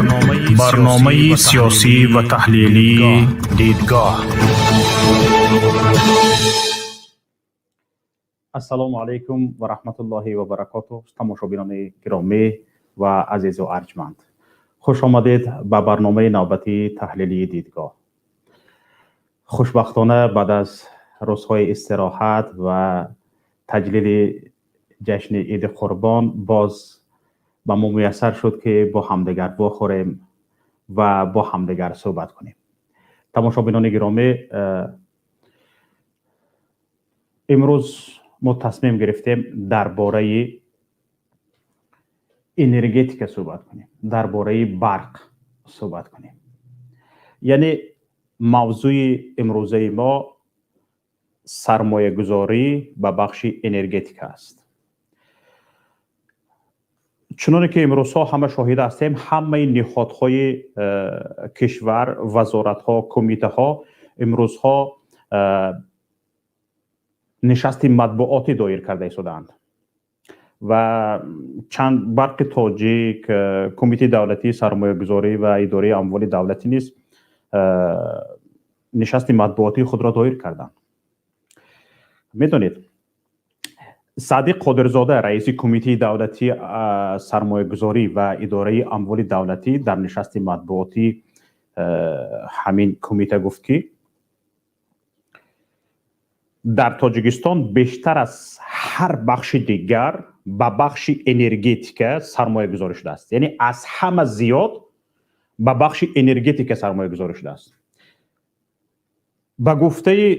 برنامه سیاسی و تحلیلی دیدگاه. السلام علیکم و رحمت الله و برکاته. تماشاگران گرامی و عزیز و ارجمند، خوش آمدید به برنامه نوبتی تحلیلی دیدگاه. خوشبختانه بعد از روزهای استراحت و تجلیل جشن عید قربان باز به ما میسر شد که با همدیگر بخوریم و با همدیگر صحبت کنیم. تماشاگران گرامی، امروز ما تصمیم گرفتیم درباره انرژتیک صحبت کنیم، درباره برق صحبت کنیم. یعنی موضوع امروزه ما سرمایه گذاری به بخش انرژتیک است. چنانه که امروزها همه شاهد هستیم، همه نهادهای کشور، وزارت‌ها، کمیته‌ها امروزها نشست مطبوعاتی دایر کرده شدند و چند برق تاجیک، کمیته دولتی سرمایه گذاری و اداره اموال دولتی نیز نشست مطبوعاتی خود را دایر کردند. میدونید صادق قادرزاده رئیس کمیته دولتی سرمایه گذاری و اداره اموال دولتی در نشست مطبوعاتی همین کمیته گفت که در تاجیکستان بیشتر از هر بخش دیگر به بخش انرژتیک سرمایه گذاری شده است. یعنی از همه زیاد به بخش انرژتیک سرمایه گذاری شده است. به گفته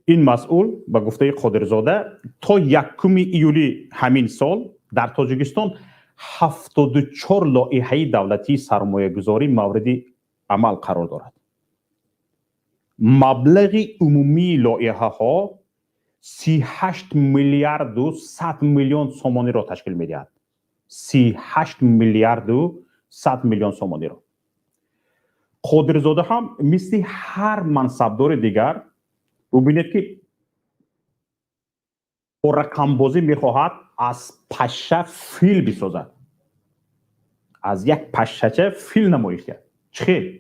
این مسئول، به گفته قادرزاده، تا 1 ایولی همین سال در تاجیکستان 74 لایحه دولتی سرمایه گذاری مورد عمل قرار دارد. مبلغ عمومی لایحه ها 38 میلیارد و 100 میلیون سومانی را تشکیل می‌دهد. 38 میلیارد و 100 میلیون سومانی را. قادرزاده هم مثل هر منصبدار دیگر ببینید که با رقم بازی میخواهد از پشه فیل بسازد. از یک پشهچه فیل نمایش کرد. چه؟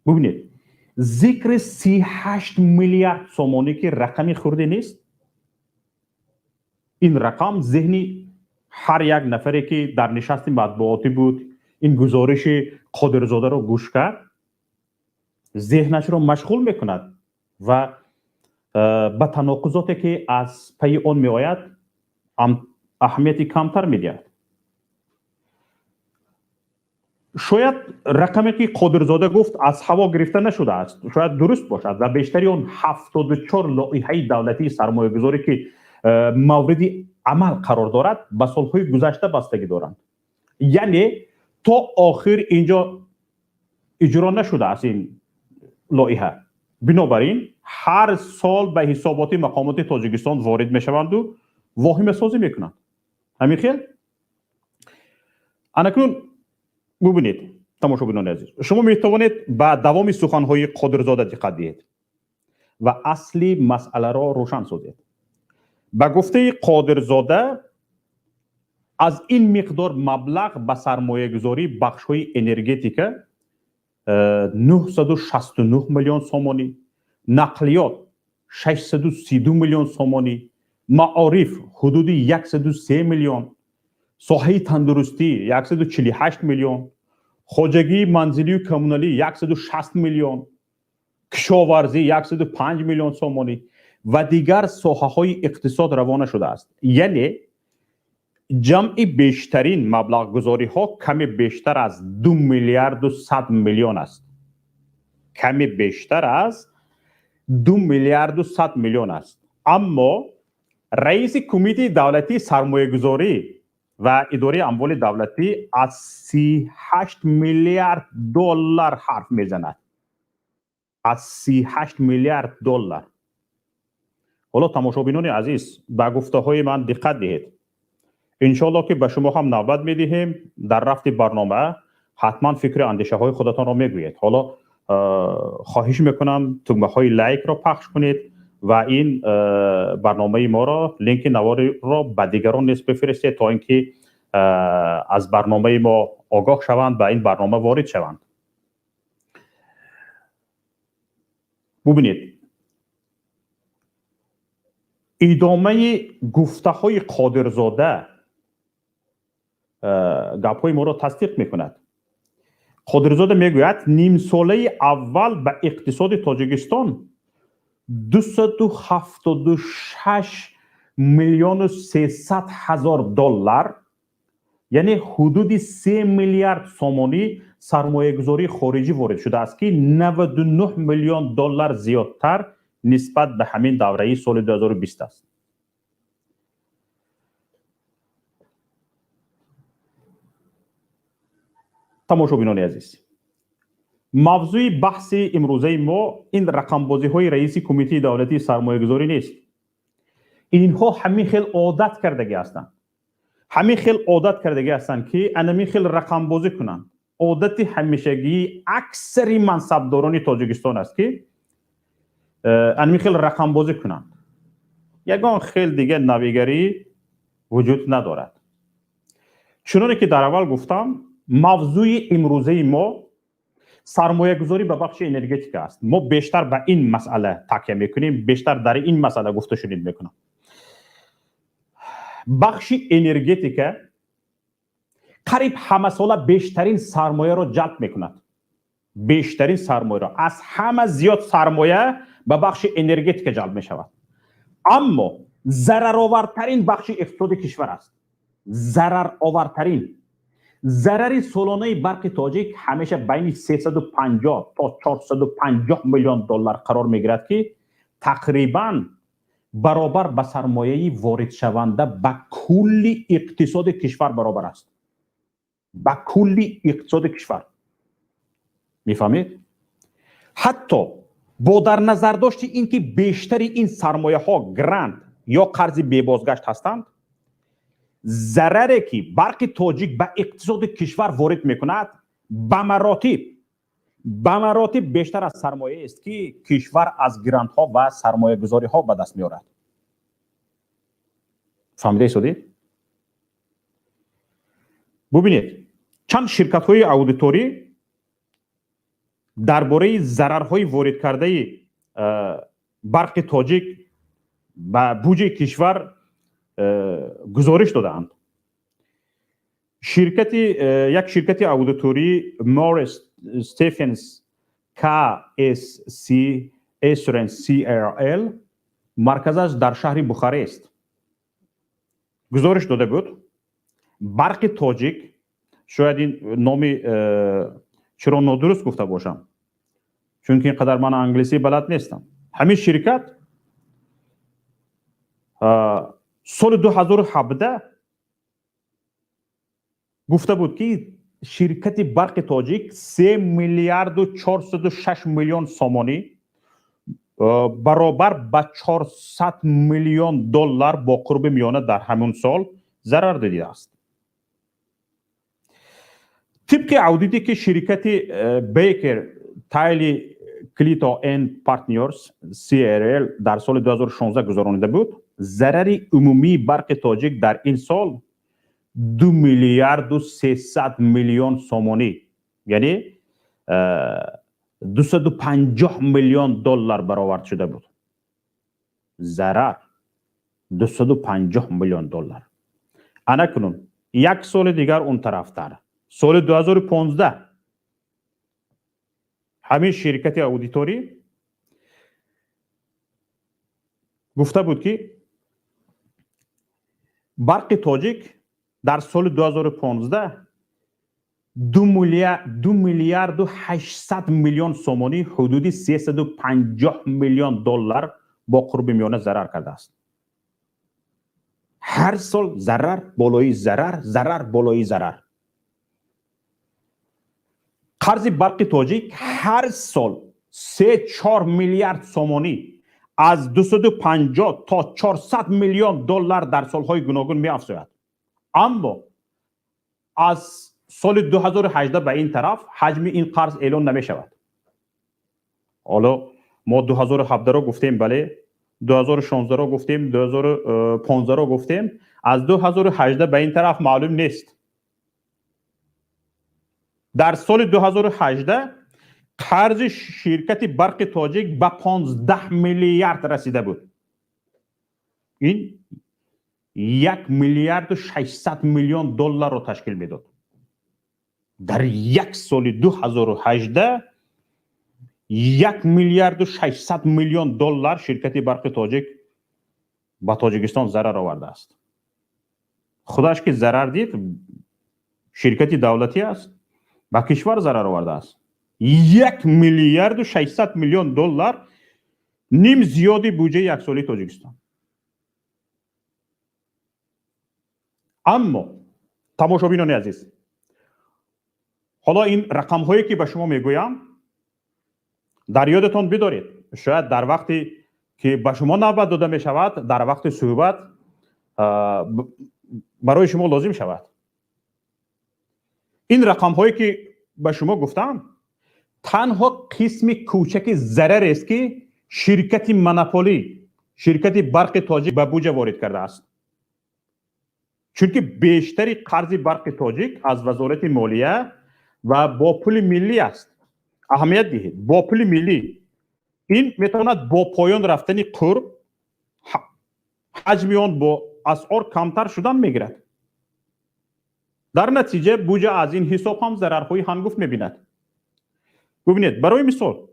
ببینید ذکر 38 میلیارد سومانی که رقمی خورده نیست. این رقم ذهنی هر یک نفری که در نشست مطبوعاتی بود این گزارش قادرزاده را گوش کرد ذهنش را مشغول میکند و به تناقضاتی که از پی آن می آید اهمیتی کمتر می دهد. شاید رقمی که قادرزاده گفت از هوا گرفته نشده است، شاید درست باشد و بیشتری آن 74 لایحه دولتی سرمایه گذاری که مورد عمل قرار دارد به سالهای گذشته بستگی دارند. یعنی تا آخر اینجا اجرا نشده است این لایحه. بنابراین هر سال به حسابات مقامات تاجیکستان وارد میشوند و واهمه سازی میکنند. همین خیل؟ اکنون ببینید تماشاگران عزیز، شما میتوانید به دوام سخنهای قادرزاده دقت دهید و اصلی مسئله را روشن سازید. به گفته قادرزاده از این مقدار مبلغ به سرمایه گذاری بخش های انرژتیک 969 میلیون سومانی، نقلیات 632 میلیون سومانی، معارف حدود 103 میلیون، ساحه تندرستی 148 میلیون، خواجگی منزلی و کمونالی 160 میلیون، کشاورزی 105 میلیون سومانی و دیگر ساحه های اقتصاد روانه شده است. یعنی جمع بیشترین مبلغ گذاری ها کمی بیشتر از 2 میلیارد و 100 میلیون است. کمی بیشتر از 2 میلیارد و 100 میلیون است. اما رئیس کمیته دولتی سرمایه گذاری و اداره اموال دولتی از 38 میلیارد دلار حرف میزند. از 38 میلیارد دلار. حالا تماشاگران عزیز به گفته های من دقت دهید. انشالله که به شما هم نوبت میدهیم در رفت برنامه حتما فکر اندیشه های خودتان را میگویید. حالا خواهش میکنم تکمه های لایک را پخش کنید و این برنامه ما را لینک نوار را به دیگران نیز بفرستید تا اینکه از برنامه ما آگاه شوند و این برنامه وارد شوند. ببینید ادامه گفته های قادرزاده گپ های ما را تصدیق میکند. قادرزاده میگوید نیم ساله اول به اقتصاد تاجیکستان 276 میلیون و 300 هزار دلار یعنی حدود 3 میلیارد سومانی سرمایه گذاری خارجی وارد شده است که 99 میلیون دلار زیادتر نسبت به همین دوره سال 2020 است. تماشابینان عزیز، موضوع بحث امروزه ما این رقم بازی های رئیس کمیته دولتی سرمایه گذاری نیست. اینها همین خیل عادت کردگی هستند. همین خیل عادت کردگی هستند که انمی خیل رقم بازی کنند. عادت همیشگی اکثر منصبداران تاجیکستان است که انمی خیل رقم بازی کنند. یگان خیل دیگه نویگری وجود ندارد. چنانه که در اول گفتم موضوع امروزه ما سرمایه گذاری به بخش انرژتیک است. ما بیشتر به این مسئله تکیه میکنیم، بیشتر در این مسئله گفته شنید میکنم. بخش انرژتیک قریب همه ساله بیشترین سرمایه را جلب میکند. بیشترین سرمایه را از همه زیاد سرمایه به بخش انرژتیک جلب میشود. اما ضررآورترین بخش اقتصاد کشور است. ضررآورترین ضرر سالانه برق تاجیک همیشه بین 350 تا 450 میلیون دلار قرار میگیرد که تقریبا برابر به سرمایه وارد شونده به کل اقتصاد کشور برابر است. به کل اقتصاد کشور. میفهمید؟ حتی با در نظر داشت اینکه بیشتر این سرمایه ها گرانت یا قرض بی بازگشت هستند، ضرری که برق تاجیک به اقتصاد کشور وارد میکند به مراتب بیشتر از سرمایه است که کشور از گرانت ها و سرمایه گذاری ها به دست میارد. فهمیده شدید؟ ببینید چند شرکت های اودیتوری درباره ضررهای وارد کرده برق تاجیک به بودجه کشور گزارش دادند. یک شرکت اودیتوری مورس استفنز KSC اسورنس CRL مرکزش در شهر بخارست گزارش داده بود برق تاجیک، شاید این نامی چرا نادرست گفته باشم چون که اینقدر من انگلیسی بلد نیستم. همین شرکت سال 2017 گفته بود که شرکت برق تاجیک 3 میلیارد و 406 میلیون سومانی برابر به 400 میلیون دلار با قرب میانه در همون سال ضرر دیده است. طبق اودیتی که شرکت بیکر تایلی کلیتا این پارتنرز CRL در سال 2016 گذرانیده بود، ضرر عمومی برق تاجیک در این سال 2 میلیارد و 300 میلیون سومانی یعنی 250 میلیون دلار برآورد شده بود. ضرر 250 میلیون دلار. اکنون یک سال دیگر اون طرفتر سال 2015 همین شرکت اودیتوری گفته بود که برق تاجیک در سال 2015 2 میلیارد و 800 میلیون سومانی حدود 350 میلیون دلار با قرب میانه ضرر کرده است. هر سال ضرر بالای ضرر، ضرر بالای ضرر. قرض برق تاجیک هر سال 3-4 میلیارد سومانی از 250 تا 400 میلیون دلار در سالهای گوناگون می افزاید. اما از سال 2018 به این طرف حجم این قرض اعلان نمی شود. حالا ما 2017 را گفتیم، بله 2016 را گفتیم، 2015 را گفتیم، از 2018 به این طرف معلوم نیست. در سال 2018 قرض شرکت برق تاجیک به 15 میلیارد رسیده بود. این 1 میلیارد و 600 میلیون دلار رو تشکیل میداد. در یک سال 2018 1 میلیارد و 600 میلیون دلار شرکت برق تاجیک با تاجیکستان ضرر آورده است. خودش که ضرر دید، شرکت دولتی است، با کشور ضرر آورده است. 1 میلیارد و 600 میلیون دلار نیم زیادی بودجه یک سالی تاجیکستان. اما تماشابینان عزیز، حالا این رقم هایی که به شما میگویم در یادتان بدارید، شاید در وقتی که به شما نوبت داده می شود، در وقت صحبت برای شما لازم شود. این رقم هایی که به شما گفتم تنها قسم کوچک ضرر است که شرکت مناپولی، شرکت برق تاجیک به بودجه وارد کرده است. چون که بیشتری قرض برق تاجیک از وزارت مالیه و با پول ملی است. اهمیت دهید، با پول ملی. این میتواند با پایان رفتن قرب حجم آن با اسعار کمتر شدن میگیرد. در نتیجه بودجه از این حساب هم ضررهای هنگفت میبیند. ببینید، برای مثال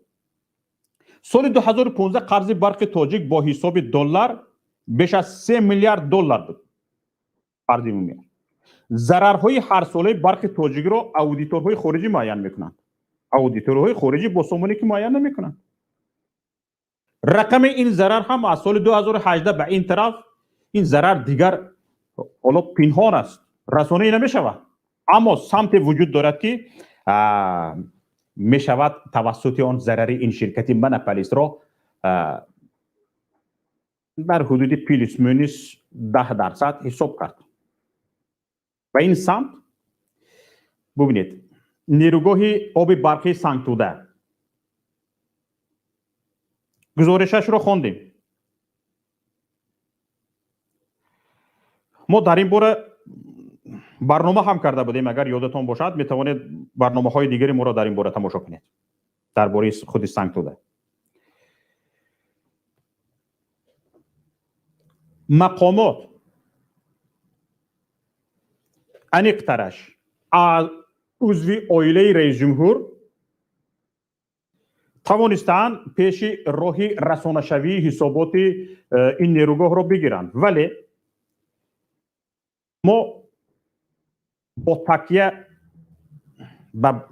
سال 2015 قرض برق تاجیک با حساب دلار بیش از 3 میلیارد دلار بود. قرض عمومی. ضررهای هر ساله برق تاجیک را اودیتورهای خارجی معین میکنند. اودیتورهای خارجی با سامانی که معین نمیکنند. رقم این ضرر هم از سال 2018 به این طرف این ضرر دیگر حالا پنهان است، رسانه‌ای نمیشود، اما سمت وجود دارد که میشود توسط آن ضرر این شرکت مناپولیست را در حدود پلیس مینیس 10% حساب کرد. و این سمت ببینید، نیروگاه آب برقی سنگ توده گزارشش را خواندیم. ما در این باره برنامه هم کرده بودیم، اگر یادتان باشد میتوانید برنامه های دیگری ما را در این باره تماشا کنید درباره خود سنگ توده. مقامات انیقترش از عضو عائله رئیس جمهور توانستند پیش راه رسانه شوی حسابات این نیروگاه را بگیرند، ولی ما با تکیه به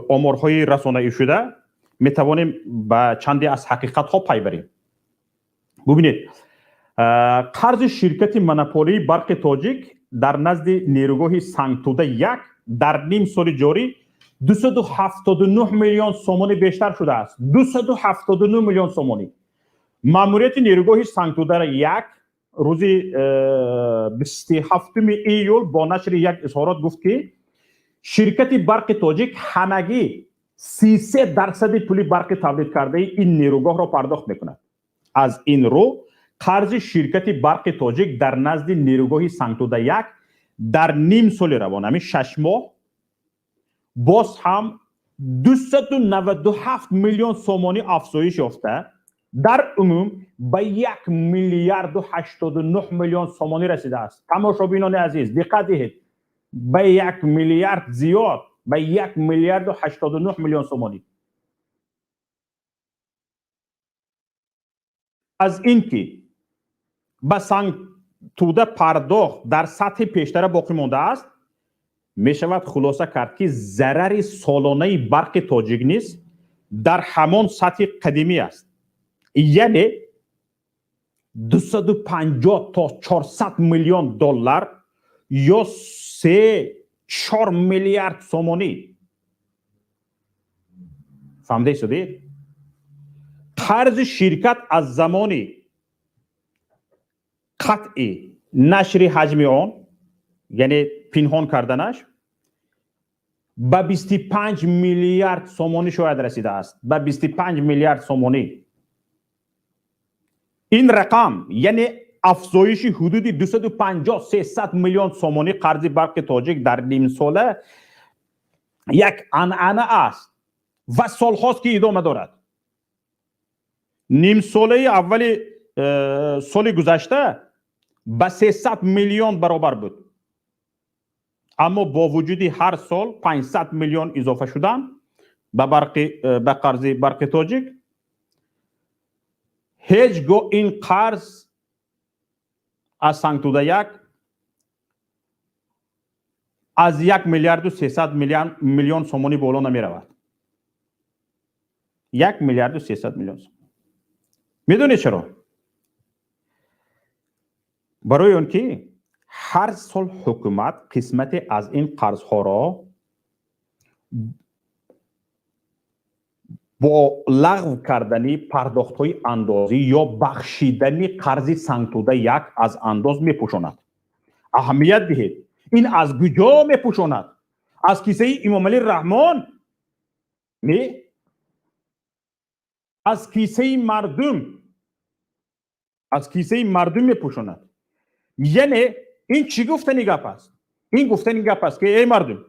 آمارهای رسانه‌ای شده میتوانیم به چندی از حقیقت ها پی بریم. ببینید، قرض شرکت مناپولی برق تاجیک در نزد نیروگاه سنگ توده یک در نیم سال جاری 279 میلیون سومانی بیشتر شده است. 279 میلیون سومانی. ماموریت نیروگاه سنگ توده یک روز 27 ایول با نشر یک اظهارات گفت که شرکت برق تاجیک همگی 33% پول برق تولید کرده این نیروگاه را پرداخت میکند. از این رو قرض شرکت برق تاجیک در نزد نیروگاه سنگ توده یک در نیم سال روان، همین 6 ماه، باز هم 297 میلیون سومانی افزایش یافته، در عموم به 1 میلیارد و 89 میلیون سومانی رسیده است. تماشابینان عزیز دقت دهید، به 1 میلیارد زیاد، به 1 میلیارد و 89 میلیون سومانی. از اینکه به سنگ توده پرداخت در سطح پیشتر باقی مانده است، می شود خلاصه کرد که ضرر سالانه برق تاجیک نیز در همان سطح قدیمی است، یعنی 250 تا 400 میلیون دلار یا 3-4 میلیارد سومانی. فهمده شدید؟ قرض شرکت از زمان قطع نشر حجم آن، یعنی پنهان کردنش، به 25 میلیارد سومانی شاید رسیده است. به 25 میلیارد سومانی. این رقم یعنی افزایش حدود 250-300 میلیون سومانی قرض برق تاجیک در نیم ساله یک عنعنه است و سالهاست که ادامه دارد. نیم ساله اول سال گذشته به 300 میلیون برابر بود، اما با وجود هر سال 500 میلیون اضافه شدن به قرض برق تاجیک. هیچگاه این قرض از سنگ توده یک از 1 میلیارد و 300 میلیون سومانی بالا نمی رود. 1 میلیارد و 300 میلیون سومانی. میدونی چرا؟ برای اون که هر سال حکومت قسمت از این قرض ها را با لغو کردن پرداخت های اندازی یا بخشیدن قرض سنگ توده یک از انداز می پوشاند. اهمیت دهید. این از کجا می پوشاند؟ از کیسه امام علی رحمان؟ نه، از کیسه مردم. از کیسه مردم می پوشاند. یعنی این چی گفتنی گپ است؟ این گفتنی گپ است که ای مردم،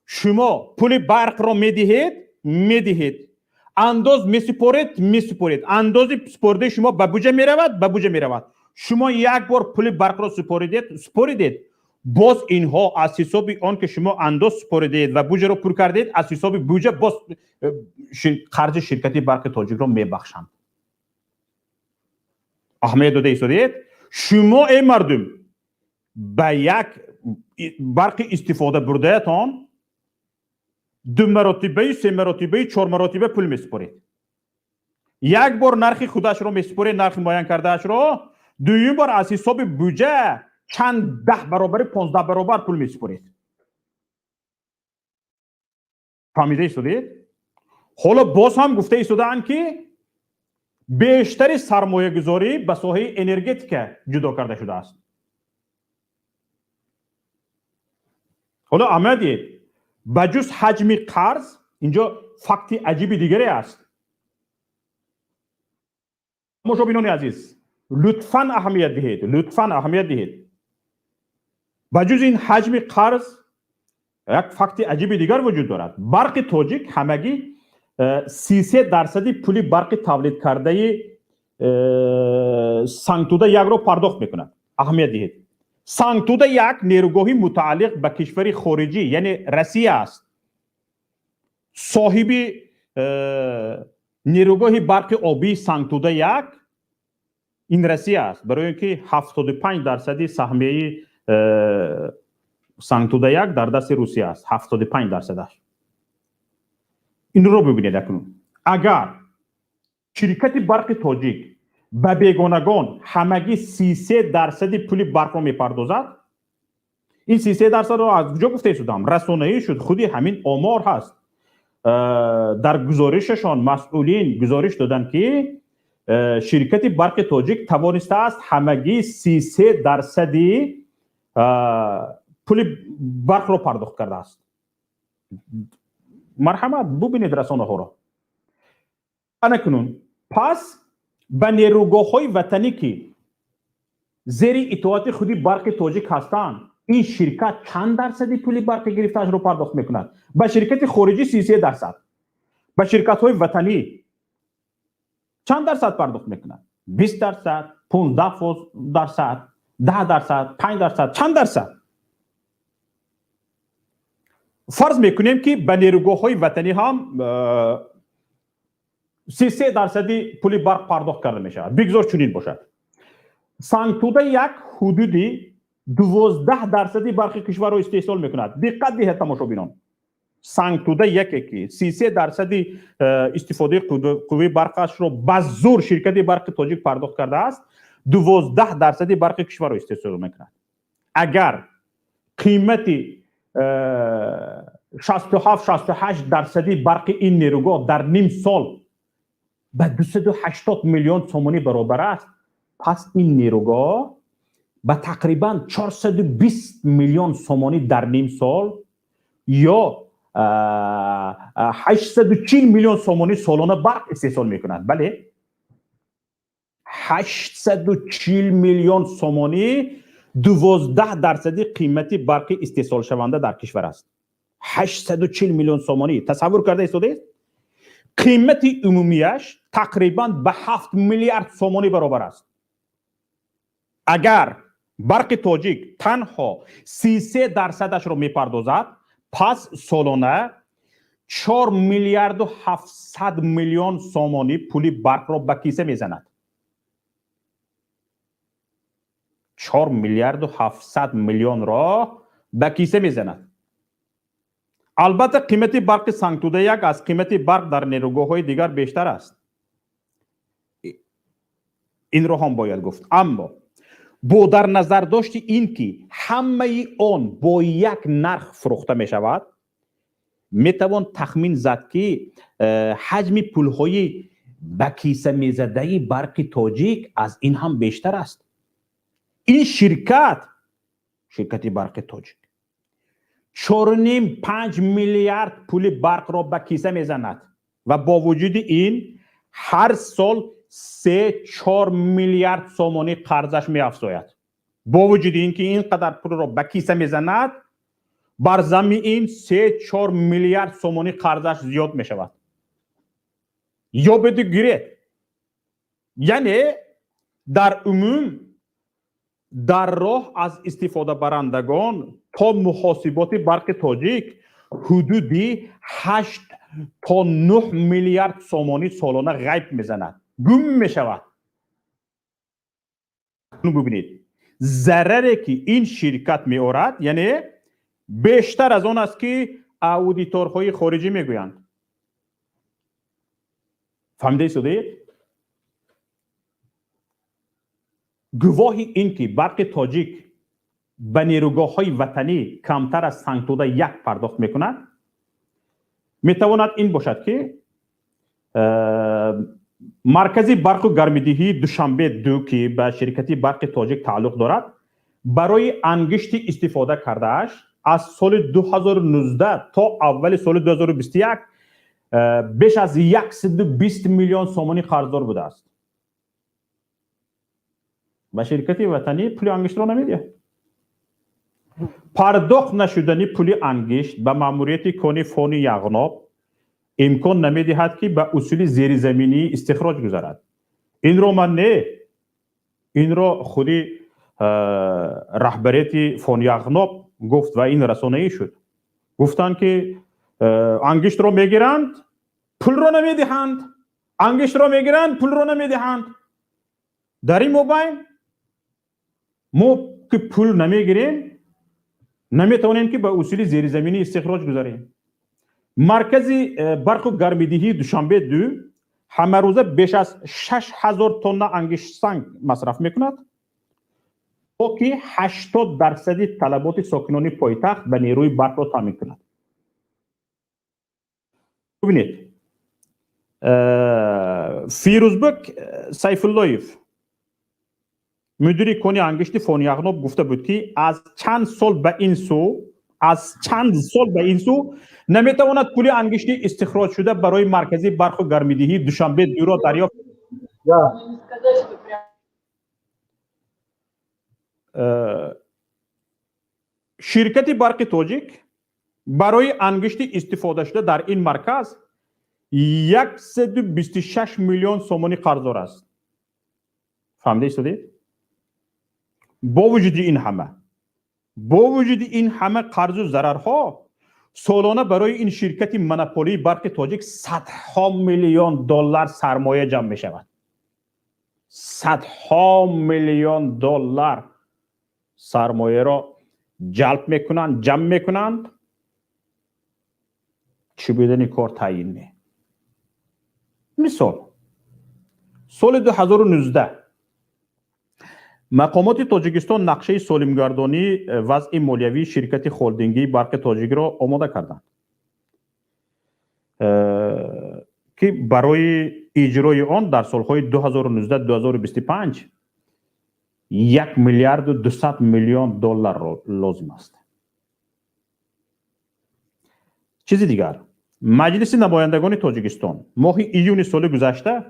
شما پول برق را میدهید، انداز میسپارید، انداز سپرده شما به بودجه میرود. شما یک بار پول برق را سپاریدید، باز اینها از حساب آن که شما انداز سپاریدید و بودجه را پر کردید، از حساب بودجه باز خرج شرکت برق تاجیک را میبخشند. اهمیت داده ایستادید. شما ای مردم به یک برق استفاده برده تان 2 مراتبه، 3 مراتبه، 4 مراتبه پول میسپارید. یک بار نرخ خودش رو میسپارید، نرخ معین کرده اش رو. دوم بار از حساب بودجه چند 10 برابر 15 برابر پول میسپارید. فهمیده ایستادید؟ حالا باز هم گفته ایستادن که بیشتر سرمایه گذاری به ساحه انرژتیک جدا کرده شده است. حالا آمدید بجز حجم قرض اینجا فکت عجیب دیگری است. مشاهدین عزیز لطفاً اهمیت دهید. بجز این حجم قرض یک فکت عجیب دیگر وجود دارد. برق تاجیک همگی 33% پول برق تولید کرده سنگ توده یک را پرداخت میکند. اهمیت دهید. سنگ توده یک نیروگاهی متعلق به کشور خارجی یعنی روسیه است. صاحب نیروگاه برق آبی سنگ توده یک این روسیه است، برای اینکه 75% سهمیه سنگ توده یک در دست روسیه است. 75%. این رو ببینید اکنون. اگر شرکت برق تاجیک به بیگانگان همگی 33% پول برق را میپردازد، این 33% را از کجا گفته شدم؟ رسانه‌ای شد، خودی همین آمار هست. در گزارششان مسئولین گزارش دادن که شرکت برق تاجیک توانسته است همگی 33% پول برق را پرداخت کرده است. مرحمت ببینید رسانه ها را. انکنون پس به نیروگاه های وطنی که زیر اطاعت خودی برق تاجیک هستند، این شرکت چند درصدی پول برق گرفته‌اش رو پرداخت میکند؟ به شرکت خارجی 33%، به شرکت های وطنی چند درصد پرداخت میکند؟ 20%، 15%، 10%، 5%، چند درصد؟ فرض میکنیم که به نیروگاه های وطنی هم 33% پول برق پرداخت کرده میشه. بگذار چنین باشد. سنگ توده یک حدودی 12% برق کشور رو استحصال میکند. دقت دهید تماشاگران. سنگ توده یکی که 33% استفاده قوه برقش رو به زور شرکت برق تاجیک پرداخت کرده است، 12% برق کشور رو استحصال میکند. اگر قیمت 67-68% برق این نیروگاه در نیم سال به 280 میلیون تومانی برابر است، پس این نیروگاه به تقریبا 420 میلیون تومانی در نیم سال یا 840 میلیون تومانی سالانه برق استحصال میکند. بله، 840 میلیون تومانی 12% قیمت برق استحصال شونده در کشور است. 840 میلیون سومانی. تصور کرده ایستاده؟ قیمت عمومیش تقریبا به 7 میلیارد سومانی برابر است. اگر برق تاجیک تنها 33% رو میپردازد، پس سالانه 4 میلیارد و 700 میلیون سومانی پول برق را به کیسه میزند. 4 میلیارد و 700 میلیون را به کیسه میزند. البته قیمت برق سنگ توده یک از قیمت برق در نیروگاه‌های دیگر بیشتر است. این رو هم باید گفت. اما با در نظر داشت این که همه آن با یک نرخ فروخته می شود، می توان تخمین زد که حجم پولهای به کیسه می زده برق تاجیک از این هم بیشتر است. این شرکت برق تاجیک 4.5 میلیارد پول برق را به کیسه می زند و با وجود این هر سال 3-4 میلیارد سومانی قرضش می افزاید. با وجود این که اینقدر پول را به کیسه می زند، بر ضمن این 3-4 میلیارد سومانی قرضش زیاد می شود. یا به دیگه، یعنی در عموم در راه از استفاده برندگان تا محاسبات برق تاجیک حدودی 8 تا 9 میلیارد سومانی سالانه غیب میزند، گم میشود. ببینید ضرری که این شرکت میآورد یعنی بیشتر از آن است که اودیتورهای خارجی میگویند. فهمیده شدید؟ گواهی این که برق تاجیک به نیروگاه‌های وطنی کمتر از سنگ توده یک پرداخت میکند، میتواند این باشد که مرکزی برق و گرمایدهی دوشنبه 2 که به شرکت برق تاجیک تعلق دارد، برای انگشت استفاده کردهش از سال 2019 تا اول سال 2021 بیش از 120 میلیون سومانی قرضدار بوده است. و شرکت وطنی پول انگشت را نمیده. پرداخت نشدنی پول انگشت به ماموریت کانی فون یغناب امکان نمیدهد که به اصول زیرزمینی استخراج گذارد. این رو من نه، این رو خودی رهبریت فون یغناب گفت و این رسانه‌ای شد. گفتن که انگشت رو میگیرند پول رو نمیدهند، انگشت رو میگیرند پول رو نمیدهند. در این موبایل ما که پول نمیگیریم نمیتونیم که به اصول زیرزمینی استخراج گذاریم. مرکزی برق و گرمایدهی دوشنبه 2 همه روزه بیش از 6000 تن انگشت سنگ مصرف میکند تا که 80% طلبات ساکنان پایتخت به نیروی برق را تامین کند. ببینید فیروزبک سیف اللهیف مدیر کانی انگشت فون یغناب گفته بود که از چند سال به این سو نمیتواند پول انگشت استخراج شده برای مرکزی برق و گرمایدهی دوشنبه 2 را دریافت. شرکت برق تاجیک برای انگشت استفاده شده در این مرکز 126 میلیون سومانی قرضدار است. فهمیده شدید؟ با وجود این همه قرض و ضررها، سالانه برای این شرکت مونوپولی برق تاجیک صدها میلیون دلار سرمایه جمع می شود. صدها میلیون دلار سرمایه را جلب میکنند، جمع میکنند، چی بدن کار تعیین می. مثال سال 2019 مقامات تاجیکستان نقشه سالمگردانی وضع مالیوی شرکت هلدینگی برق تاجیک را آماده کردند که برای اجرای آن در سالهای 2019-2025 1 میلیارد و 200 میلیون دلار لازم است. چیزی دیگر، مجلس نمایندگان تاجیکستان ماه ایون سال گذشته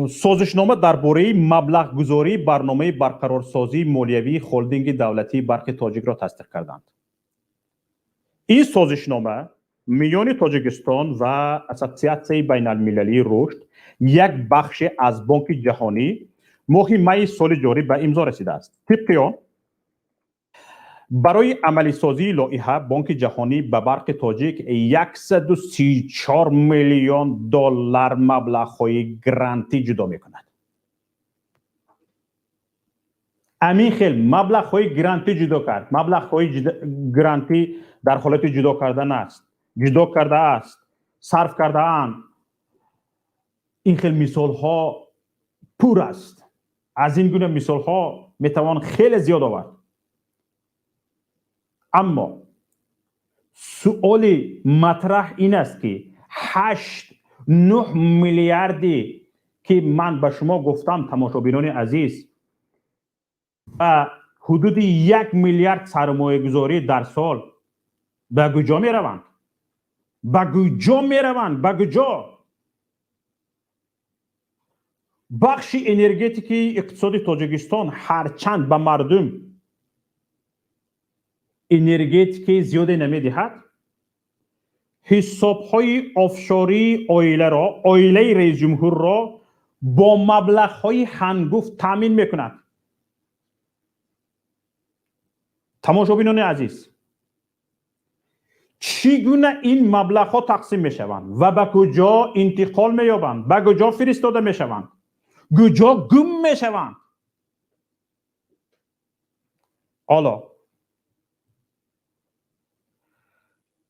سازشنامه درباره مبلغ گذاری برنامه برقرارسازی مالیوی هلدینگ دولتی برق تاجیک را تصدیق کردند. این سازشنامه میان تاجیکستان و اسوسیاسیون بین المللی رشد یک بخش از بانک جهانی ماه می سال جاری به امضا رسیده است. طبق آن برای عملی سازی لایحه بانک جهانی به برق تاجیک 134 میلیون دلار مبلغ‌های گرانتی جدا می‌کند. امین خیل مبلغ‌های گرانتی جدا کرد. مبلغ‌های گرانتی در حالت جدا کردن است. جدا کرده است. صرف کرده اند. این خیل مثال‌ها پر است. از این گونه مثال‌ها می‌توان خیلی زیاد آورد. اما سؤال مطرح این است که 8-9 میلیاردی که من به شما گفتم تماشابینان عزیز و حدود 1 میلیارد سرمایه گذاری در سال به کجا می روند؟ به کجا می روند؟ به کجا؟ بخش انرژتیکی اقتصاد تاجیکستان هرچند به مردم انرژتیکی زیادی نمیدهد، حساب‌های آفشوری آیله رئیس جمهور را با مبلغ‌های هنگفت تامین میکند. تماشابینان عزیز، چگونه این مبلغ‌ها تقسیم میشوند و به کجا انتقال مییابند؟ به کجا فرستاده میشوند؟ کجا گم میشوند؟ حالا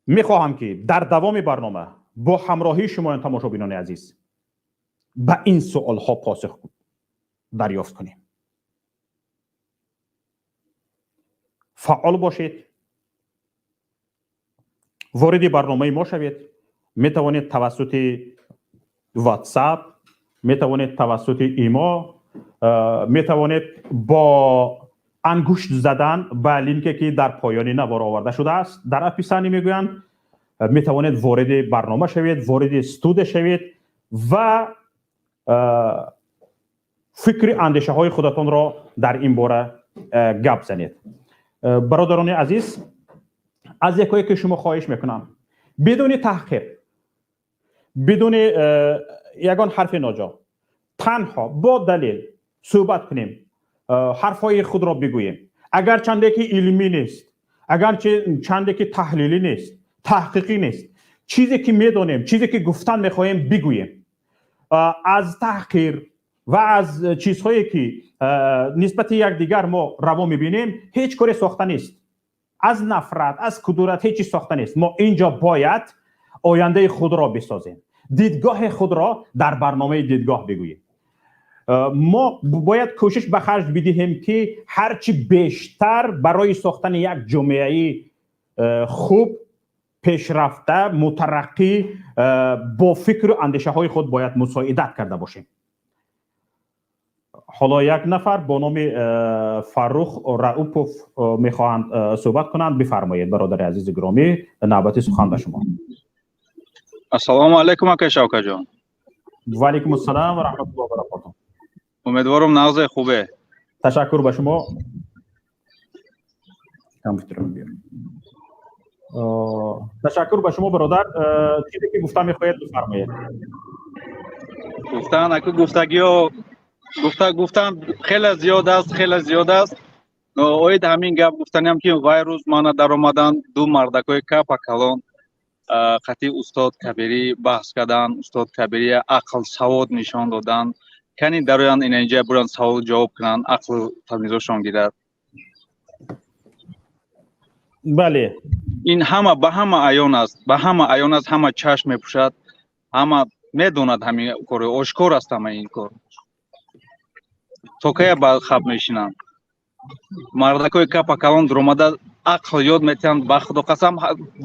میخواهم که در دوام برنامه با همراهی شما تماشابینان عزیز به این سوال ها پاسخ دریافت کنیم. فعال باشید، وارد برنامه ما شوید. میتوانید توسط واتساپ، میتوانید توسط ایما، میتوانید با انگشت زدن به لینکی که در پایان نوار آورده شده است در اپیسانی میگویند میتوانید وارد برنامه شوید، وارد استودیو شوید و فکر اندیشه های خودتان را در این باره گپ زنید. برادران عزیز، از یکایی که شما خواهش میکنم بدون تحقیر، بدون یگان حرف ناجا، تنها با دلیل صحبت کنیم، حرفای خود را بگوییم. اگر چنده که علمی نیست، اگر چنده که تحلیلی نیست، تحقیقی نیست، چیزی که میدونیم، چیزی که گفتن میخواهیم بگوییم. از تحقیر و از چیزهایی که نسبت یکدیگر ما روا میبینیم هیچ کاری ساخته نیست. از نفرت، از کدورت هیچی ساخته نیست. ما اینجا باید آینده خود را بسازیم، دیدگاه خود را در برنامه دیدگاه بگوییم. ما باید کوشش به خرج بدهیم که هرچی بیشتر برای ساختن یک جامعه خوب، پیشرفته، مترقی با فکر و اندیشه های خود باید مساعدت کرده باشیم. حالا یک نفر با نام فاروق رؤوپوف میخواهند صحبت کنند. بفرمایید برادر عزیز گرامی، نوبت سخن به شما. السلام علیکم آقای شوکت جان. و علیکم السلام و رحمت الله و برکاته. امیدوارم نغز خوبه. تشکر به شما. کامپیوترم بیارم. تشکر به شما برادر. چیزی که گفتم میخواهید بفرمایید. گفتن خیلی زیاد است. اوید همین گپ گفتنیم که وای روز من در اومدن دو مردکای کپا کلان خطی استاد کبیری بحث کردن، استاد کبیری عقل سواد نشان دادن. کنی درویان این اینجا بران سوال جواب کنن، عقل تمیزشون گیرد. بله. این همه به همه عیان است، همه چشم میپوشد، همه میدوند همین کار آشکار است. همه این کار تو که با خب میشینن مردکای کپا کلان در اومده عقل یاد میتن. با خدا قسم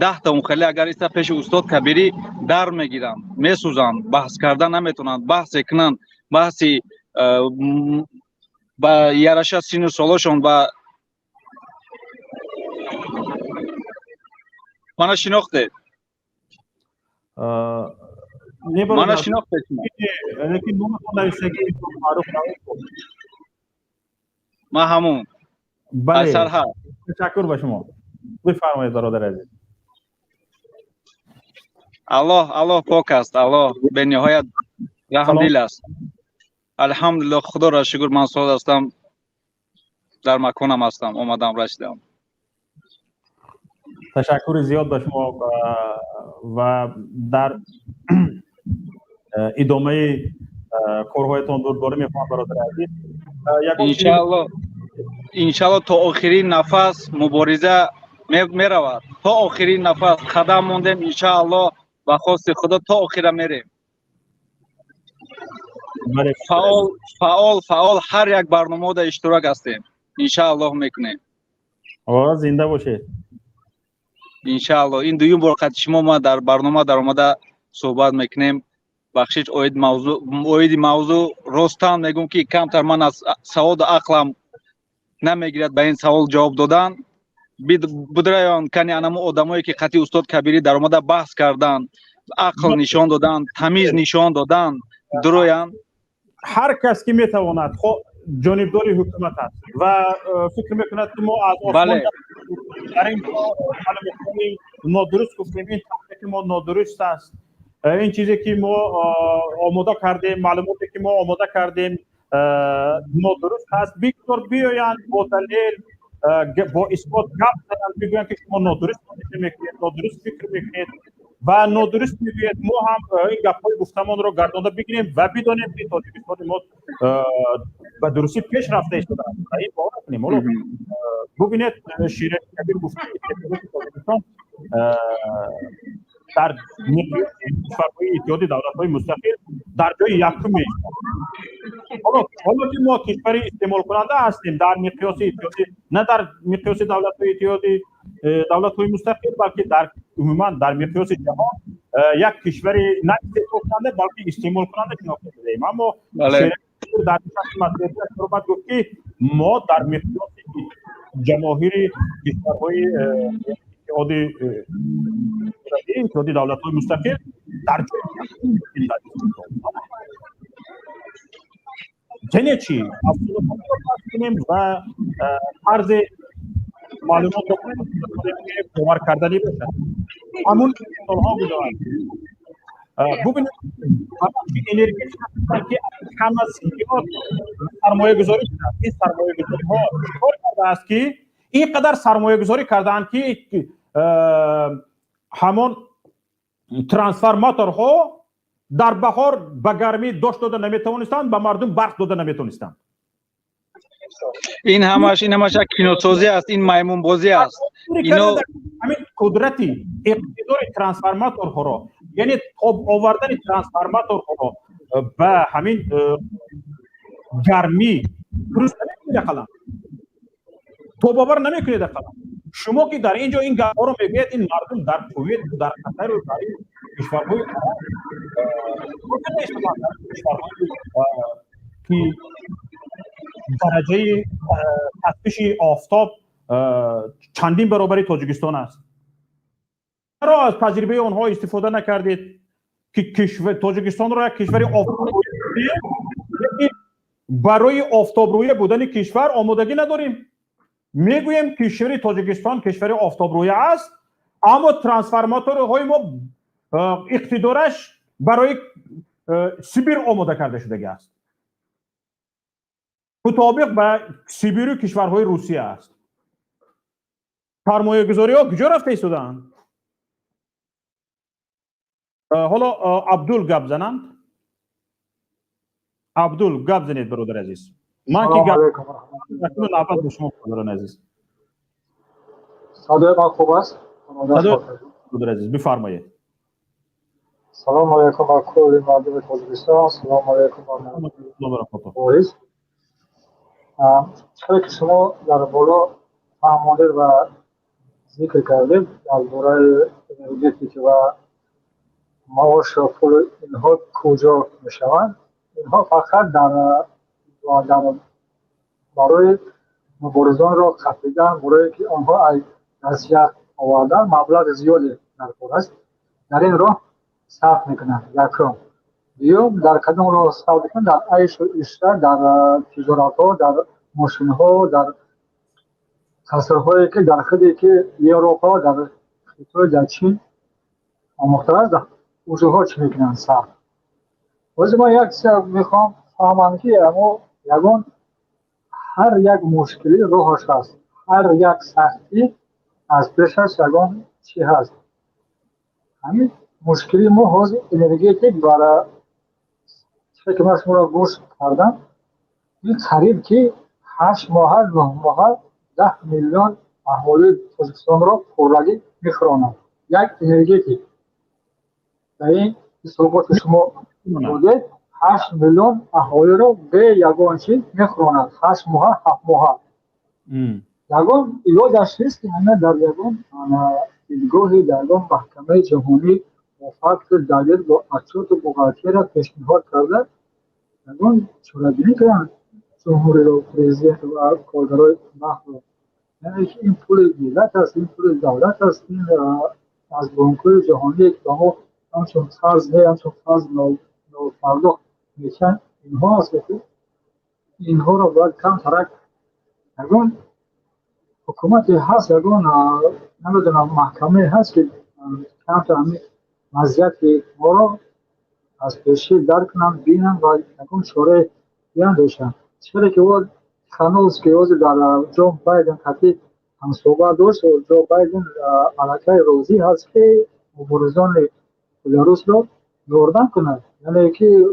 10 تا اون خیلی اگر ایستا پیش استاد کبیری در میگیرن، میسوزن، بحث کردن نمیتونن، بحث کنن، بحثی با یارشا سینو سالاشون با منو شناخته. منو شناخته لیکن نام خود نوشته که فاروق رؤوپوف. ما همون. بله. تشکر به شما. بفرمایید برادر عزیز. аллоҳ пок аст, аллоҳ бениҳоят раҳмдил аст. алҳамдулиллоҳ, худоро шукр, ман соҳиб ҳастам, дар маконам ҳастам, омадам расидам. ташаккури зиёд ба шумо ва дар идомаи корҳоятон дурдорӣ мехоҳам бародари азиз. иншаллоҳ то охирин нафас мубориза меравад. То охирин нафас қадам мондем, иншааллоҳ ба хости худо то охира мерем. фаъол ҳар як барномада иштирок ҳастем. иншааллоҳ мекунем. зинда бошед. иншааллоҳ ин дуюм бор қад шумо ма дар барнома дар омада суҳбат мекунем. бахшиш оиди мавзӯъ ростан мегум ки камтар ман аз саводу ақлам намегирад ба ин савол ҷавоб додан. будраён кани анамо одамое ки қатъи устод кабирӣ дар омада баҳс кардан, ақл нишон додан, тамиз нишон додан, дуроян. ҳар кас ки метавонад ҷонибдори ҳукумат аст ва фикр мекунад ки мо аз осмон дар ин нодуруст гуфтем, ин таҳқиқи мо нодуруст аст, این چیزی که ما آماده کردیم، معلوماتی که ما آماده کردیم نادرست هست. بیاین با دلیل با اثبات گپ زدن بگوین که شما نادرست میکنید، نادرست فکر میکنید و نادرست میگویید. ما هم این گپ‌های گفتمان رو گردانده بگیریم و بدانیم که تاجیکستان ما به درستی پیش رفته شده است. این باور کنیم. حالا ببینید شیرین کبیر گفته تاجیکستان در کشورهای اتحادی دولت‌های مستقل در جای یکم می‌ایستد. حالا که ما کشوری استعمال کننده هستیم در مقیاس اتحادی، نه در مقیاس دولت‌های اتحادی دولت‌های مستقل، بلکه در عموما در مقیاس جهان یک کشوری نه استعمال کننده بلکه استعمال کننده شناخته شده‌ایم. اما در مسئله صحبت گفت که ما در مقیاس جماهیر کشورهای اتحادی دولت‌های مستقل در جنه چی کنیم و عرض معلومات رو باور کردنی بشه. همون سالها گذشت. ببینید انرژی که همه زیاد سرمایه گذاری کرد. این سرمایه گذاری ها کار کرده است که این قدر سرمایه گذاری کردن که همون ترانسفورماتورها در بهار به گرمی داشت داده نمیتونستند، به مردم برق داده نمیتونستند. این همش یک کینوسازی است، این میمون بازی است. اینو همین قدرتی اقتدار ترانسفورماتورها را، یعنی تاب آوردن ترانسفورماتورها را به همین گرمی درست نمیکنه قلم. تو باور نمیکنید قلم. شما که در اینجا این گپ‌ها رو میگید، این مردم در کویت، در قطر و در کشورهای که درجه تفتیش آفتاب چندین برابر تاجیکستان است. چرا از تجربه آنها استفاده نکردید که تاجیکستان را یک کشور آفتابرویی برای آفتابرویی بودن کشور آمادگی نداریم؟ میگویم کشور تاجیکستان کشور آفتابرویی است، اما ترانسفورماتورهای ما اقتدارش برای سیبیر آماده کرده شده است. مطابق به سیبیر و کشورهای روسیه است. سرمایه گذاری ها کجا رفته ایستادند؟ حالا عبدول گپ زنند. عبدول گپ زنید برادر عزیز. من که گپ نوبت به شما برادر عزیز. صدای من خوب است؟ برادر عزیز بفرمایید. سلام علیکم بر کل مردم تاجیکستان. سلام علیکم بر مردم پاریس. چرا که شما در بالا فهمانده و ذکر کردید درباره انرژتیک و معاش و پول اینها کجا میشوند، اینها فقط در برای مبارزان را خفیدن، برای که آنها از نصیحت آوردن مبلغ زیادی در کار است. در این راه صرف میکنند. یکم دیوم در کدام راه صرف میکنند؟ در عیش و عشرت، در تجارت ها، در ماشین ها، در کسرهایی که در خودی که اروپا، در خطای در چین آموخته است. اوزوها چی میکنن سخت. واسه ما یک چیز میخوام فهمم که اما یگان هر یک مشکلی روحش هست، هر یک سختی از پیشش یگان چی هست. همین مشکلی ما حوض انرژیتیک برای فکر من شما را گوش کردم این قریب که 8 ماه 9 ماه 10 میلیون اهالی تاجیکستان را پررگی میخوراند. یک انرژیتیک در این صحبت شما بوده 8 میلیون اهالی را به یگان چیز میخوراند. 8 ماه 7 ماه یگان یادش نیست که همه در یگان دیدگاهی در یگان محکمه جهانی وفاق دلیل با اچوت و بغاتی را پیشنهاد کرده یگان چورابینی کنند جمهوری را پریزیدنت و کارگرای محو یعنی که این پول دولت است، این پول دولت است، این از بانک‌های جهانی که ما همچون قرض نه همچون قرض ناپرداخت میشن اینها است که اینها را باید کم ترک یگان حکومتی هست یگان نمیدونم محکمه هست که کم ترک مزیت ما را از پیشی درک کنم بینم و یکون شوره بیاندیشم چرا که او خانوز که اوز در جو بایدن خطی هم صحبت داشت و جو بایدن علاقه روزی هست که مبارزان بلاروس رو یاردن کنند یعنی که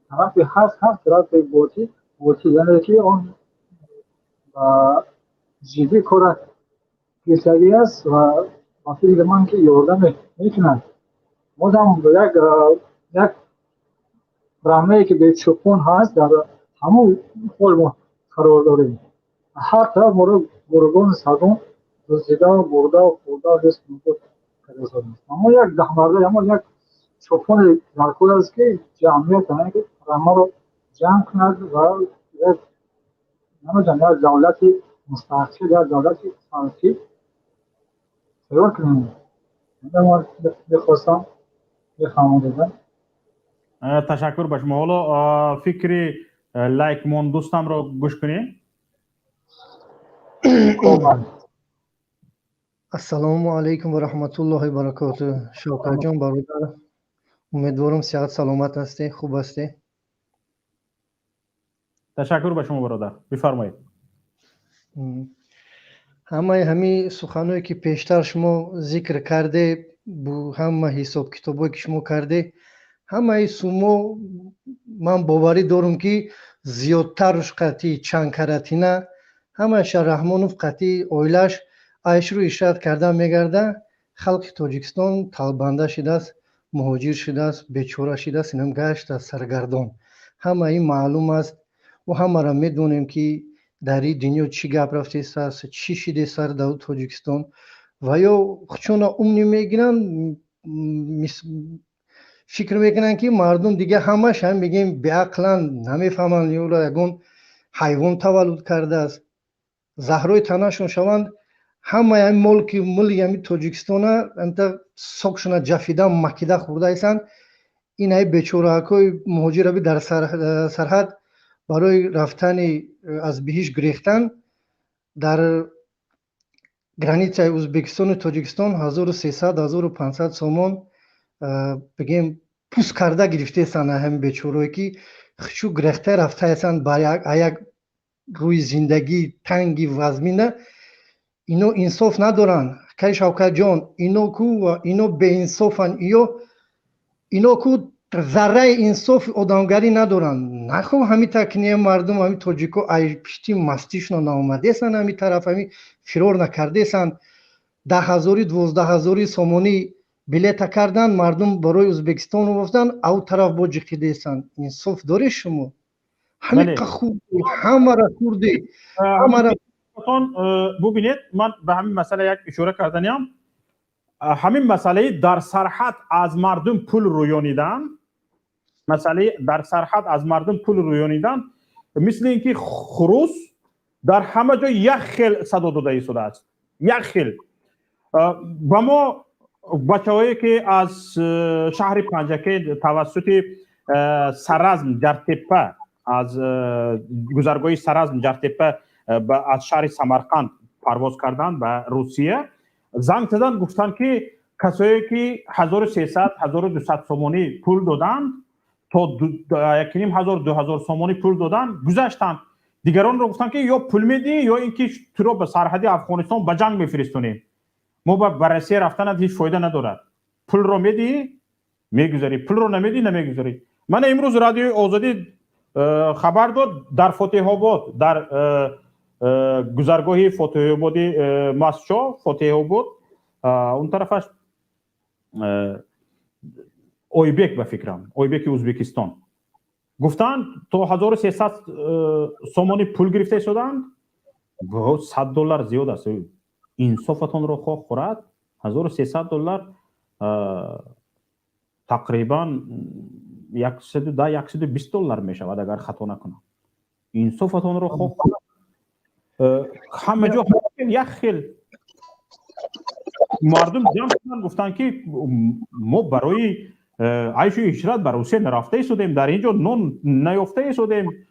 طرفی هست طرف بوتی یعنی که اون جدی کار پیشگی است و وقتی من که یاردن میکنند مدام یک برنامه‌ای که به چوپون هست در همون حال ما قرار داریم. هر طرف ما گروگان سگون دزدیده و برده و خورده دست می‌کرد کرده اما یک دهمرده اما یک چوپون در کل است که جمعیت هنگی که برنامه رو جمع کند و یک یک دولتی مستحقی یک دولتی فرقی تیار کنیم. ما بخواستم بفهمم دیدن. تشکر به شما. حالا فکر لایک مون دوستم رو گوش کنیم. السلام علیکم و رحمت الله و برکاته. شوکت جان برادر، امیدوارم صحت سلامت هستی، خوب هستی. تشکر به شما برادر، بفرمایید. همه سخنایی که پیشتر شما ذکر کرده بو همه حساب کتابایی که شما کرده همه سومو من باوری دارم که زیادترش قطعی چند کراتینه همه رحمانوف قطعی اویلش ایش رو اشارت کرده میگرده خلق تاجیکستان طالبنده شده است، مهاجر شده است، بیچاره شده است، اینم گشت از سرگردان. همه این معلوم است و همه را میدونیم که در این دنیا چی گپ رفته است، چی شده سر در تاجیکستان و یا چون امنی میگیرن فکر میکنن که مردم دیگه همش هم میگیم بیعقلن، نمیفهمن یا یگون حیوان تولد کرده است، زهرای تنشون شوند. همه این ملک همین تاجیکستان انت ساکشون جفیده مکیده خورده ایسن. این های بیچاره‌های مهاجر بی در سرحد برای رفتن از بهش گریختن در گرانیت ازبکستان و تاجیکستان 1300-1500 سومون بگیم پوست کرده گرفته ایسن. هم بیچاره‌ای که خشو گریخته رفته ایسن برای یک روی زندگی تنگی وزمینه. اینو انصاف ندارن که شوکت جان، اینو کو و اینو به انصافن، اینو کو ذره انصاف آدمگری ندارن. نخو همین تکنیه مردم همین تاجیکو ای پشتی مستیشون نامده سن، همین طرف همین فرار نکرده سن. 10,000-12,000 سومونی بلیت کردن مردم برای ازبکستان رو رفتن، او طرف با جخیده سن. انصاف داره شما؟ همین خوب همه را خورده. همه را ببینید من به همین مسئله یک اشاره کردنیم. همین مسئله در سرحد از مردم پول رویانیدن، مسئله در سرحد از مردم پول رویانیدن مثل اینکه خروس در همه جا یک خیل صدا داده ایستاده است. یک خیل با ما بچه‌هایی که از شهر پنجکه توسط سرزم در تپه از گذرگاه سرزم در تپه از شهر سمرقند پرواز کردن به روسیه، زنگ زدن گفتن که کسایی که 1300 1200 سومانی پول دادند تا 1500 سومانی پول دادن گذشتن. دیگران رو گفتن که یا پول میدی یا اینکه تو رو به سرحد افغانستان به جنگ میفرستونیم. ما به بررسی رفتن هیچ فایده ندارد. پول رو میدی میگذاری، پول رو نمیدی نمیگذاری. من امروز رادیو آزادی خبر داد در فاتح آباد، در گذرگاه فاتح آبادی مسجد فاتح آباد اون طرفش اویبک به فکرم، اویبک ازبکستان، گفتن تا 1300 سومانی پول گرفته شدند. $100 زیاد است. انصافتون رو خواه خورد. $1300 تقریبا $120 می شود اگر خطا نکنم. انصافتون رو خواه خورد. همه جا یک خیل مردم جمع شدن گفتن که ما برای عیش و عشرت به روسیه نرفته شدیم، در اینجا نون نیافته شدیم،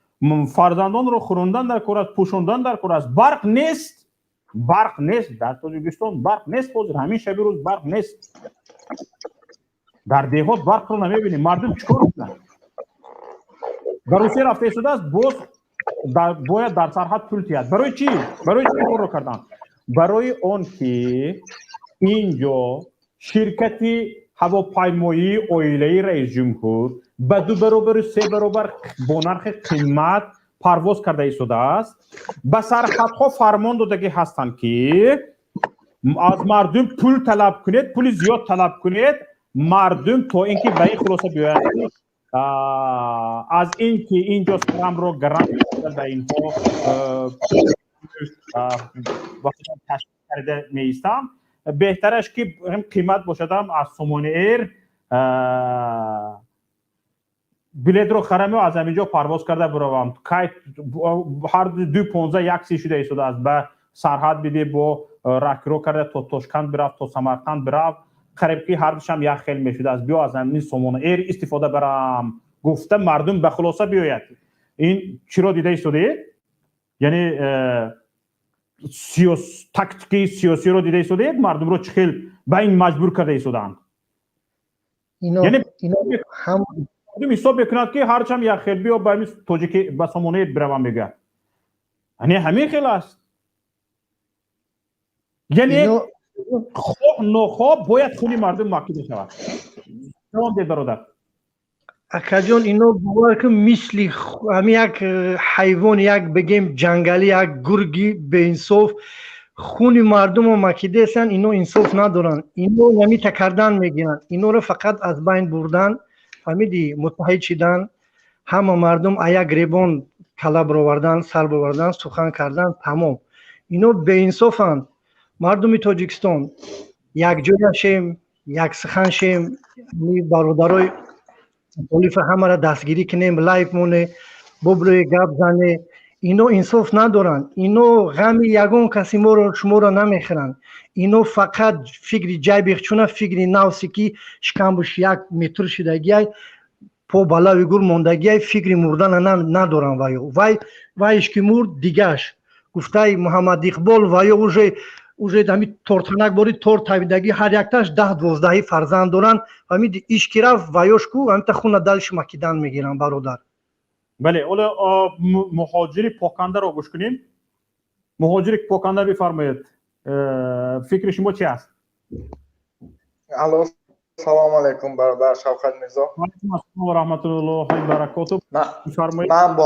فرزندان رو خوراندن در کار است، پوشاندن در کار است. برق نیست، برق نیست در تاجیکستان، برق نیست. حاضر همین شب روز برق نیست. در دیهات برق رو نمیبینیم. مردم چیکار میکنن؟ به روسیه رفته شده است، باید در سرحد پول تیاد. برای چی؟ برای چی کار رو کردن؟ برای اون که اینجا شرکتی هواپیمایی عائله رئیس جمهور به 2 برابر 3 برابر با نرخ قیمت پرواز کرده ایستاده است. به سرحدها فرمان داده هستند که از مردم پول طلب کنید، پول زیاد طلب کنید. مردم تا اینکه به این خلاصه بیاید از اینکه اینجا سرم رو گرم به اینها وقتی تشکیل کرده میستم، بهترش که قیمت باشدم از سومانی ایر بلیت رو خرم و از همینجا پرواز کرده بروم. هر 2.15 1 شده ایستاده است. به سرحد بیده با راکرو کرده تا تاشکند برفت، تا سمرقند برفت. قریب که هر دوشم یک خیل میشده است. بیا از همین سومانی ایر استفاده برم. گفته مردم به خلاصه بیاید. این چی رو دیده ایستاده؟ یعنی تاکتیکی سیاسی رو دیده ایستاده، مردم رو چخیل به این مجبور کرده ایستادند. یعنی هم مردم حساب بکند که هرچند یک خیل بیا به این تاجیکی به سومانی بروم میگه. یعنی همین خیل است. یعنی خواه نخواه باید خونی مردم مکیده شود. جوان دید برادر. اکاجون اینو باور که مثل همین یک حیوان، یک بگیم جنگلی، یک گرگی به انصاف خونی مردم رو مکیده هستن. اینو انصاف ندارن. اینو نمی تکردن میگیرن. اینو رو فقط از بین بردن. فهمیدی؟ متحد شدن. همه مردم ایا گریبان کلا بروردن، سر بروردن، سخن کردن، تمام. اینو به انصافن. مردم تاجیکستان یک جای شیم، یک سخن شیم، برادرای مخالف همه را دستگیری کنیم، لایف مونه، ببروی گپ زنه. اینو انصاف ندارن. اینو غم یگون کسی شما را نمیخرن. اینو فقط فکری جای بخچونه، فکری نوسی که شکمبش 1 متر شدگی پا بلاوی گل موندگی، فکری مردن ندارن. وایش که مرد دیگهش گفته محمد اقبال وایو уже дами тортанак бори торт тавидагӣ ҳар якташ 10-12 фарзанд доранд. ҳамид иш ки рафт ваёшку ҳамита хуна далиш макидан мегиранд бародар. бале ола муҳоҷири покандаро гӯш кунем. муҳоҷири поканда бифармоед. фикри шумо чи аст? алло, салому алайкум бародар Шавқат Мирзо. ва алайкум ассалом ва раҳматуллоҳи ва баракотуҳ. бифармоед. ман бо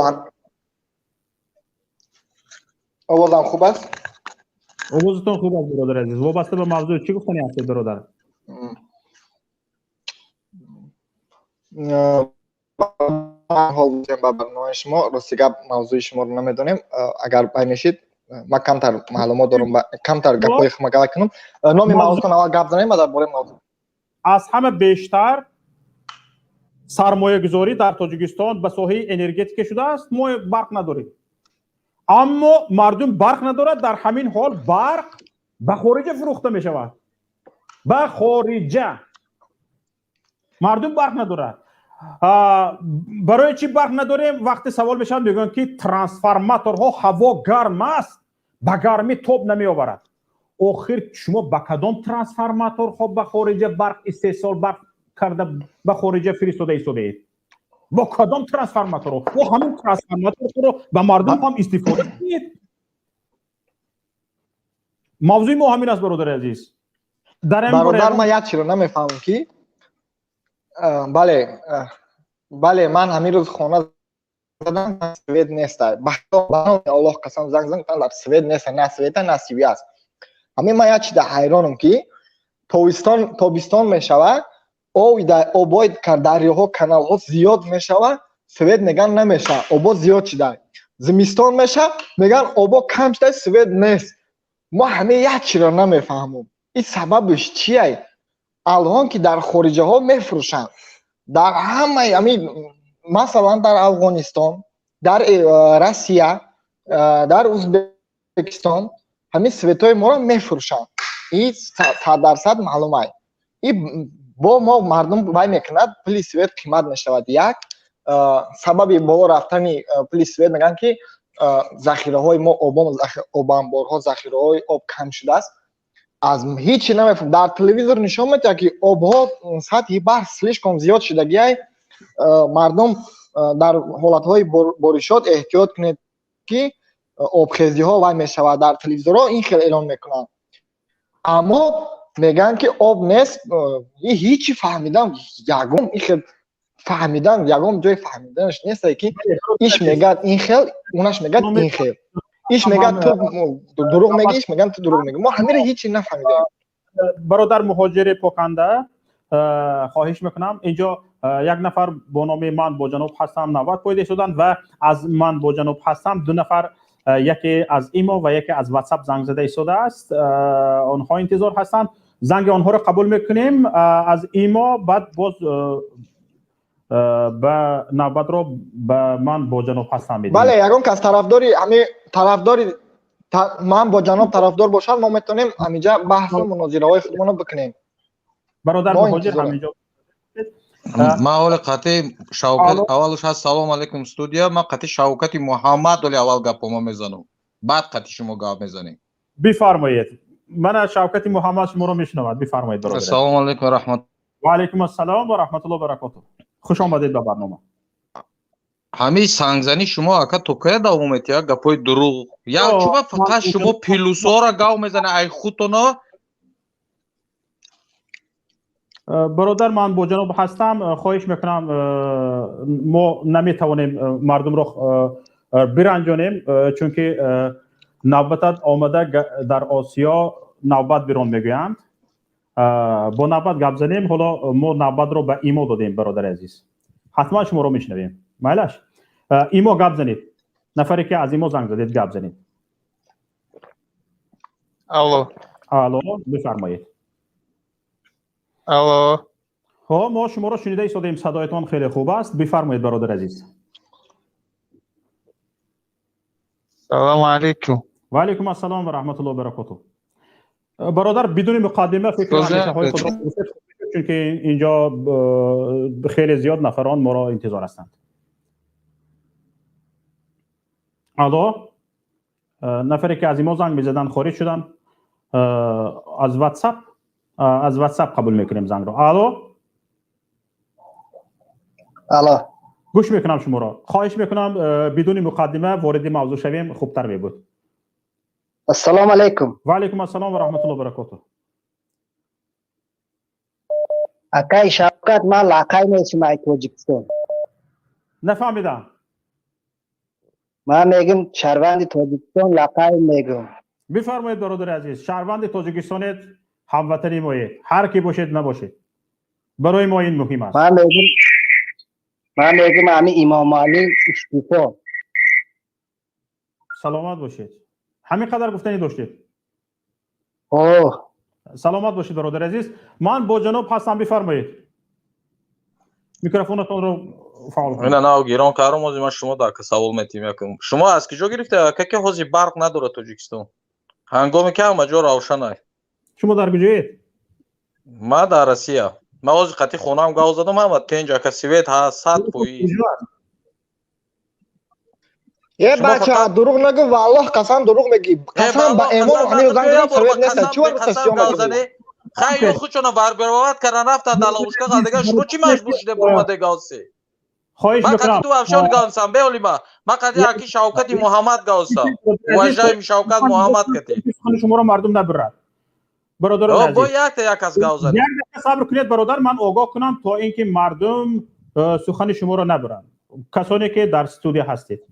овозам хуб аст? овозатон хуб аст бародар азиз. вобаста ба мавзӯи чӣ гуфтанӣ ҳастед бародар? ҳол ба барномаи шумо рости гап мавзӯи шуморо намедонем. агар байнешид ман камтар маълумот дорам, камтар гапҳои хмагала кунам. номи мавзӯътон аввал гап занем ва дар бораи мавзӯъ. аз ҳама бештар сармоягузорӣ дар тоҷикистон ба соҳаи энергетика шудааст. мо барқ надорем. аммо мардум барқ надорад. дар ҳамин ҳол барқ ба хориҷа фурӯхта мешавад. ба хориҷа мардум барқ надорад. барои чӣ барқ надорем? вақте савол мешавад мегӯянд ки трансформаторҳо ҳаво гарм аст, ба гармӣ тоб намеоварад. آخر شما با کدام ترانسفورماتور خب به خارج برق استحصال برق کرده به خارج فرستاده اید؟ با کدام ترانسفورماتور و همین ترانسفورماتور رو به مردم هم استفاده کنید. موضوع ما همین است برادر عزیز. برادر ما یک چیز رو نمیفهمم که بله من همین روز خانه زدم سوید نیست. الله قسم زنگ تن سوید نیست، نه سوید نه سیوی است. همین من یک چیز حیرانم که تابستان میشود آبای دریاها کانالها زیاد میشود، سوید میگن نمیشه آبا زیاد شده. زمستان میشه میگن آبا کم شده سوید نیست. ما همه یک چیز رو نمیفهمم. این سببش چیه؟ الان که در خارجه ها میفروشن در همه مثلا در افغانستان، در روسیه، در ازبکستان همین سویت های ما رو میفروشن. این 100% معلومه. این با ما مردم بای میکند پلی سویت قیمت میشود. یک سبب بالا رفتن پلی سویت میگن که ذخیره های ما آب انبارها ذخیره های آب کم شده است. از هیچی نمیفهم. در تلویزیون نشون میده که آبها سطح برق سلیش کم زیاد شدگی. مردم در حالت های بارشات احتیاط کنید که آبخیزی ها وای میشود. در تلویزیون ها این خیلی اعلان میکنن، اما میگن که آب نیست. هیچی فهمیدم یگم این خیلی فهمیدم یگم جای فهمیدنش نیست که ایش میگه این خیلی اونش میگه این خیلی ایش میگه تو دروغ میگی، ایش میگن تو دروغ میگی. ما همین هیچی نفهمیدیم. برادر مهاجر پاکنده خواهش میکنم اینجا یک نفر با نام من با جناب هستم نوبت پایده شدن و از من با جناب هستم دو نفر، یکی از ایما و یکی از واتساپ زنگ زده شده است. آنها انتظار هستند. زنگ آنها را قبول میکنیم از ایما، بعد باز به نوبت را به من با جناب هستم میدیم. بله یکم که از طرفداری من با جناب طرفدار باشد ما میتونیم همینجا بحث و مناظره های خودمون رو بکنیم. برادر مهاجر همینجا ما اول قطع شوکت اولش هست. سلام علیکم استودیو. ما قطع شوکت محمد ولی اول گپمو میزنم بعد قطع شما گپ میزنیم. بفرمایید. من شوکت محمد شما رو میشنوم. بفرمایید برادر. السلام علیکم و رحمت. و علیکم السلام و رحمت الله و برکاته. خوش آمدید به برنامه. همین سنگزنی شما اکا تو که دوام میتیا گپای دروغ یا چوبا فقط شما پیلوسا را گاو میزنه ای خودتونا. برادر من با جناب هستم خواهش میکنم ما نمیتوانیم مردم را برنجانیم چون که نوبت آمده در آسیا نوبت بیرون میگویند. با نوبت گپ زنیم. حالا ما نوبت رو به ایما دادیم برادر عزیز. حتما شما رو میشنویم. مایلش ایما گپ زنید. نفری که از ایما زنگ زدید گپ زنید. الو بفرمایید. الو ها ما شما رو شنیده ایستادیم. صدایتان خیلی خوب است. بفرمایید برادر عزیز. سلام علیکم. و علیکم السلام و رحمت الله و برکاته. برادر بدون مقدمه فکر کنم چون که اینجا خیلی زیاد نفران ما را انتظار هستند. الو نفری که از ما زنگ میزدن خارج شدن. از واتساپ قبول میکنیم زنگ رو. الو گوش میکنم شما را. خواهش میکنم بدون مقدمه وارد موضوع شویم خوبتر میبود. السلام علیکم. و علیکم السلام و رحمت الله و برکاته. اکای شوکت من لقای میشم ای تاجیکستان. نفهمیدم. من میگم شهروند تاجیکستان لقای میگم. بفرمایید برادر عزیز. شهروند تاجیکستان هموطنی مایید. هر کی باشید نباشید. برای ما این مهم است. من میگم همین امام علی استیفا. سلامت باشید. همین قدر گفتنی داشتید. سلامت باشید برادر عزیز. من با جناب هستم. بفرمایید. میکروفونتون رو فعال کنید. نه گیران کارم از ما شما دا که سوال میتیم یکم. شما از کجا گرفته که حوزه برق نداره تاجیکستان؟ هنگامی که همه جا روشن است. شما در کجایید؟ ما در روسیه. ما از قطعی خونه هم گاو زدم هم اینجا که سویت هست 100 پوی. یه بچه دروغ نگو والله قسم دروغ میگی قسم با ایمان همین زنگ زدم سویت نیست چی وقت سیام میگی خیلی خودشون بربروات کردن رفتن دلالوشکا دیگه شما چی مجبور شده برو دیگه گاوسی خواهش من میکنم قدی تو افشار گاوسم به اولیما من قدی اکی شوکت محمد گاوسم واژه شوکت محمد کتی شما رو مردم نبرد برادران عزیز با یک از گاوزن یک دقیقه صبر کنید برادر من آگاه کنم تا اینکه مردم سخن شما رو نبرن کسانی که در استودیو هستید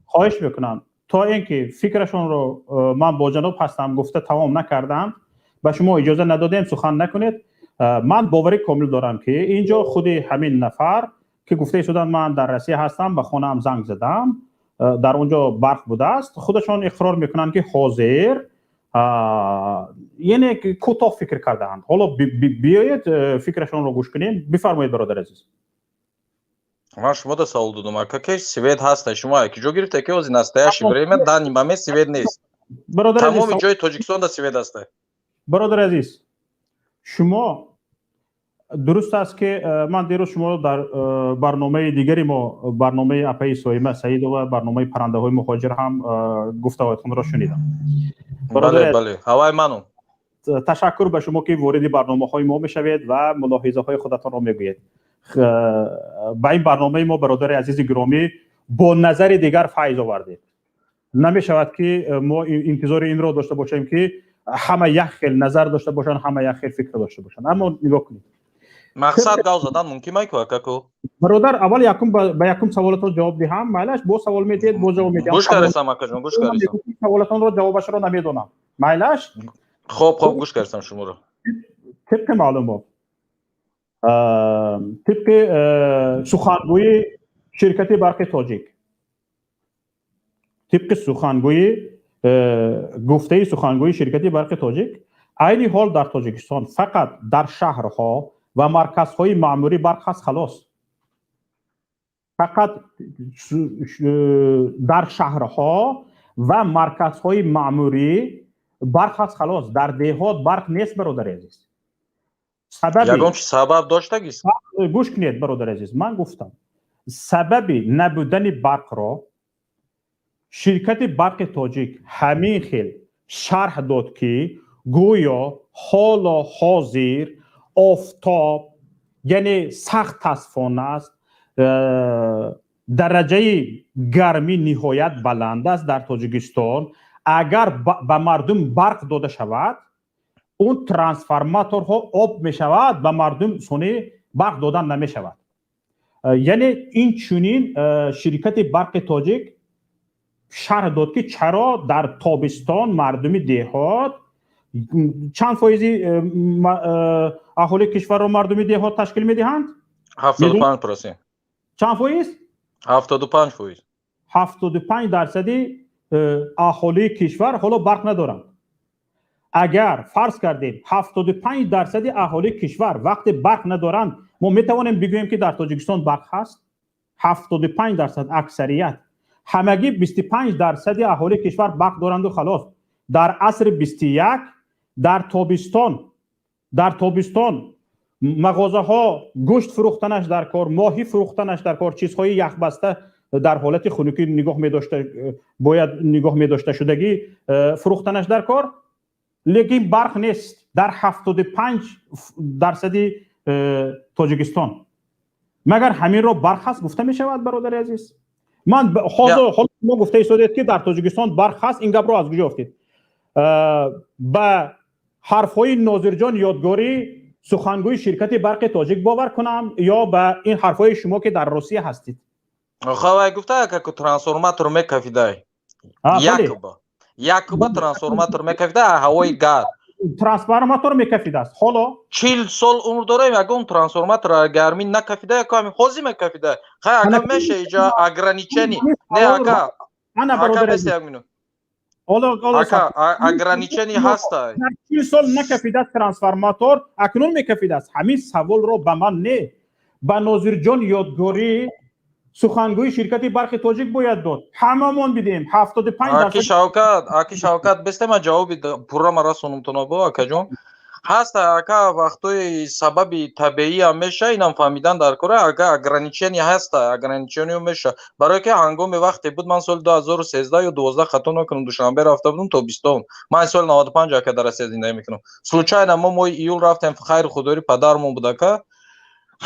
خواهش میکنم تا اینکه فکرشون رو من با جناب هستم گفته تمام نکردم و شما اجازه ندادیم سخن نکنید من باوری کامل دارم که اینجا خود همین نفر که گفته شدن من در روسیه هستم به خونم زنگ زدم در اونجا برق بوده است خودشون اقرار میکنن که حاضر یعنی کوتاه فکر کردند حالا بیایید فکرشون رو گوش کنیم بفرمایید برادر عزیز من شما دا سوال دادم اگه که سوید هست شما یکی جو گرفته که از настоящее время در نیمه سوید نیست تمام جای تاجیکستان دا سوید هست برادر عزیز شما درست است که من دیروز شما در برنامه دیگری ما برنامه اپای سویمه سعید و برنامه پرنده های مهاجر هم گفته‌هایتون را شنیدم بله بله هوای منو تشکر به شما که وارد برنامه های ما میشوید و ملاحظه های خودتان را میگویید با این برنامه ما برادر عزیز گرامی با نظر دیگر فایده آوردید نمی شود که ما انتظار این را داشته باشیم که همه یک خیل نظر داشته باشن همه یک خیل فکر داشته باشن اما نگاه کنید مقصد گاو زدن ممکن میکنه کاکو برادر اول یکم سوالات جواب دهم مایلش با سوال میدید با جواب میدم گوش کردم اکا جون گوش کردم سوالاتون رو جوابش رو نمیدونم مایلش خب گوش کردم شما رو طبق معلومات طبق سخنگوی شرکت برق تاجیک طبق سخنگوی گفته سخنگوی شرکت برق تاجیک عین حال در تاجیکستان فقط در شهرها و مرکزهای معموری برق هست خلاص فقط در شهرها و مرکزهای معموری برق هست خلاص در دهات برق نیست برادر عزیز یگان چی سبب داشته گیست گوش کنید برادر عزیز من گفتم سبب نبودن برق را شرکت برق تاجیک همین خیل شرح داد که گویا حالا حاضر آفتاب یعنی سخت تصفانه است درجه گرمی نهایت بلند است در تاجیکستان اگر به مردم برق داده شود اون ترانسفورماتورها آب می شود و مردم سونه برق دادن نمی شود یعنی این چنین شرکت برق تاجیک شرح داد که چرا در تابستان مردم دهات چند فایزی اهالی کشور را مردم دهات تشکیل میدهند 75% چند فایز 75% 75% اهالی کشور حالا برق ندارند اگر فرض کردیم 75% اهالی کشور وقتی برق ندارند ما میتوانیم بگوییم که در تاجیکستان برق هست 75% اکثریت همگی 25% اهالی کشور برق دارند و خلاص در عصر 21 در تابستان مغازه ها گوشت فروختنش در کار ماهی فروختنش در کار چیزهای یخبسته در حالت خنکی نگاه می داشته شدگی فروختنش در کار لیکن برق نیست در 75% تاجیکستان مگر همین رو برق هست گفته می شود برادر عزیز من حالا ما گفته ایستادید که در تاجیکستان برق هست این گپ رو از کجا افتید به حرفهای ناظر جان یادگاری سخنگوی شرکت برق تاجیک باور کنم یا به این حرفهای شما که در روسیه هستید خواهی گفته که ترانسفورماتور میکفیده یک ترانسفورماتور میکفیده هوای گاز ترانسفورماتور میکفیده است حالا 40 سال عمر داره یگون ترانسفورماتور گرمی نکفیده کامی خوزی میکفیده خیلی اگه میشه اینجا اگرانیچنی نه اگه میشه یک مینوت اگرانیچنی هست 40 سال نکفیده ترانسفورماتور اکنون میکفیده است همین سوال رو به من نه به ناظر جان یادگاری سخنگوی شرکت برق تاجیک باید داد هممون بدیم 75% اکی شوکت بسته ما جواب پورا مرا سنومتون با اکا جون ҳаст ака вақтои сабаби табиӣ ҳам меша инам фаҳмидан дар кора ага ограничение ҳаста ограничение меша барое ки ҳангоми вақте буд ман соли 2013 ё 12 хато накунам душанбе рафта будам тобистон ман соли 95 ака дар Россия зиндагӣ мекунам случайно мо моҳи июл рафтем хайру худоёри падармон буд ака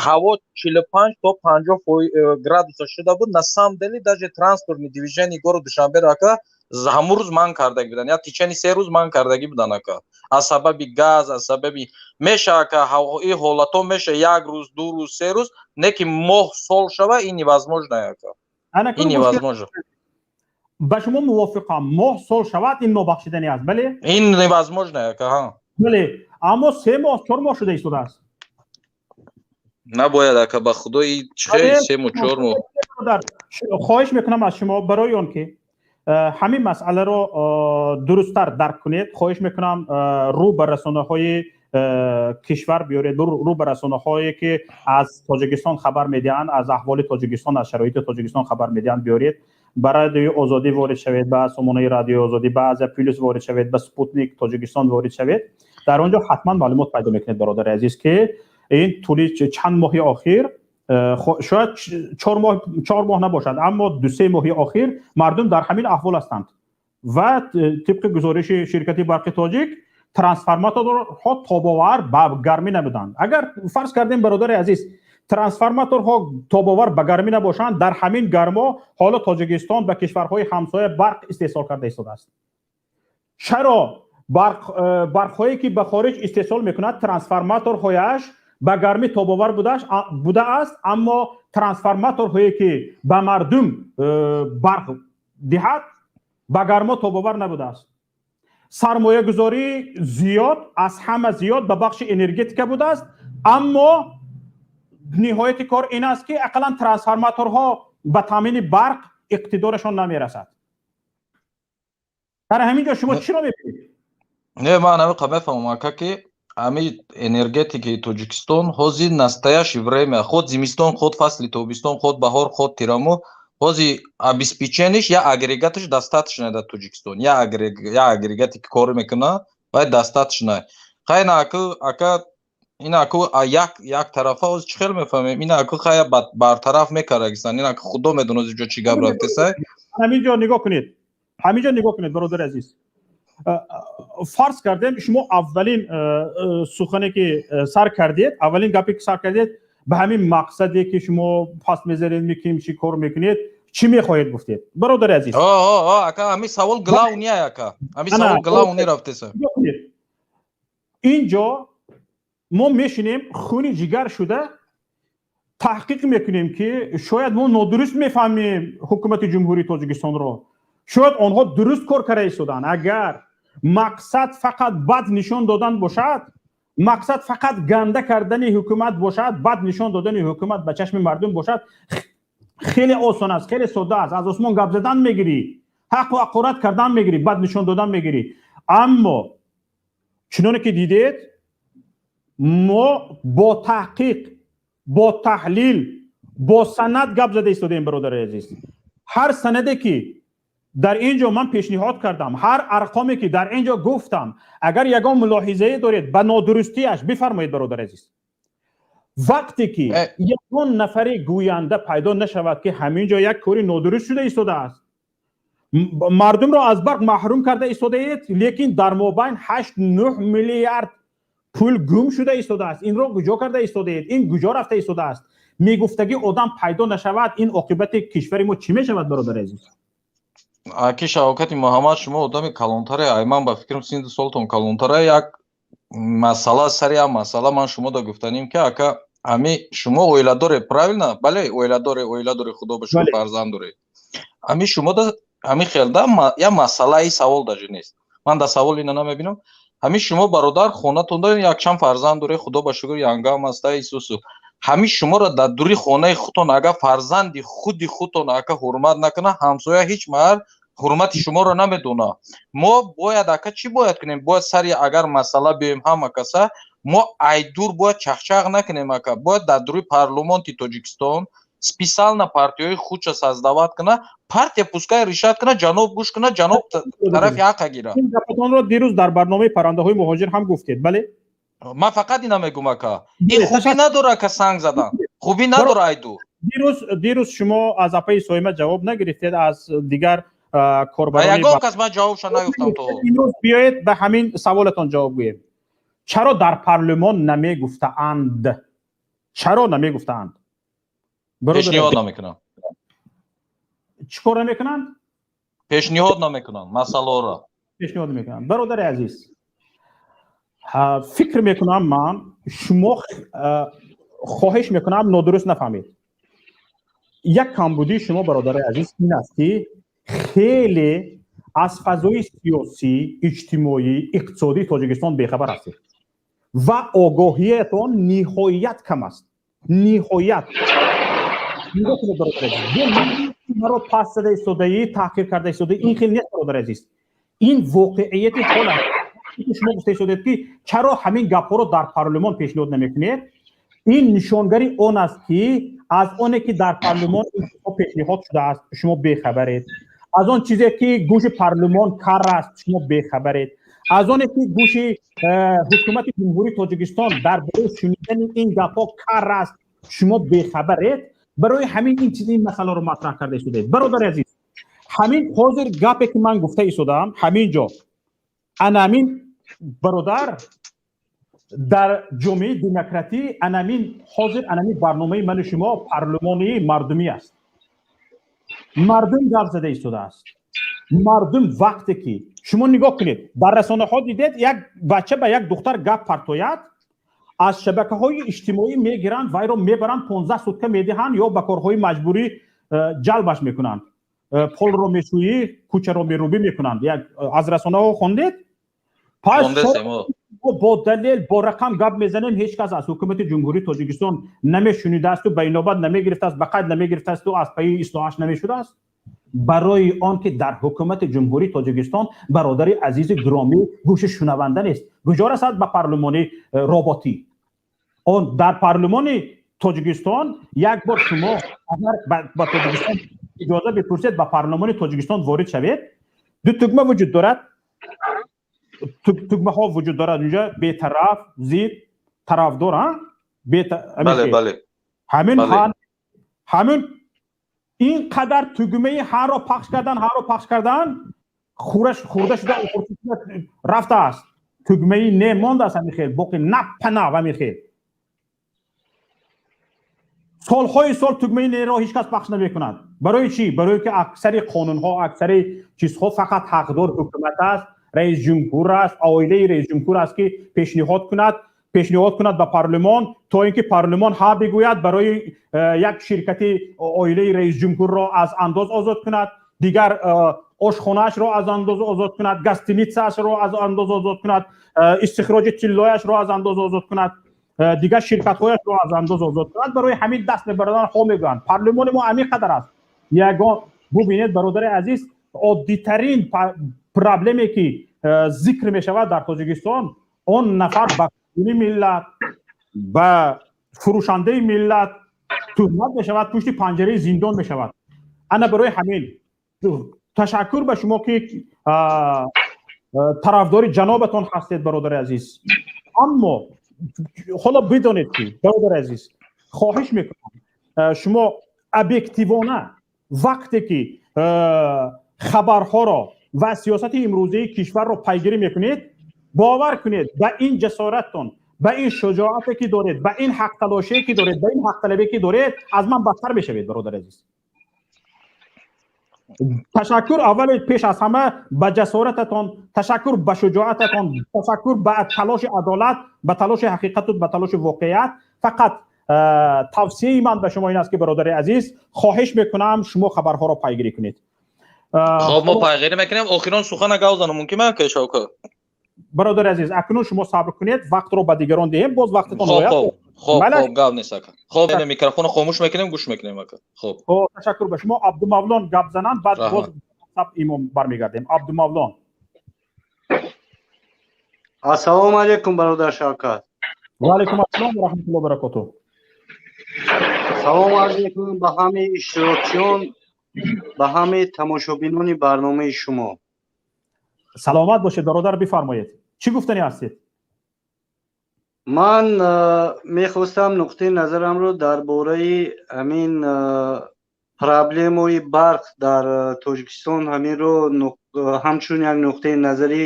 ҳаво 45 то 50 градуса шуда буд на самом деле даже транспортни движение города Душанбе ака ҳамун рӯз манъ кардаги буданд я тичани 3 рӯз манъ кардагӣ буданд ака аз сабаби газ аз сабаби меша ака ин ҳолатҳо меша 1 рӯз 2 рӯз 3 рӯз не ки моҳ сол шава ин невозможно ака ин невозможно ба шумо мувофиқам моҳ сол шавад ин нобахшидани аст бале ин невозможно ака ҳа бале аммо 3 моҳ 4 моҳ шуда истодааст набояд ака ба худо ин чӣ 3 моҳ 4 моҳ хоҳиш мекунам аз шумо барои он ки ҳамин масъаларо дурусттар дарк кунед хоҳиш мекунам рӯ ба расонаҳои кишвар биёред рӯ ба расонаҳое ки аз тоҷикистон хабар медиҳанд аз аҳволи тоҷикистон аз шароити тоҷикистон хабар медиҳанд биёред ба радиои озодӣ ворид шавед ба сомонаи радиои озодӣ ба азия плюс ворид шавед ба спутник тоҷикистон ворид шавед дар он ҷо ҳатман маълумот пайдо мекунед бародари азиз ки ин тӯли чанд моҳи охир шояд 4 моҳ набошад аммо 2-3 моҳи охир мардум дар ҳамин аҳвол ҳастанд ва тибқи гузориши ширкати барқи тоҷик трансформаторҳо тобовар ба гармӣ набуданд агар фарз кардем бародари азиз трансформаторҳо тобовар ба гармӣ набошанд дар ҳамин гармо ҳоло тоҷикистон ба кишварҳои ҳамсоя барқ истеҳсол карда истодааст чаро барқҳое ки ба хориҷ истеҳсол мекунад трансформаторҳояш ба гармӣ тобовар будааст аммо трансформаторҳое ки ба мардум барқ диҳад ба гармо тобовар набудааст сармоягузорӣ зиёд аз ҳама зиёд ба бахши энергетика будааст аммо ниҳояти кор ин аст ки ақаллан трансформаторҳо ба таъмини барқ иқтидорашон намерасад дар ҳамин ҷо шумо чиро мебинед не ман ҳамиқа мефаҳмам ака ки ҳами энергетикаи тоҷикистон ҳозир настоящее время ход зимистон ход фасли тобистон ход баҳор ход тирамоҳ ҳозир обеспеченияш я агрегаташ достаточно дар тоҷикистон я агрегате ки кор мекуна вай достаточно хайна ака ин аку як тарафа ҳозир чӣ хел мефаҳмем ин аку хая бартараф мекарагистан ин аку худо медонад ҷо чӣ гап рафтеса ҳамин ҷо нигоҳ кунед бародари азиз фарз кардем шумо аввалин сухане ки сар кардед аввалин гапе ки сар кардед ба ҳамин мақсаде ки шумо паст мезаред мекунем чӣ кор мекунед чӣ мехоҳед гуфтед бародари азиз ака ҳамин савол главни ака ҳамин савол главни рафтеса ин ҷо мо мешинем хуни ҷигар шуда таҳқиқ мекунем ки шояд мо нодуруст мефаҳмем ҳукумати ҷумҳурии тоҷикистонро шояд онҳо дуруст кор карда истоданд агар мақсад фақат бад нишон додан бошад мақсад фақат ганда кардани ҳукумат бошад бад нишон додани ҳукумат ба чашми мардум бошад хеле осон аст хеле сода аст аз осмон гап задан мегирӣ ҳаққу ақорат кардан мегирӣ бад нишон додан мегирӣ аммо чуноне ки дидед мо бо таҳқиқ бо таҳлил бо санад гап зада истодаем бародари азиз ҳар санаде ки дар ин ҷо ман пешниҳод кардам ҳар арқоме ки дар ин ҷо гуфтам агар ягон мулоҳизае доред ба нодурустиаш бифармоед бародари азиз вақте ки ягон нафари гӯянда пайдо нашавад ки ҳамин ҷо як кори нодуруст шуда истодааст мардумро аз барқ маҳрум карда истодаед лекин дар мобайн 8-9 миллиард пул гум шуда истодааст инро куҷо карда истодаед ин куҷо рафта истодааст мегуфтагӣ одам пайдо нашавад ин оқибати кишвари мо чӣ мешавад бародари азиз аки шавкати муҳаммад шумо одами калонтаре ай ман ба фикрам синди солтон калонтара як масъала сари ҳам масъала ман шумо да гуфтанем ки ака ҳами шумо оила доре правильно бале оила доре худо ба шумо фарзанд доре ҳами шумо да ҳами хелда я масъалаи савол даже нест ман да савол ина намебинам ҳами шумо бародар хонатон доред якчанд фарзанд доре худо ба шукр янгам аста исусу ҳами шуморо дар дури хонаи худтон агар фарзанди худи худтон ака ҳурмат накуна ҳамсоя ҳеҷ маҳал ҳурмати шуморо намедона мо бояд ака чӣ бояд кунем бояд сари агар масъала биёем ҳама каса мо айдур бояд чахчах накунем ака бояд дар дури парлумонти тоҷикистон специально партияҳои худша создават куна партия пускай решат куна ҷаноб гӯш куна ҷаноб тарафи ҳаққа гира ин гапатонро дирӯз дар барномаи паррандаҳои муҳоҷир ҳам гуфтед бале من فقط اینا میگم اکا این خوبی نداره که سنگ زدن خوبی نداره ایدو دیروز شما از اپای سویمه جواب نگرفتید از دیگر کاربران یگان کس من جوابش نگفتم تو امروز بیایید به همین سوالتان جواب گوییم چرا در پارلمان نمیگفتند چرا نمیگفتند پیشنهاد نمیکنن چیکار نمیکنند پیشنهاد نمیکنن مسئله را پیشنهاد میکنند برادر عزیز فکر میکنم من شما خواهش میکنم نادرست نفهمید یک کمبودی شما برادر عزیز این است که خیلی از فضای سیاسی اجتماعی اقتصادی تاجیکستان بیخبر هستید و آگاهیتان نهایت کم است نهایت نگاه کنید برادر عزیز مرا پس زده ایستاده تحقیر کرده ایستاده این خیلی نیست برادر عزیز این واقعیت حال است شما گفته شدید که چرا همین گپ‌ها رو در پارلمان پیشنهاد نمیکنید این نشانگری آن است که از آنی که در پارلمان پیشنهاد شده است شما بیخبرید از آن چیزی که گوش پارلمان کار است شما بیخبرید از آنی که گوش حکومت جمهوری تاجیکستان در برای شنیدن این گپ‌ها کار است شما بیخبرید برای همین این چیز این مسئله رو مطرح کرده شده برادر عزیز همین حاضر گپی که من گفته ایستادم همینجا انامین برادر در جامعه دموکراتی انامین حاضر انامین برنامه من شما پارلمانی مردمی است مردم گپ زده ایستاده است مردم وقتی که شما نگاه کنید در رسانه ها دیدید یک بچه به یک دختر گپ پرتوید از شبکه های اجتماعی میگیرند وی را میبرند 15 سوتکه میدهند یا به کارهای مجبوری جلبش میکنند پل رو میشویی کوچه رو میروبی میکنند از رسانه ها خوندید پس با دلیل با رقم گپ میزنن هیچ کس از حکومت جمهوری تاجیکستان نمیشنیده است و بینابت نمیگرفته است بقید نمیگرفته است و از پی اصلاحش نمیشده است برای آن که در حکومت جمهوری تاجیکستان برادر عزیز گرامی گوش شنونده نیست گزار است به پارلمان رابطی آن در پارلمان تاجیکستان یک بار شما اگر با تاجیکستان اجازه بپرسید به پارلمان تاجیکستان وارد شوید دو تگمه وجود دارد تگمه ها وجود دارد اونجا بی‌طرف زید طرفدار بله همین این قدر تگمه هر را پخش کردن خورده شده رفته است تگمه نمانده است همیخیل باقی نپنه و همیخیل سالهای سال تگمه نه را هیچ کس پخش نمی کند برای چی؟ برای که اکثر قانون ها اکثر چیزها فقط حقدار حکومت است رئیس جمهور است عائله رئیس جمهور است که پیشنهاد کند به پارلمان تا اینکه پارلمان ها بگوید برای یک شرکت عائله رئیس جمهور را از انداز آزاد کند دیگر آشخانه‌اش را از انداز آزاد کند گاستینیتسش را از انداز آزاد کند استخراج طلایش را از انداز آزاد کند دیگر شرکت‌هایش را از انداز آزاد کند برای همین دست می‌برند ها میگن پارلمان ما همین قدر است یگان ببینید برادر عزیز عادی ترین پرابلمی که ذکر می شود در تاجیکستان اون نفر به ملت و فروشنده ملت تهمت می شود پشت پنجره زندان می شود انا برای همین تشکر به شما که طرفدار جنابتان هستید برادر عزیز اما حالا بدانید که برادر عزیز خواهش میکنم شما ابیکتیوانه وقتی که خبرها را و سیاست امروزی کشور را پیگیری میکنید باور کنید به این جسارتتون به این شجاعتی که دارید به این حق تلاشی که دارید به این حق طلبی که دارید از من بدتر میشوید برادر عزیز تشکر اول پیش از همه به جسارتتان تشکر به شجاعتتان تشکر به تلاش عدالت به تلاش حقیقت و به تلاش واقعیت فقط توصیه من به شما این است که برادر عزیز خواهش میکنم شما خبرها را پیگیری کنید خب ما پیگیری میکنیم آخران سخن گاوزن ممکنه که شوکه برادر عزیز اکنون شما صبر کنید وقت رو به دیگران دهیم باز وقتتون خب گاو نیست خب این میکروفون خاموش میکنیم گوش میکنیم خب تشکر به شما عبدالمولان گپ زنن بعد باز امام برمیگردیم عبدالمولان السلام علیکم برادر شوکت و علیکم السلام و رحمت الله و برکاته سلام عرض میکنم به همه اشتراکیان به همه تماشابینان برنامه شما سلامت باشید برادر بفرمایید چی گفتنی هستید ман мехостам нуқтаи назарамро дар бораи ҳамин проблемаи барқ дар тоҷикистон ҳаминро ҳамчун як нуқтаи назари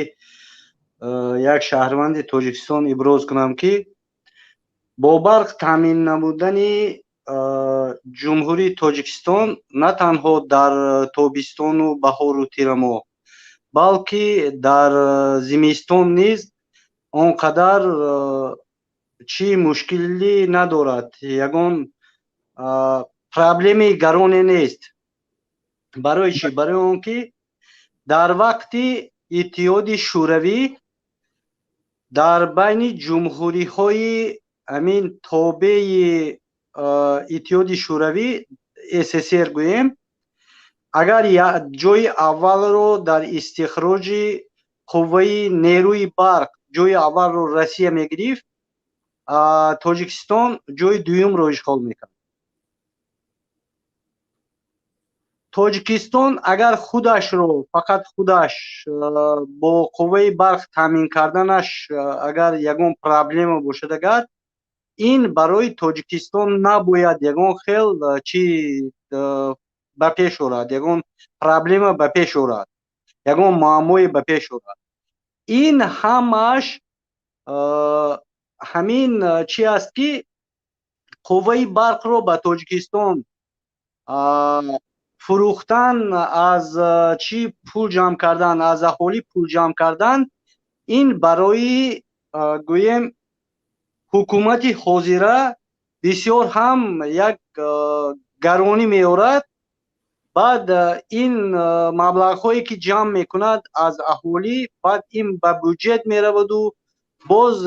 як шаҳрванди тоҷикистон иброз кунам ки бо барқ таъмин намудани ҷумҳурии тоҷикистон на танҳо дар тобистону баҳору тирамоҳ, балки дар зимистон низ он қадар чӣ мушкилӣ надорад, ягон проблемаи гароне нест. барои чӣ? барои он ки дар вақти иттиҳоди шӯравӣ дар байни ҷумҳуриҳои ҳамин тобеи иттиҳоди шӯравӣ СССР гӯем, агар ҷои аввалро дар истихроҷи қувваи нерӯи барқ ҷои аввалро Россия мегирифт, Тоҷикистон ҷои дуюмро ишғол мекард. Тоҷикистон агар худашро фақат худаш бо қувваи барқ таъмин карданаш агар ягон проблема бошад, агар ин барои Тоҷикистон набояд ягон хел чӣ ба пеш орад, ягон проблема ба пеш орад, ягон муаммое ба пеш орад. Ин ҳамааш ҳамин чӣ аст ки қувваи барқро ба Тоҷикистон фурӯхтан, аз чӣ пул ҷамъ кардан, аз аҳолӣ пул ҷамъ кардан, ин барои гӯем ҳукумати ҳозира бисёр ҳам як гаронӣ меорад. баъд ин маблағҳое ки ҷамъ мекунад аз аҳолӣ, баъд ин ба бюджет мераваду боз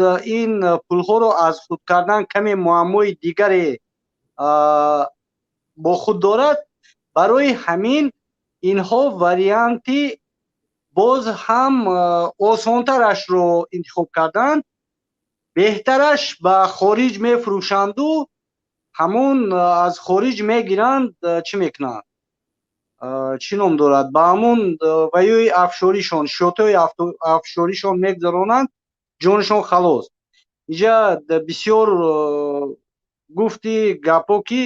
ин пулҳоро аз худ кардан каме муаммои дигаре бо худ дорад. барои ҳамин инҳо варианти боз ҳам осонтарашро интихоб карданд. беҳтараш ба хориҷ мефурӯшанду ҳамон аз хориҷ мегиранд, чӣ мекунанд, чӣ ном дорад, ба ҳамон ваёи афшоришон, шотои афшоришон мегзаронанд, ҷонишон халос. инҷа бисёр гуфти гапо ки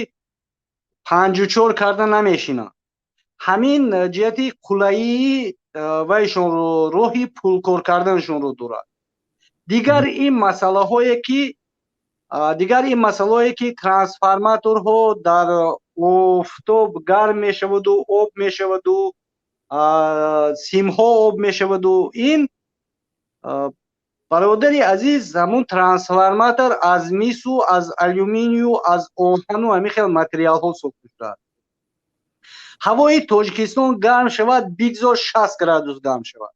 54 карда намешинанд. ҳамин ҷиҳати қулайии вайшонро, роҳи пулкор карданашонро дорад. дигар ин масъалаҳое ки трансформаторҳо дар офтоб гарм мешаваду об мешаваду, симҳо об мешаваду, ин бародари азиз, ҳамун трансформатор аз мису, аз алюминию, аз оҳану ҳамин хел материалҳо сохта шудааст. ҳавои Тоҷикистон гарм шавад, бигзор 60 градус гарм шавад,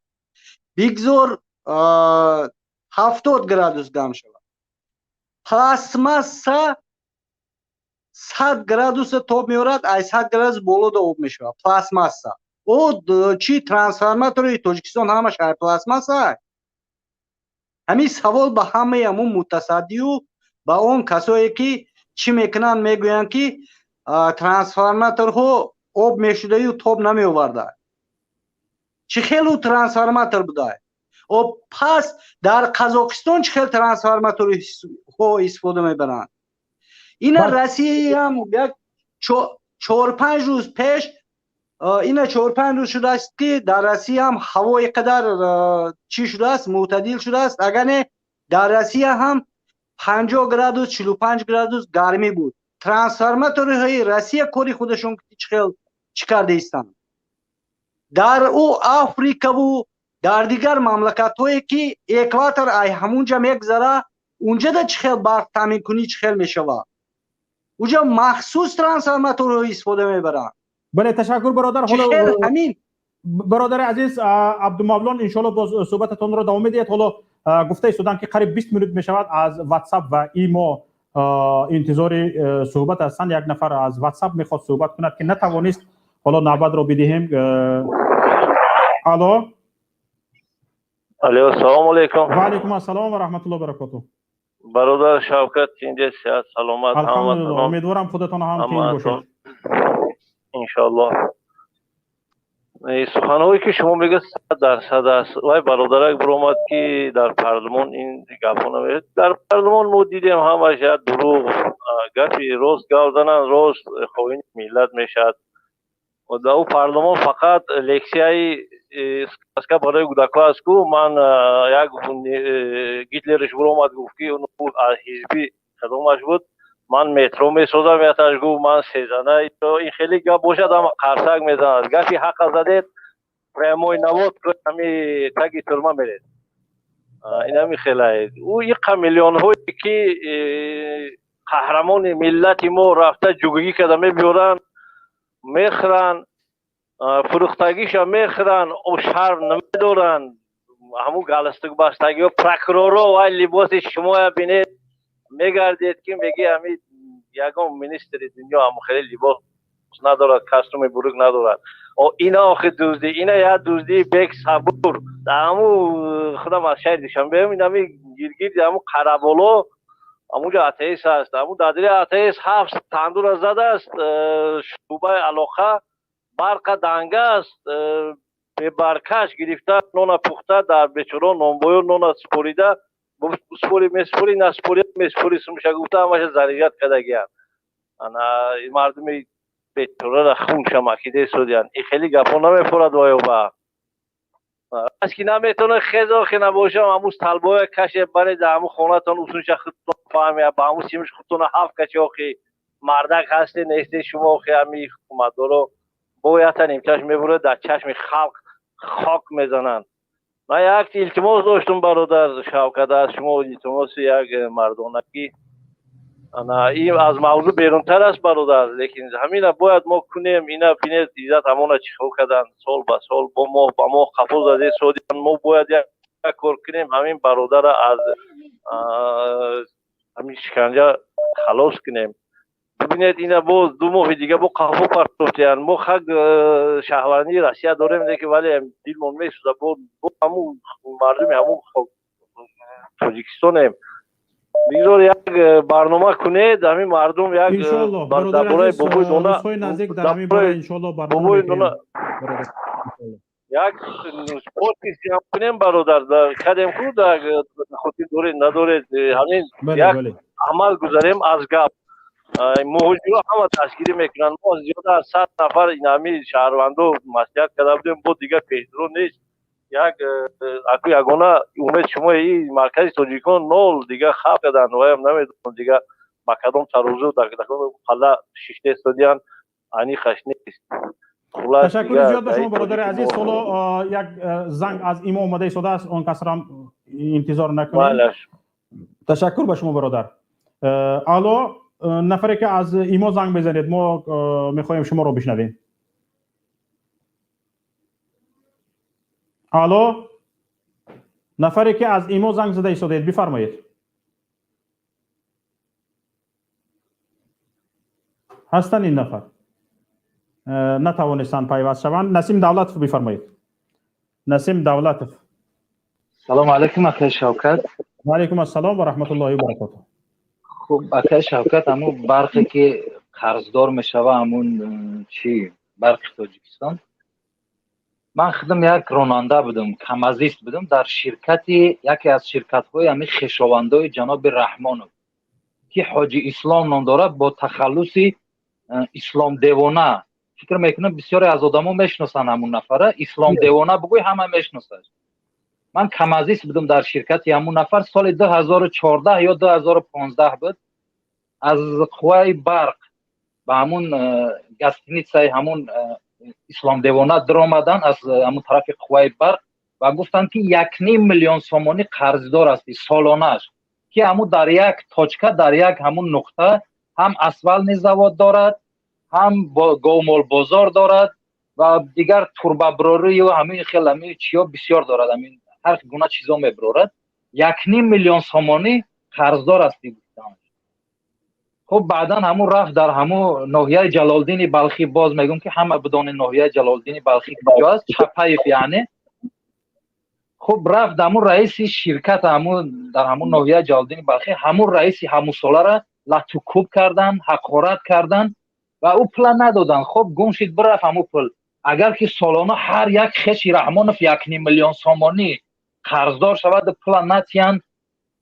бигзор 70 градус гарм шавад. пластмасса 100 градус тоб меорад, аз 100 градус болода об мешавад. пластмасса чӣ трансформатори Тоҷикистон ҳамаш пластмасса? ҳамин савол ба ҳамаи ҳамун мутасаддию ба он касое ки чӣ мекунанд, мегӯянд ки трансформаторҳо об мешудаю тоб намеоварда. чӣ хелу трансформатор будае? пас дар Қазоқистон чӣ хел трансформаторҳо истифода мебаранд? ина Россияам як 4-5 рӯз пеш, ина 4-5 рӯз шудааст ки дар Россия ҳам ҳавои қадар чӣ шудааст, мӯътадил шудааст. агар не дар Россия ҳам 50 градус 45 градус гармӣ буд. трансформаторҳои Россия кори худашон чӣ карда истанд? дар Африкаву дар дигар мамлакатҳое ки экватор ай ҳамунҷа мегзара, унҷада чӣ хел барқ таъминкунӣ чӣ хел мешавад? унҷа махсус трансформаторҳо истифода мебаранд. бале, ташаккур бародар. ҳоло ҳамин бародари азиз абдумавлон, иншоалло боз суҳбататонро давом медиҳед. ҳоло гуфта истодам ки қариб 20 минут мешавад аз WhatsApp ва имо интизори суҳбат ҳастанд. як нафар аз WhatsApp мехост суҳбат кунад ки натавонист. ҳоло навбатро бидиҳем. алло. алло, салому алайкум. ва алайкум ассалом ва раҳматуллоҳи ва баракатуҳ. бародар Шавкат, чинҷа сиҳат, саломат? алҳамдулиллаҳ. умедворам худатон ҳам тин бошед. иншоаллоҳ. суханҳое ки шумо мегӯед 100% аст. вай бародарак биромад ки дар парлумон ин гапҳо намеяд. дар парлумон мо дидем ҳамаш як дурӯғ гапи рост гап зананд, рост хоини миллат мешавад. дар у парлумон фақат лексияи сказка барои кӯдако аст ку ман як гитлериш биромад гуфт ки аз ҳизби кадомаш буд, ман метро месозам, яташ гуфт ман сезана. ин хеле гап бошад ама қарсак мезанад. гапи ҳақа задед прямой навод ҳами таги турма меред. инами хеле у иқа миллионҳое ки қаҳрамони миллати мо рафта ҷугагӣ када мебиёранд, мехӯранд, фурӯхтагиша мехӯранд, шар намедоранд. ҳамун галстукбастагиҳо прокуроро вай либоси шумоя бинед мегардед ки меги ҳами ягон министри дунё ҳамун хеле либос надорад, костюми бурук надорад. ина охи дуздӣ, ина як дуздии бек сабур. ҳамун худам аз шаҳри душанбе инами гиргирди ҳамун қараболо ҳамунҷо атеист аст. ҳамун дадири атеист 7 тандура задааст, шӯъбаи алоқа барқа данга аст, бебаркаш гирифта нона пухта дар бечора нонбоё нона спорида спори меспори наспори меспори сумша гуфта ҳамаша зарият кадагиянд. ана мардуми бечораро хунша макиде содиянд. ин хеле гапҳо намепурад воёба. аз ки наметавонед хез охи набошам ҳамун талбоя каше баред ҳамун хонатон усунша худтон фаҳмия ба ҳамун симиш худтон ҳафт каши охи мардак ҳасте несте шумо охи ҳами ҳукуматдоро боятан имчаш мебуред дар чашми халқ хок мезананд. ман як илтимос доштум бародар Шавкат, аз шумо илтимоси як мардонагӣ. ин аз мавзӯъ берунтар аст бародар, лекин ҳамина бояд мо кунем. ина бинед иззат ҳамона чихо карданд сол ба сол ба мо қафо заде содиянд. мо бояд як кор кунем ҳамин бародарро аз ҳамин шиканҷа халос кунем. бибинед ина боз 2 моҳи дига бо қафо партофтиянд. мо хак шаҳвандии Россия дорем, лекин вале дилмон месӯзад. бо ҳамун мардуми ҳамун Тоҷикистонем. бигзор як барнома кунед ҳамин мардум як дабораи бобои дона як спорти сиям кунем бародар кадем ку хотир доред надоред ҳамин як амал гузарем аз гап. муҳоҷиро ҳама дастгирӣ мекунанд. мо зиёда аз 100 нафар инами шаҳрвандо маслиҳат карда будем, бо дигар пеҳдро нест. як аку ягона умед шумо ин маркази тоҷикон 0 дига хаб карданд. ваям намедонам дига ба кадом тарозу дар кадом қала шиште стодиянд. аниқаш нест. ташаккури зиёд ба шумо бародари азиз. соло як занг аз имо омада истодааст, он касро интизор накунед. ташаккур ба шумо бародар. алло, нафаре ки аз имо занг безанед, мо мехоҳем шуморо бишнавем. алло, нафаре ки аз имо занг зада истодед, бифармоед. ҳастанд ин нафар натавонистанд пайваст шаванд. Насим Давлатов бифармоед. Насим Давлатов. салому алайкум акай Шавкат. ва алайкум ассалом ва раҳматуллоҳи ва баракатуҳ. хуб акай Шавкат, ҳамун барқе ки қарздор мешава, ҳамун чи барқи Тоҷикистон, ман худам як ронанда будам, камазист будам дар ширкати яке аз ширкатҳои ҳамин хешовандои ҷаноби Раҳмонов ки ҳоҷи ислом ном дорад, бо тахаллуси ислом девона. фикр мекунам бисёре аз одамо мешиносанд ҳамун нафара. ислом девона бугӯй ҳама мешиносад. ман камазист будам дар ширкати ҳамун нафар. соли 2014 ё 2015 буд. аз қувваи барқ ба ҳамун гостиницаи ҳамун ислом девона диромадан, аз ҳамун тарафи қувваи барқ, ва гуфтанд ки 1.5 миллион сомонӣ қарздор асти солонаш, ки ҳамун дар як точка, дар як ҳамун нуқта ҳам асфалтни завод дорад, ҳам говмол бозор дорад ва дигар турбаброрию ҳамин хел ҳамин чиё бисёр дорад. ҳамин ҳар гуна чизо меброрад. 1.5 миллион сомонӣ қарздор асти гуфтанд. خب بعدا همون رفت در همون ناحیه جلالدین بلخی. باز میگم که همه بدون ناحیه جلالدین بلخی کجا است، چپایف یعنی. خب رفت همون رئیس شرکت همون در همون ناحیه جلالدین بلخی، همون رئیس همون ساله را لاتوکوب کردن، حقارت کردن و او پول ندادن. خب گم شد برفت همون پول. اگر که سالانه هر یک خش رحمانов 1.5 میلیون سومانی قرضدار شود پلاناتیان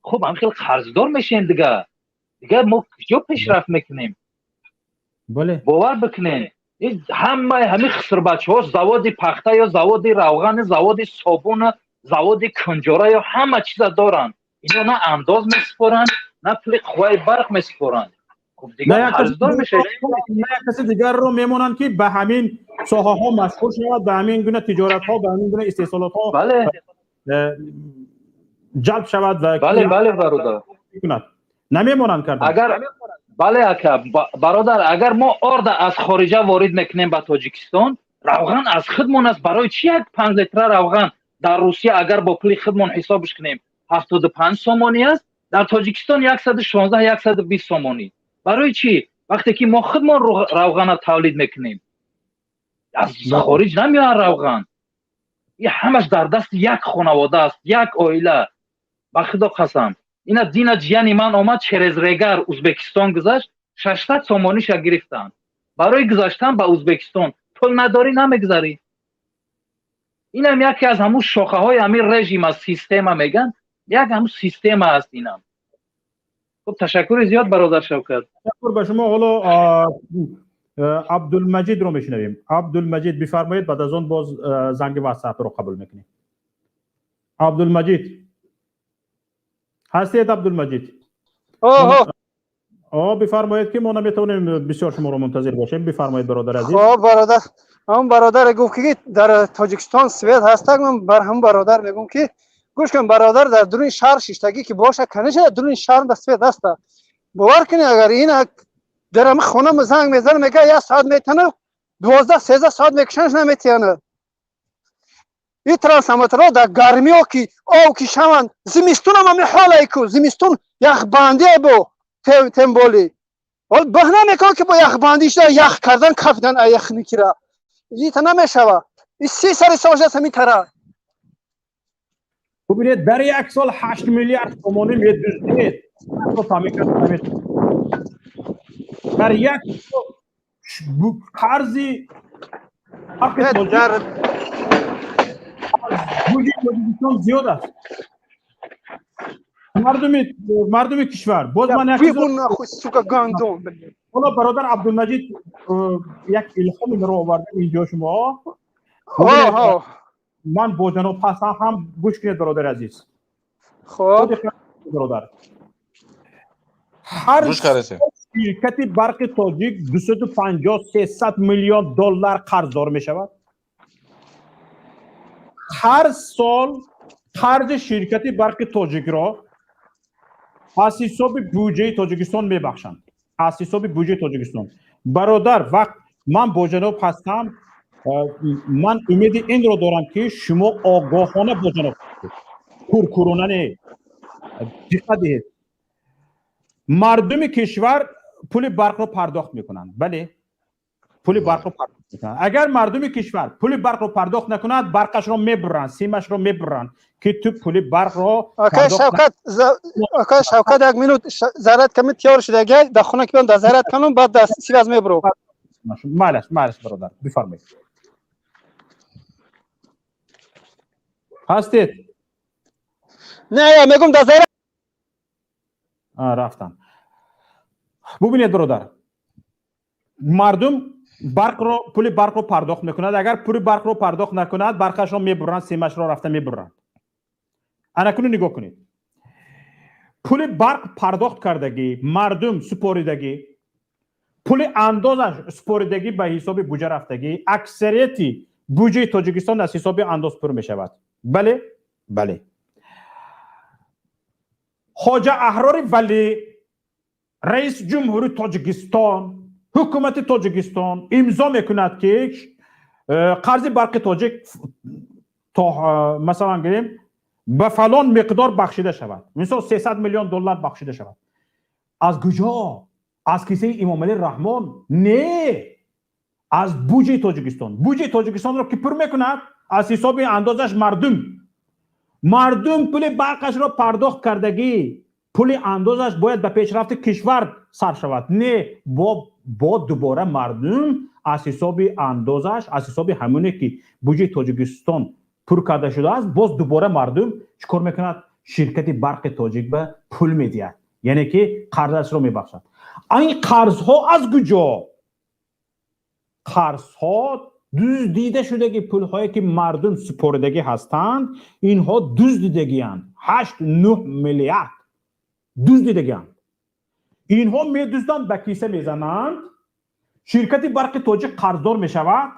خب هم خیلی قرضدار میشین دیگه ما کجا پیشرفت میکنیم بله باور بکنین همه خسر بچه ها زواد پخته یا زواد روغن زواد صابون زواد کنجاره یا همه چیز دارن اینا نه انداز میسپارن نه پلی خواه برق میسپارن خب دیگه قرضدار میشه نه کسی دیگر رو میمونن که به همین ساحه ها مشغول شود به همین گونه تجارت ها به همین گونه استحصالات ها بله جلب شود و بله برادر نمیمونن کردن اگر بله اکا برادر اگر ما آرد از خارجه وارد میکنیم به تاجیکستان روغن از خودمون است برای چی یک 5 لیتر روغن در روسیه اگر با پول خودمون حسابش کنیم 75 سومانی است در تاجیکستان 116 120 سومانی برای چی وقتی که ما خودمون روغن تولید میکنیم از خارج نمیاد روغن این همش در دست یک خانواده است یک عائله با خدا قسم اینا دینا جیانی من آمد چرز ریگر ازبکستان گذشت 600 سومانیش گرفتن برای گذاشتن به ازبکستان پول نداری نمیگذاری این هم یکی از همون شاخه های همین رژیم از سیستم میگن یک همون سیستم است اینم خب تشکر زیاد برادر شوکت تشکر به شما حالا عبدالمجید رو میشنویم عبدالمجید بفرمایید بعد از اون باز زنگ واتساپ رو قبول میکنیم عبدالمجید هستید عبدالمجید بفرمایید که ما نمیتونیم بسیار شما رو منتظر باشیم بفرمایید برادر عزیز خب برادر گفت که در تاجیکستان سوئد هستم من بر هم برادر میگم که گوش کن برادر در درون شهر شیشتگی که باشه کنه در درون شهر در سوئد هست باور کنی اگر این در هم خونه زنگ میزنه میگه 1 ساعت میتونه 12 13 ساعت میکشنش نمیتونه این ترانسفورماتورها در گرمی ها که آو که شوند زمستون هم همین حاله کو زمستون یخ بندی بو تنبولی ولی بهنه میکنه که با یخ بندیش یخ کردن کفدن یخ میکره این تا نمیشوه این 30 سال ساجه است همین طرح ببینید در یک سال 8 میلیارد تومانی میدوزید در یک قرضی در بودجه تاجیکستان زیاد است مردم کشور باز من حالا برادر عبدالمجید یک الهامی رو آورده اینجا شما من با جناب حسن هم گوش کنید برادر عزیز خب برادر هر شرکت برق تاجیک 250-300 میلیون دلار قرضدار می شود هر سال خرج شرکت برق تاجیک را از حساب بودجه تاجیکستان میبخشند از حساب بودجه تاجیکستان برادر وقت من با جناب هستم من امید این رو دارم که شما آگاهانه با جناب کورکورانه نه دقت دهید مردم کشور پول برق رو پرداخت میکنند بله پول برق رو پرداخت میکنند اگر مردم کشور پول برق رو پرداخت نکنند برقش رو میبرن سیمش رو میبرن که تو پول برق رو شوکت 1 منوت زرد کمی تیار شده در خونه که در زرد کنم بعد در سیواز میبرو معلش برادر بفرمایید هستید نه میگم در زرد رفتم ببینید برادر مردم پول برق رو پرداخت میکنند اگر پول برق رو پرداخت نکند برقش رو میبرن سیمش رو رفته میبرن انکنون نگاه کنید پول برق پرداخت کردگی مردم سپاریدگی پول اندازش سپاریدگی به حساب بودجه رفتگی اکثریتی بودجه تاجیکستان از حساب انداز پر میشود بله خواجه احرار ولی رئیس جمهوری تاجیکستان حکومت تاجیکستان امضا میکند که قرض برق تاجیک تا مثلا گیریم به فلان مقدار بخشیده شود مثلا 300 میلیون دلار بخشیده شود از کجا از کیسه امام علی رحمان نه از بودجه تاجیکستان رو که پر میکند از حساب اندازش مردم پول برقش را پرداخت کردگی پول اندازش باید به پیشرفت کشور صرف شود نه با دوباره مردم از حساب اندازش، از حساب همونی که بودجه تاجیکستان پر کرده شده است، باز دوباره مردم چیکار میکند؟ شرکت برق تاجیک به پول میدهد، یعنی که قرضش رو میبخشد. این قرض ها از کجا؟ قرض ها دزدیده شده که پول هایی که مردم سپردگی هستند، اینها دزدیدگی اند. 8-9 میلیارد دزدیدگی اند. اینها میدزدند به کیسه میزنند، شرکت برق تاجیک قرضدار میشود،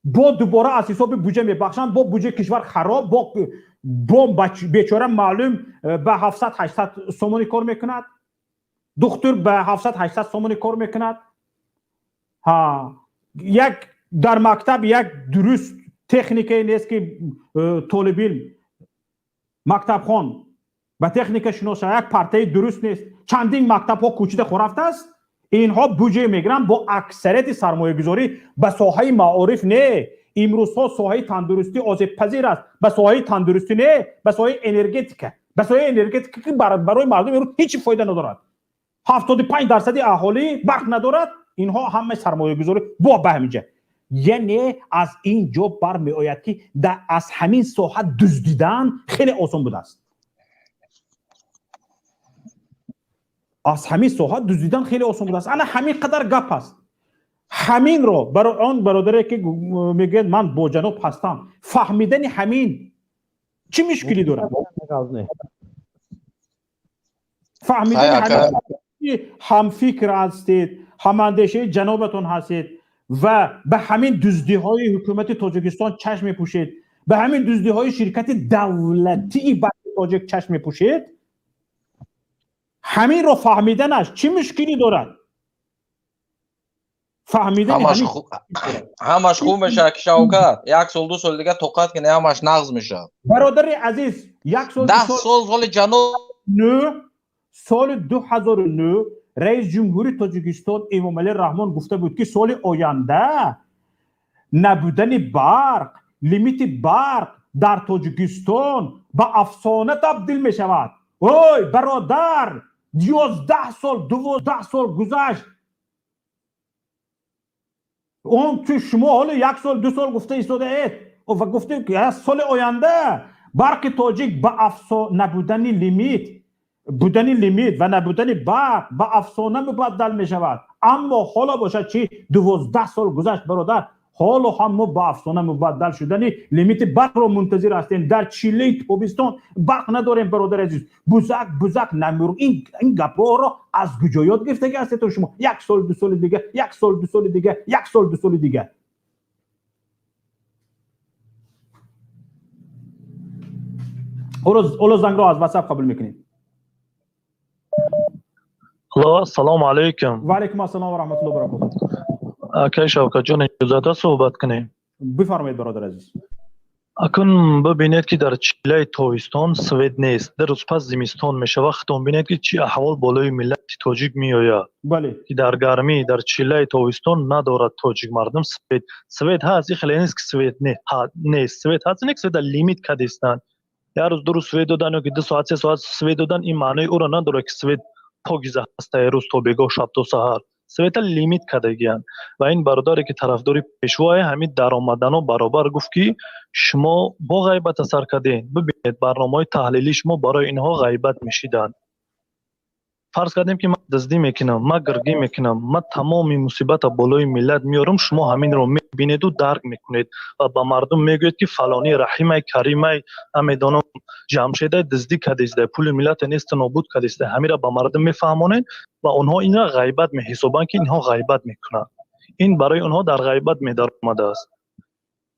با دوباره از حساب بودجه میبخشند، با بودجه کشور خراب، با بیچاره معلوم به 700-800 سومونی کار میکند، دکتر به 700-800 سومونی کار میکند. یک در مکتب یک درست تکنیکی نیست که طالبین مکتب خان به تکنیک شناسه، یک پرته درست نیست، چندین مکتب ها کوچیده خورفته است. اینها بودجه میگیرن با اکثریت سرمایه گذاری به ساحه معارف نه. امروز ها ساحه تندرستی آسیب پذیر است، به ساحه تندرستی نه، به ساحه انرژتیک، به ساحه انرژتیک که برای مردم امروز هیچ فایده ندارد. 75% اهالی برق ندارد، اینها همه سرمایه گذاری با به همینجا. یعنی از اینجا برمی آید که از همین ساحه دزدیدن خیلی آسان بوده است. از همین ساحه دزدیدن خیلی آسان بوده است. انا همین قدر گپ است. همین رو برای آن برادری که میگه من با جناب هستم، فهمیدن همین چی مشکلی داره؟ فهمیدن همین هم فکر هستید، هم اندیشه جنابتون هستید و به همین دزدی های حکومت تاجیکستان چشم میپوشید، به همین دزدی های شرکت دولتی برق تاجیک چشم میپوشید. همین رو فهمیدنش چی مشکلی دارد؟ فهمیدن همش خوب میشه که شوکت یک سال 2 سال دیگه توقعت که نه همش نقض میشه. برادر عزیز، یک سال 10 سال جنوب سال 2009 رئیس جمهوری تاجیکستان امام علی رحمان گفته بود که سال آینده نبودن برق، لیمیت برق در تاجیکستان به افسانه تبدیل می شود. اوی برادر، 11 سال 12 سال گذشت، اون تو شما حالا 1 سال 2 سال گفته ایستاده اید و گفته که سال آینده برق تاجیک به نبودن لیمیت و نبودن برق به افسانه مبدل می شود. اما حالا باشد چی 12 سال گذشت برادر، حالا هم ما به افسانه مبدل شدنی لیمیت برق رو منتظر هستیم. در چیله تابستان برق نداریم برادر عزیز. بزک نمیرو. این گپا رو از کجا یاد گرفته هستید تو شما؟ 1 سال 2 سال دیگه، 1 سال 2 سال دیگه، 1 سال 2 سال دیگه. اولا زنگ رو از واتساپ قبول میکنید. سلام علیکم. و علیکم السلام و رحمت الله و برکاته. اکی شوکت جان اجازه صحبت کنیم؟ بفرمایید برادر عزیز. اکنون ببینید که در چیله تابستان سوید نیست، در روز پس زمستان میشه. وقتون ببینید که چی احوال بالای ملت تاجیک میآید. بله. که در گرمی در چیله تابستان ندارد تاجیک مردم سوید هست. این خیلی نیست که سوید نیست. سوید هست نیست، سوید لیمیت کدیستن. یا روز 2 روز سوید دادن یا که 2 ساعت 3 ساعت سوید دادن، این معنی او را نداره که سوید پاکیزه هست روز تا بگاه شب تا سحر. سویت لیمیت کردگیان و این برادری که طرفداری پیشوای همین درآمدنا برابر گفت که شما با غیبت اثر کردین. ببینید برنامه‌های تحلیلی شما برای اینها غیبت میشیدن. فرض کردیم که من دزدی میکنم، من گرگی میکنم، من تمام مصیبت بالای ملت میارم، شما همین رو میبینید و درک میکنید و با مردم میگوید که فلانی رحیمه کریمه امیدانم جمشیده دزدی کردیسته، پول ملت نیست نابود کردیسته. همین را با مردم میفهمونید و اونها این را غیبت میحسابن که اینها غیبت میکنن. این برای اونها در غیبت میدار آمده است.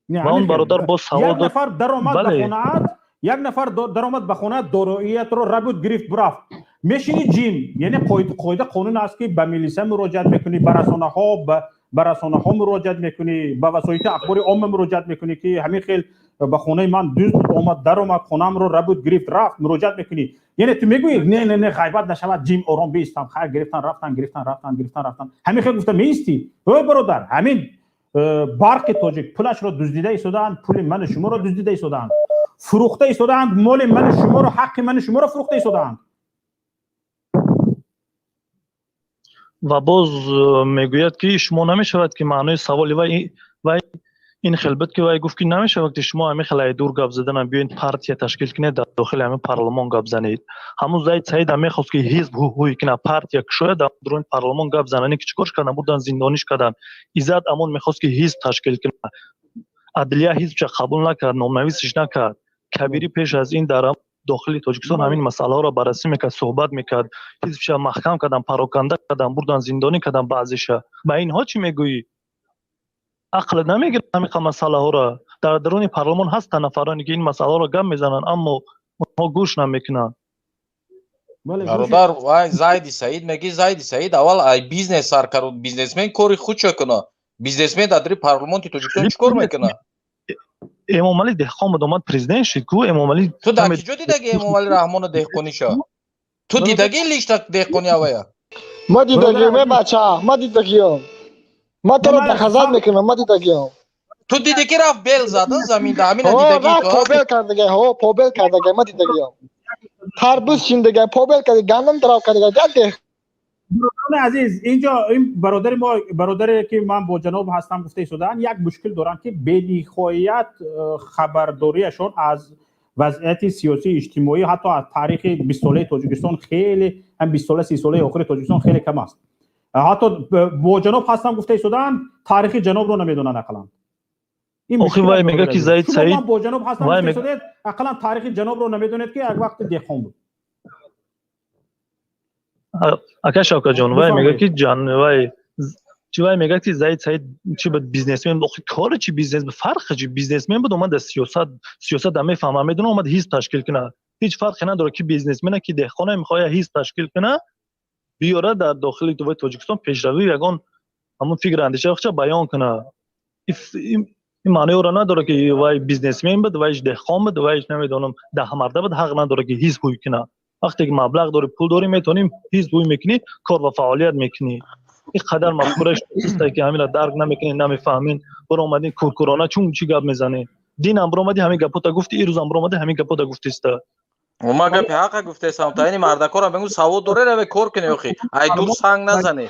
و اون برادر با سواد یک نفر درآمد بخونه، یک نفر درآمد بخونه داراییت رو ربط گرفت برفت میشینی جیم. یعنی قاعده قانون است که به ملیسه مراجعت میکنی، به رسانه ها مراجعت میکنی، به وسایل اخباری عامه مراجعت میکنی که همین خیل به خونه من دوست اومد درآمد خونم رو ربط گرفت رفت مراجعت میکنی. یعنی تو میگویی نه غیبت نشود، جیم آرام بیستم، خیر گرفتن رفتن همین خیل گفتم میستی. اوه برادر، همین برق تاجیک پولش رو دزدیده ایستادن، پول من شما رو دزدیده ایستادن، فروخته ایستادن، مال من شما رو، حق من شما رو فروخته ایستادن. و باز میگوید که شما نمیشود که معنای سوالی و این خلبت که وای گفت که نمیشه وقتی شما همین خلای دور گپ زدن بیاین پارتی تشکیل کنید در داخل همین پارلمان گپ زنید. همون زاید سعید هم میخواست که حزب هوی کنه پارتی کشوه در درون پارلمان گپ زنن که چیکارش کردن بودن زندانیش کردن. ایزد امون میخواست که حزب تشکیل کنه. عدلیه حزب چه قبول نکرد، نامنویسش نکرد. کبیری پیش از این در داخل تاجیکستان همین مسئله ها را بررسی میکرد، صحبت میکرد. حزبش محکم کردن، پراکنده کردن، بردن زندانی کردن بعضیش. با اینها چی میگویی؟ عقل نمیگیره همین مسئله ها را. در درون پارلمان هست نفرانی که این مسئله ها را گم میزنن اما اونها گوش نمیکنن. برادر وای زایدی سعید میگی زایدی سعید اول ای بیزنس سر کرد بیزنسمن کاری خود چه کنه بیزنسمن در پارلمان تاجیکستان چیکار میکنه امام علی دهقان بود اومد پرزیدنت شد کو امام علی تو در کجا دیدگی امام علی رحمان دهقانی شو تو دیدگی لیست دهقانی اویا ما دیدگی می بچه ما دیدگیم ما تو رو بخزاد میکنم ما دیدگیم تو دیدی که رفت بیل زده زمین در همین دیدگی تو پوبل کردگه ها پوبل کردگه ما دیدگیم تربوز چیندگه پوبل کردگه گندم دراو کردگه جده برادران عزیز اینجا این برادر ما برادری که من با جناب هستم گفته شدن یک مشکل دارن که بی‌نهایت خبرداریشون از وضعیت سیاسی اجتماعی حتی از تاریخ 20 ساله تاجیکستان خیلی هم 20 ساله 30 ساله آخر تاجیکستان خیلی کم است. حتی با جناب هستم گفته شدن تاریخ جناب رو نمیدونن اقلا. این مشکل وای میگه که زید سعید با جناب هستم گفته شده اقلا تاریخ جناب رو نمیدونید که یک وقت دهقان بود. اکا شوکت جان وای میگه که جان وای چی وای میگه که زید سعید چی بود بیزنسمن بود کار چی بیزنس به فرق چی بیزنسمن بود اومد سیاست هم میفهمه میدونه اومد حزب تشکیل کنه هیچ فرقی نداره که بیزنسمن که دهقان میخواد حزب تشکیل کنه بیاره در داخل تاجیکستان پیشروی یگان همون فکر اندیشه بخشه بیان کنه این معنی رو نداره که وای بیزنسمن بود وایش دهقان بود وایش نمیدونم ده مرده بود حق نداره که حزب هوی کنه وقتی که مبلغ داری پول داری میتونیم حزب هوی میکنی کار و فعالیت میکنی این قدر مفکورش است که همین درک نمیکنین نمیفهمین برو اومدین کورکورانه چون چی گپ میزنی دین هم برو اومدی همین گپو تا گفتی این روز هم برو اومدی همین گپو تا گفتی است ما گپ حق گفته سام تا این مردکارا بگو سواد داره رو کار کنی اخی ای دور سنگ نزنی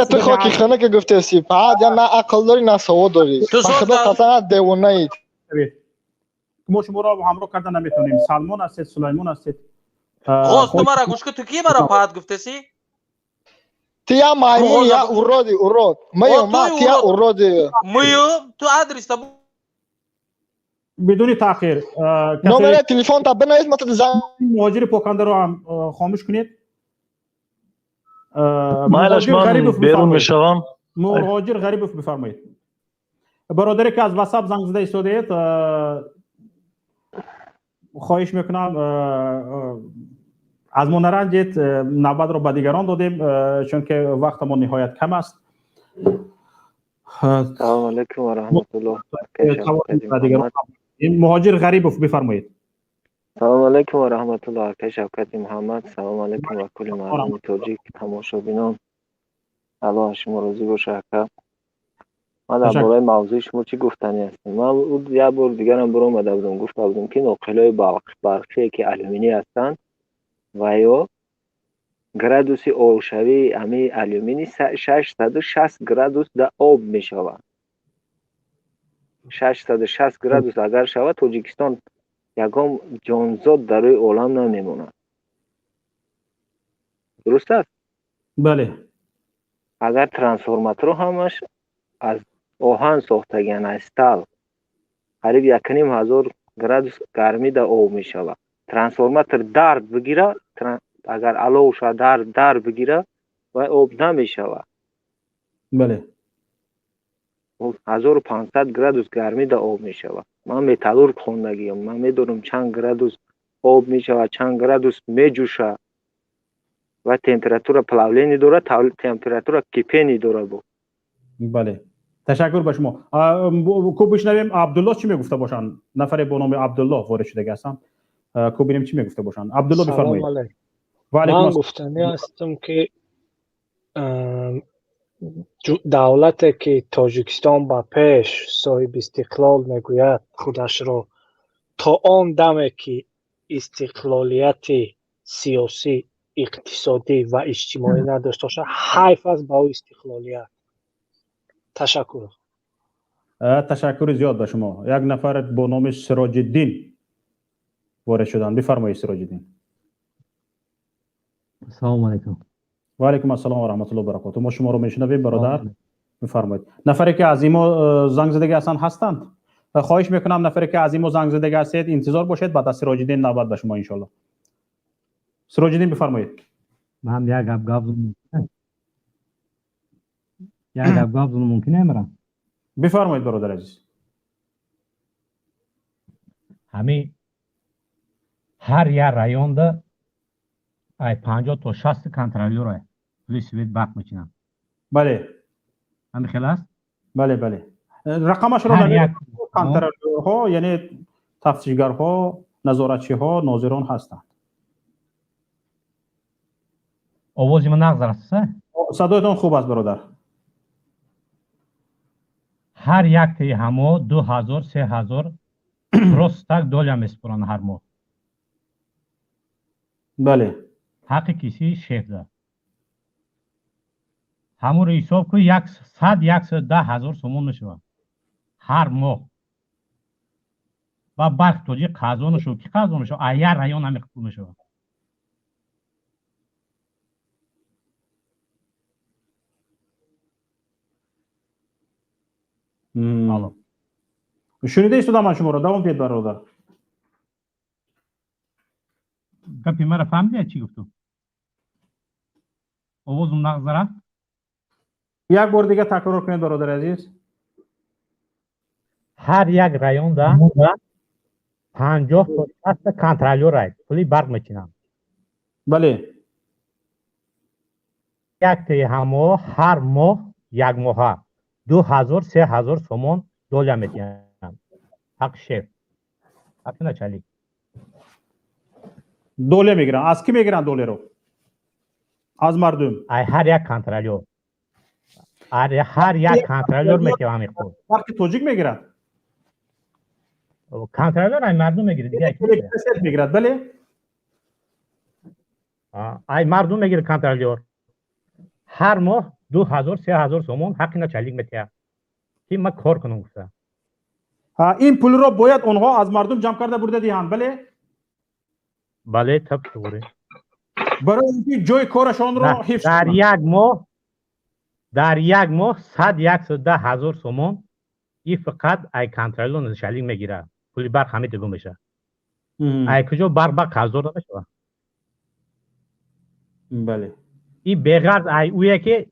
تو خاکی خانه که گفته سی فقط یا نه عقل داری نه سواد داری تو خدا قطعا دیوانه اید ما شما را همراه کردن نمیتونیم سلمان هستید سلیمان هستید غوز تو مرا گوش که تو کی مرا پاهت گفته سی تیا مایمون یا اوراد میو ما تیا اوراد میو تو آدرس تا بدون تاخیر نمره تلفن تا بنویس ما تو زنگ مهاجر پوکنده رو هم خاموش کنید مایلش من بیرون میشوم مهاجر غریب بفرمایید برادری که از واتساپ زنگ زده ایستادید خواهش میکنم از ما نرنجید نوبت رو به دیگران دادیم چون که وقتمون نهایت کم است سلام علیکم و رحمت الله مهاجر غریب بفرمایید سلام علیکم و رحمت الله آقای شوکت محمد سلام علیکم و کل مردم تاجیک تماشابینان الله شما روزی باشه اکا من در باره موضوع شما چی گفتنی هستم من یه بار دیگر هم برام اومده بودم گفته بودم که ناقلای برقی که الومینی هستند و یا گرادوس آشوی همه الومینی 660 گرادوس در آب می شود 660 گرادوس اگر شود تاجیکستان یگام جانزاد در روی عالم نمیمونه درست است؟ بله اگر ترانسفورماتور همش از آهن ساختگی استال قریب 1500 گرادوس گرمی در آب می شود ترانسفورماتور درد بگیره اگر علو شد در بگیره و آب نمی شود بله 1500 گرادوس گرمی در آب می شود من متالورگ خوندگیم من میدونم چند گرادوس آب می شود چند گرادوس می جوشه و تمپراتور پلاولینی داره تمپراتور کیپینی داره بود بله تشکر به شما کو بشنویم عبدالله چی میگفته باشن نفر با نام عبدالله وارد شده هستن کو ببینیم چی میگفته باشن عبدالله بفرمایید من گفتنی هستم که دولت که تاجیکستان با پیش صاحب استقلال میگوید خودش را تا آن دمه که استقلالیت سیاسی اقتصادی و اجتماعی نداشته باشه حیف است با او استقلالیت. تشکر. تشکر زیاد به شما. یک نفر با نام سراج الدین وارد شدن. بفرمایید سراج الدین. سلام علیکم. و علیکم السلام و رحمت الله و برکاته. ما شما رو میشنویم برادر. بفرمایید. نفری که از ایما زنگ زدگی هستند. خواهش میکنم نفری که از ایما زنگ زدگی هستید انتظار باشید بعد از سراج الدین نوبت به شما ان شاء الله. سراج الدین بفرمایید. من یک گپ ممکنه میرم. بفرمایید برادر عزیز. همین هر یک رایون ده ای 50 تا 60 کنترلور پلیس سوید برق میچینن. بله. همین خیلی است؟ بله بله. رقمش رو نمیدونم. کنترلورها یعنی تفتیشگرها، نظارتچیها، ناظران هستند. آوازی من نقض است؟ صدایتان خوب است برادر. هر یک تی همو 2000 3000 پروستاک دلار میسپرن هر ماه. بله. حق کسی شیخ ده. همون رو حساب که 110,000 سومون میشه هر ماه. و برق توجی قازونشو کی قازونشو ایر رایون هم اقبول میشه. شنیده ایستادم شما رو. دوام بیاد برادر. گپی مرا فهمیدی چی گفتم؟ آوازم نقض رفت؟ یک بار دیگه تکرار کنید برادر عزیز. هر یک رایون ده 50 تا 60 کنترلور است. پلی برق میچینن. بله. یک تی همو هر ماه یک ماه 2000 3000 سومون دلار میچینن. حق شیف. حق نچالی. دوله میگیرن. از کی میگیرن دوله رو؟ از مردم. هر یک کنترلور. هر یک کنترلور میتونه میخواد. برق توجیک میگیرن. کنترلور ای مردم میگیره دیگه. میگیرد بله. ای مردم میگیره کنترلور. هر ماه 2000 3000 سومون حق نچالیک میتونه. کی ما کار کنم گفته. این پول رو باید اونها از مردم جمع کرده برده دهند بله. بله طبعا. برای اینکه جای کارشان رو حفظ کنند. در یک ماه 110,000 سومون این فقط ای کنترلور نشالیک میگیره. پول برق همه دیگه میشه. ای کجا برق قازور نمیشه. بله. این بغرض ای اویه که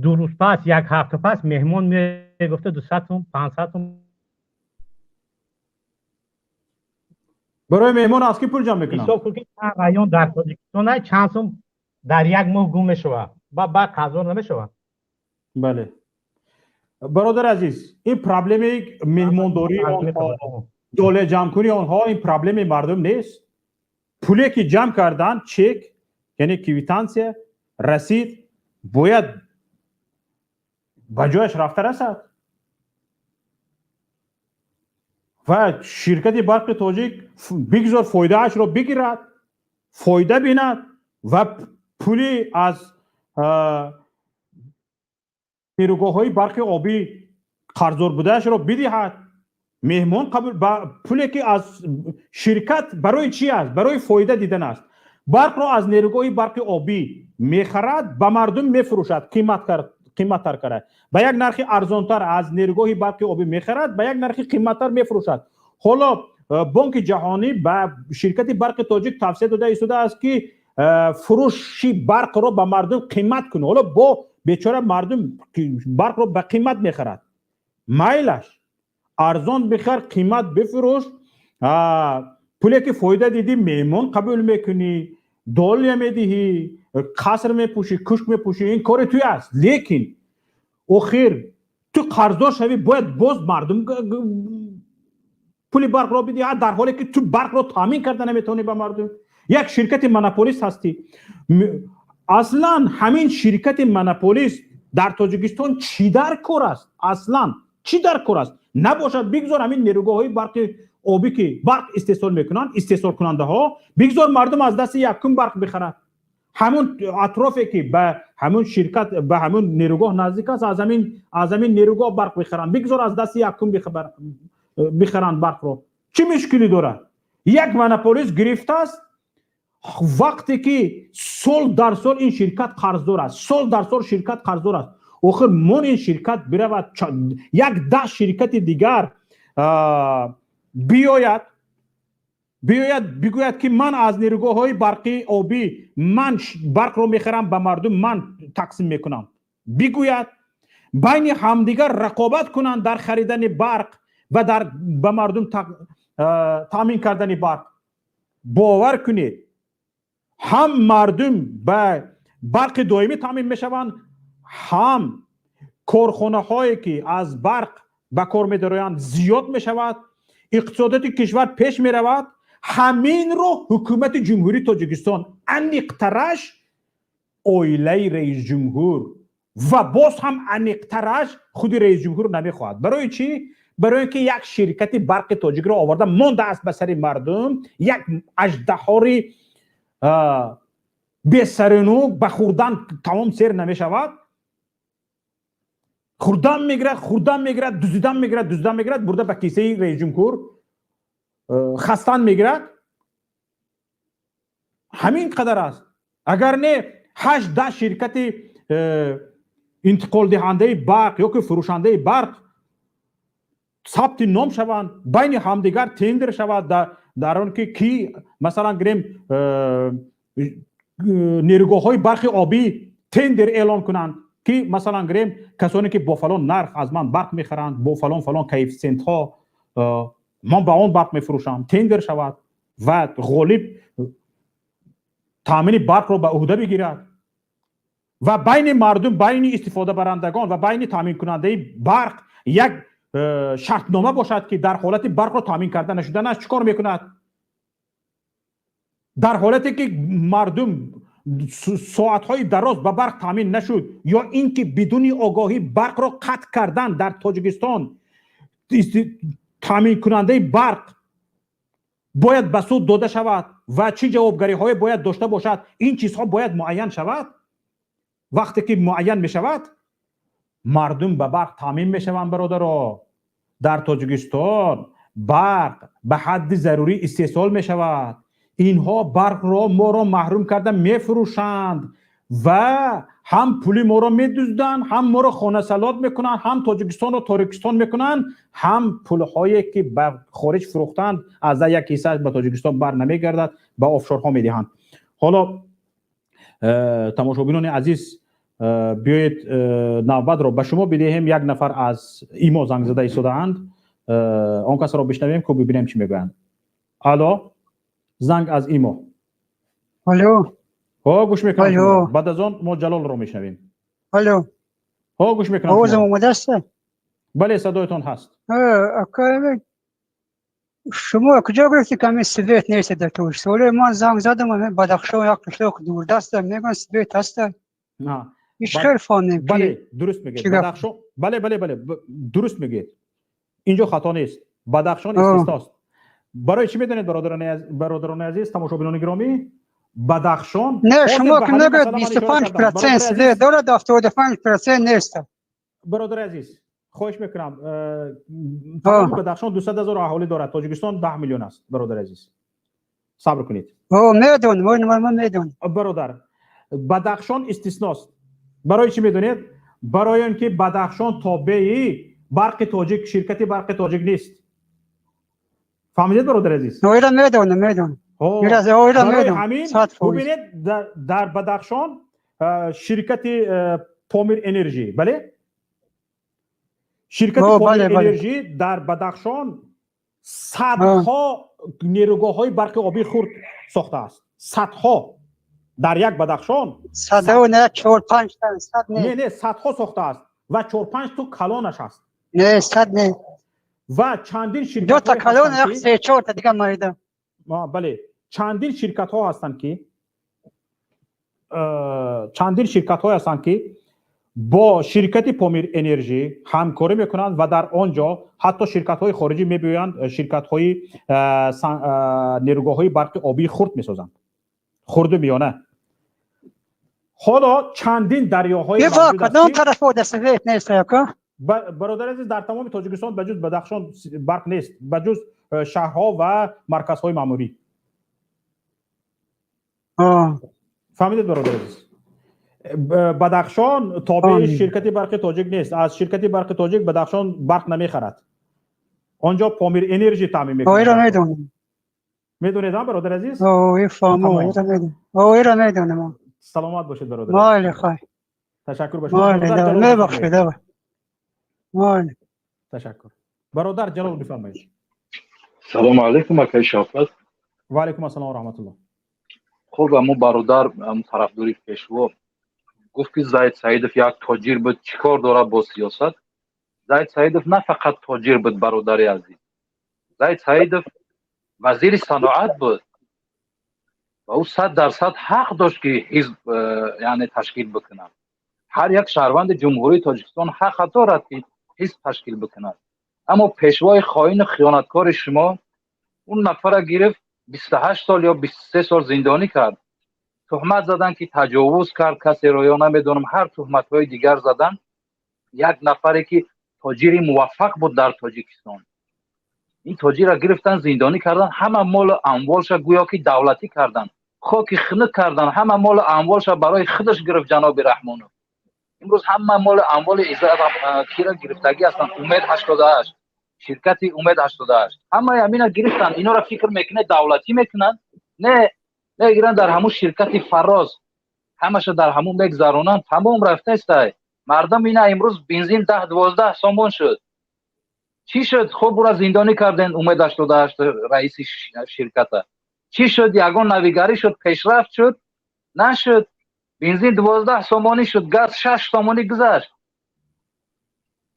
دو روز پس یک هفته پس مهمون میگفته 200 تومن 500 تومن. برای مهمون از کی پول جمع میکنن؟ حساب کن که رایون در تاجیکستان چند سوم در یک ماه گم میشه. با قازور نمیشه. بله. برادر عزیز این پرابلم مهمانداری آنها دوله جمع کنی آنها این پرابلم مردم نیست. پولی که جمع کردن چک یعنی کویتانسیه رسید باید به جایش رفته رسد و شرکت برق تاجیک بگذار فایده اش رو بگیرد فایده بیند و پولی از نیروگاه های برق آبی قرضدار بودهش رو بدهد. مهمان قبول پولی که از شرکت برای چی است؟ برای فایده دیدن است. برق رو از نیروگاه برق آبی میخرد به مردم میفروشد قیمت تر کرده به یک نرخ ارزانتر از نیروگاه برق آبی میخرد به یک نرخ قیمتتر میفروشد. حالا بانک جهانی به شرکت برق تاجیک توصیه داده ایستاده است که فروشی برق رو به مردم قیمت کنه. حالا با بیچاره مردم برق رو به قیمت میخرد. مایلش ارزان بخر قیمت بفروش. پولی که فایده دیدی مهمان قبول میکنی دول میدهی قصر میپوشی کشک میپوشی این کار توی است. لیکن اخیر تو قرضدار شوی باید باز مردم پولی برق را بدی در حالی که تو برق را تامین کرده نمیتونی به مردم. یک شرکت مونوپولیست هستی. اصلا همین شرکت مونوپولیست در تاجیکستان چی در کار است؟ اصلا چی در کار است؟ نباشد بگذار همین نیروگاه های برق آبی که برق استحصال میکنن، استحصال کننده ها، بگذار مردم از دست یکم برق بخرن. همون اطرافی که به همون شرکت به همون نیروگاه نزدیک است، از همین نیروگاه برق بخرن، بگذار از دست یکم بخرن برق رو. چه مشکلی داره؟ یک مونوپولیست گرفته است، وقتی که سال در سال این شرکت قرضدار است، سال در سال شرکت قرضدار است، آخر من این شرکت برود یک 10 شرکت دیگر بیاید بگوید که من از نیروگاه های برقی آبی من برق رو میخرم به مردم من تقسیم میکنم، بگوید بین همدیگر رقابت کنن در خریدن برق و در به مردم تامین کردن برق. باور کنید هم مردم به برق دائمی تامین میشوند، هم کارخانه هایی که از برق به کار می‌دارند زیاد میشود، اقتصادات کشور پیش میرود. همین رو حکومت جمهوری تاجیکستان انیقترش اویله رئیس جمهور و باز هم انیقترش خود رئیس جمهور نمیخواهد. برای چی؟ برای اینکه یک شرکت برق تاجیک رو آورده مانده است به سر مردم، یک اژدهاری به سرنو به خوردن تمام سیر نمیشود، خوردن میگیرد دزدیدن میگیرد برده به کیسه رئیس جمهور خستان میگیرد. همین قدر است. اگر نه 8-10 شرکت انتقال دهنده برق یا که فروشنده برق ثبت نام شوند، بین همدیگر تندر شود در آن که کی مثلا گریم نیروگاه های برق آبی تندر اعلان کنند که مثلا گریم کسانی که با فلان نرخ از من برق میخرند، با فلان کوفیسینت ها من به آن برق میفروشم، تندر شود و غالب تامین برق رو به عهده بگیرد و بین مردم، بین استفاده برندگان و بین تامین کننده برق یک شرطنامه باشد که در حالت برق رو تامین کرده نشده نه چیکار میکند؟ در حالتی که مردم ساعتهای دراز به برق تامین نشد یا اینکه بدون آگاهی برق رو قطع کردن در تاجیکستان، تامین کننده برق باید به سود داده شود و چه جوابگری های باید داشته باشد، این چیزها باید معین شود. وقتی که معین می شود مردم به برق تامین می شوند. برادرها در تاجیکستان برق به حد ضروری استحصال می شود، اینها برق را ما را محروم کرده می فروشند و هم پولی ما را می دزدند، هم ما را خانه سلات میکنند، هم تاجیکستان را تاریکستان میکنند، هم پول هایی که به خارج فروختند از یک کیسه به تاجیکستان بر نمیگردد به آفشورها میدهند. حالا تماشابینان عزیز بیایید نوبت را به شما بدهیم. یک نفر از ایما زنگ زده ایستاده‌اند، آن کس را بشنویم که ببینیم چی میگویند. الو، زنگ از ایما. الو، ها گوش میکنم. بعد از آن ما جلال رو میشنویم. الو، ها گوش میکنم. آوازم اومده است؟ بله صدایتان هست. شما کجا گرفتی که همین سویت نیست در تاجیکستان؟ من زنگ زدم بدخشان یک قشلاق دوردست میگن سویت هست. نه هیچ خیر فهمیدم. بله درست میگید. بدخشان بله درست میگید. اینجا خطا نیست. بدخشان استثناست. برای چی میدونید برادران عزیز تماشاگران گرامی؟ بدخشان نه شما که نگید 25% سویت دارد 75% نیست. برادر عزیز خواهش میکنم، بدخشان 200,000 اهالی دارد، تاجیکستان 10 میلیون است. برادر عزیز صبر کنید. میدونم من میدونم. برادر بدخشان استثناست. برای چی میدونید؟ برای اینکه بدخشان تابع برق تاجیک، شرکت برق تاجیک نیست. فهمیدید برادر عزیز؟ میدونم. برای همین ببینید در بدخشان شرکت پامیر انرژی، بله شرکت پامیر انرژی در بدخشان صدها نیروگاه های برق آبی خرد ساخته است. صدها در یک بدخشان. صدها نه 4-5 تا. نه صدها ساخته است و 4-5 تا کلانش است. نه صد نه. و چندین شرکت 2 تا کلان 3-4 تا دیگه مایده. بله چندین شرکت ها هستند که با شرکت پامیر انرژی همکاری میکنند و در آنجا حتی شرکت های خارجی میبیایند شرکت های نیروگاه های برق آبی خرد میسازند، خرد میانه. حالا چندین دریاهای موجود است کدام طرف بود سویت نیست که برادر عزیز در تمام تاجیکستان بجز بدخشان برق نیست، بجز شهرها و مرکزهای معموری. فهمیدید برادر عزیز؟ بدخشان تابع شرکت برق تاجیک نیست. از شرکت برق تاجیک بدخشان برق نمیخرد. آنجا پامیر انرژی تامین میکنه. او را میدونم. میدونید برادر عزیز؟ او را میدونم. سلامت باشید برادر. مال خیر. تشکر باشید. میبخشید. مال. تشکر. برادر جلال بفرمایید. سلام علیکم آقای شافعت. و علیکم السلام و رحمت الله. خب امو برادر طرفداری پیشوا گفت که زید سعیدов یک تاجر بود، چیکار داره با سیاست؟ زید سعیدов نه فقط تاجر بود برادری عزیز، زید سعیدов وزیر صنعت بود و او 100% حق داشت که حزب یعنی تشکیل بکنه. هر یک شهروند جمهوری تاجیکستان حق دارد که حزب تشکیل بکنه. اما پیشوای خائن و خیانتکار شما اون نفر گرفت 28 سال یا 23 سال زندانی کرد. تهمت زدن که تجاوز کرد کسی را یا نمیدونم هر تهمت های دیگر زدن. یک نفری که تاجری موفق بود در تاجیکستان، این تاجر را گرفتن زندانی کردن، همه مال اموالش گویا که دولتی کردن، خاک خنک کردن، همه مال اموالش برای خودش گرفت جناب رحمانو. امروز همه مال اموال کی را گرفتگی هستن. امید 88 شرکت امید 88 همه همینا گرفتن. اینا را فکر میکنه دولتی میکنن، نه میگیرن در همون شرکت فراز همش در همون میگذرونن. تمام رفته است. مردم اینا امروز بنزین 10-12 سومون شد. چی شد؟ خب او را زندانی کردن امید 88 رئیس شرکت. چی شد؟ یگان نویگری شد، پیشرفت شد؟ نشد. بنزین 12 سومانی شد، گاز 6 سومانی گذشت.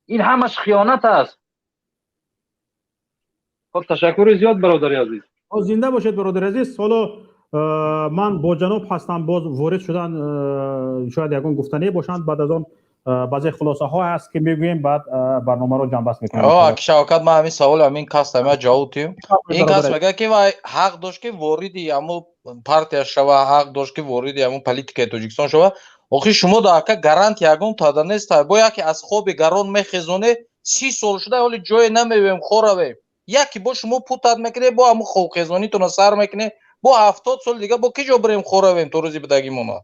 این همش خیانت است. خب تشکر زیاد برادر عزیز. زنده باشید برادر عزیز. حالا من با جناب هستم، باز وارد شدن شاید یگان گفتنی باشند، بعد از آن بعضی خلاصه ها هست که میگوییم بعد برنامه رو جنبست میکنیم. شوکت ما همین سوال همین کاست همین جواب دیم. این کاست میگه که وای حق داشت که واردی همون پارتیا شوا، حق داشت که واردی همون پالیتیکای تاجیکستان شوا. آخه شما دا که گارانت یگان تا نیست، باید که از خواب گران میخزونه 30 سال شده ولی جای نمیبیم خوره. یکی با شما پوتاد میکنه با همون خوب خزانی تو سر میکنه با 70 سال دیگه با کی جو بریم خوره تو روزی بدگی مونا.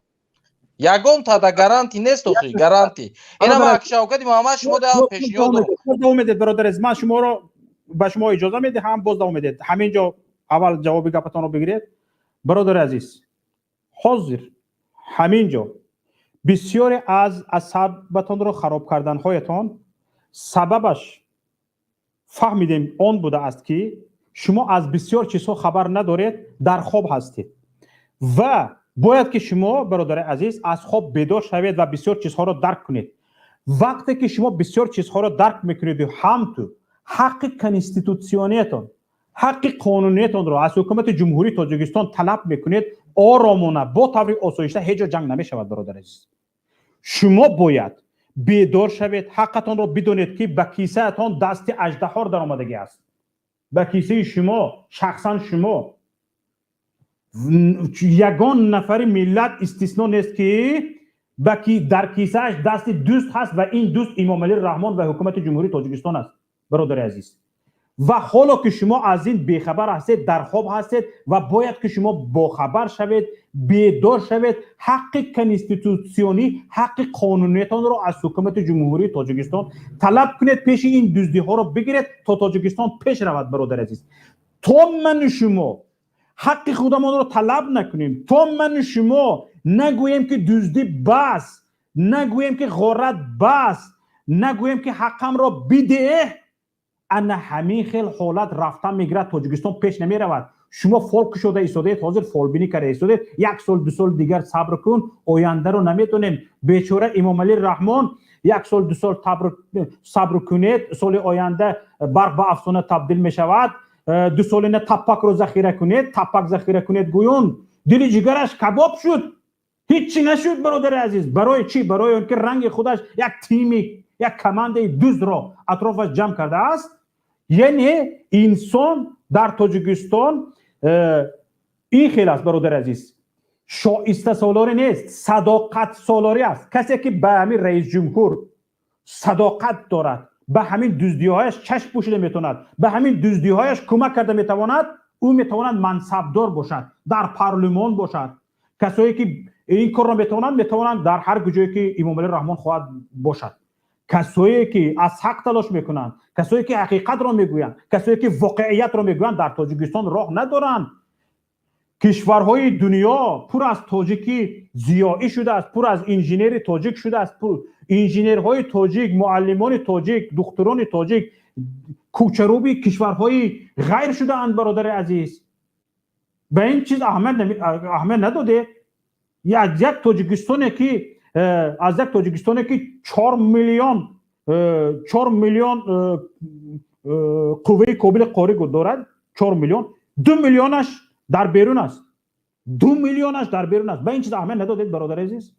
یگان تا گارانتی نیست اخی گارانتی. اینا ما شوکت محمد شما دا پیشنهاد دوام میدید برادر از من شما رو به شما اجازه میده هم باز دوام میدید. همینجا اول جواب گپتون رو بگیرید برادر عزیز. حاضر همینجا بسیاری از عصبتون رو خراب کردن هایتان سببش فهمیدیم اون بوده است که شما از بسیار چیزها خبر ندارید، در خواب هستید و باید که شما برادر عزیز از خواب بیدار شوید و بسیار چیزها را درک کنید. وقتی که شما بسیار چیزها را درک میکنید و هم تو حق کنستیتوسیونیتون، حق قانونیتون را از حکومت جمهوری تاجیکستان طلب میکنید، آرامانه با طور آسایشته هیچ جا جنگ نمیشود برادر عزیز. شما باید بیدار شوید، حقتون را بدونید که به کیسه اتون دست اژدها در آمدگی است. به کیسه شما، شخصا شما یگان نفر ملت استثنا نیست که در کیسهش دست دوست هست و این دوست امام علی رحمان و حکومت جمهوری تاجیکستان است برادر عزیز. و حالا که شما از این بیخبر هستید، در خواب هستید و باید که شما باخبر شوید، بیدار شوید، حق کنستیتوسیونی، حق قانونیتان را از حکومت جمهوری تاجیکستان طلب کنید، پیش این دزدی ها را بگیرید تا تاجیکستان پیش رود برادر عزیز. تا من شما حق خودمان را طلب نکنیم، تا من شما نگوییم که دزدی بس، نگوییم که غارت بس، نگوییم که حقم را بده، انا همین خیل حالت رفتن میگرد تاجیکستان پیش نمی رود. شما فولک شده ایستادید، حاضر فالبینی کرده ایستادید، 1 سال 2 سال دیگر صبر کن، آینده رو نمیتونیم. بیچاره امام علی رحمان 1 سال 2 سال صبر کنید، سال آینده برق به افسانه تبدیل می شود. 2 سال نه تپک رو ذخیره کنید، تپک ذخیره کنید گویون دل جگرش کباب شد، هیچی نشد برادر عزیز. برای چی؟ برای اینکه رنگ خودش یک تیمی، یک کمانده دوز را اطرافش جمع کرده است. یعنی انسان در تاجیکستان این خیلی است برادر عزیز، شایسته سالاری نیست، صداقت سالاری است. کسی که به همین رئیس جمهور صداقت دارد، به همین دزدی‌هایش چشم پوشیده میتواند، به همین دزدی‌هایش کمک کرده میتواند، او میتواند منصبدار باشد، در پارلمان باشد. کسایی که این کار را میتوانند در هر جایی که امام علی رحمان خواهد باشد. کسایی که از حق تلاش میکنند، کسایی که حقیقت را میگویند، کسایی که واقعیت را میگویند در تاجیکستان راه ندارند. کشورهای دنیا پر از تاجیکی زیایی شده است، پر از انجینیر تاجیک شده است، انجینیرهای تاجیک، معلمان تاجیک، دکتران تاجیک کوچروبی کشورهای غیر شده اند برادر عزیز. به این چیز اهمیت نداده. از یک تاجیکستانی که 4 میلیون قوه قابل قاری دارد، 4 میلیون، 2 میلیونش در بیرون است. 2 میلیونش در بیرون است. به این چیز اهمیت ندادید برادر عزیز؟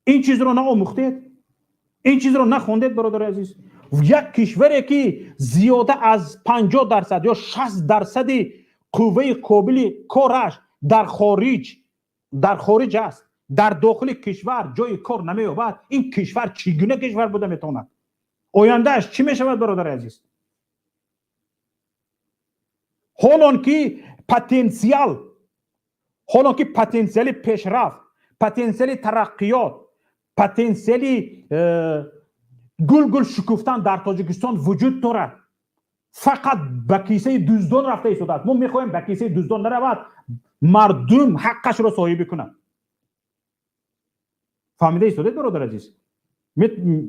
این چیز رو نآموختید؟ این چیز رو نخوندید برادر عزیز؟ یک کشوری که زیاده از 50% یا 60% قوه قابل کارش در خارج است، در داخل کشور جای کار نمی‌یابد، این کشور چگونه کشور بوده میتواند؟ آیندهش چی میشود برادر عزیز؟ حالان که پتانسیل پیشرفت، پتانسیل ترقیات، پتانسیل گل شکفتن در تاجیکستان وجود دارد، فقط به کیسه دزدان رفته ایستاده. ما میخوایم به کیسه دزدان نرود، مردم حقش را صاحب کنند. فهمیده ایستاده برادر عزیز؟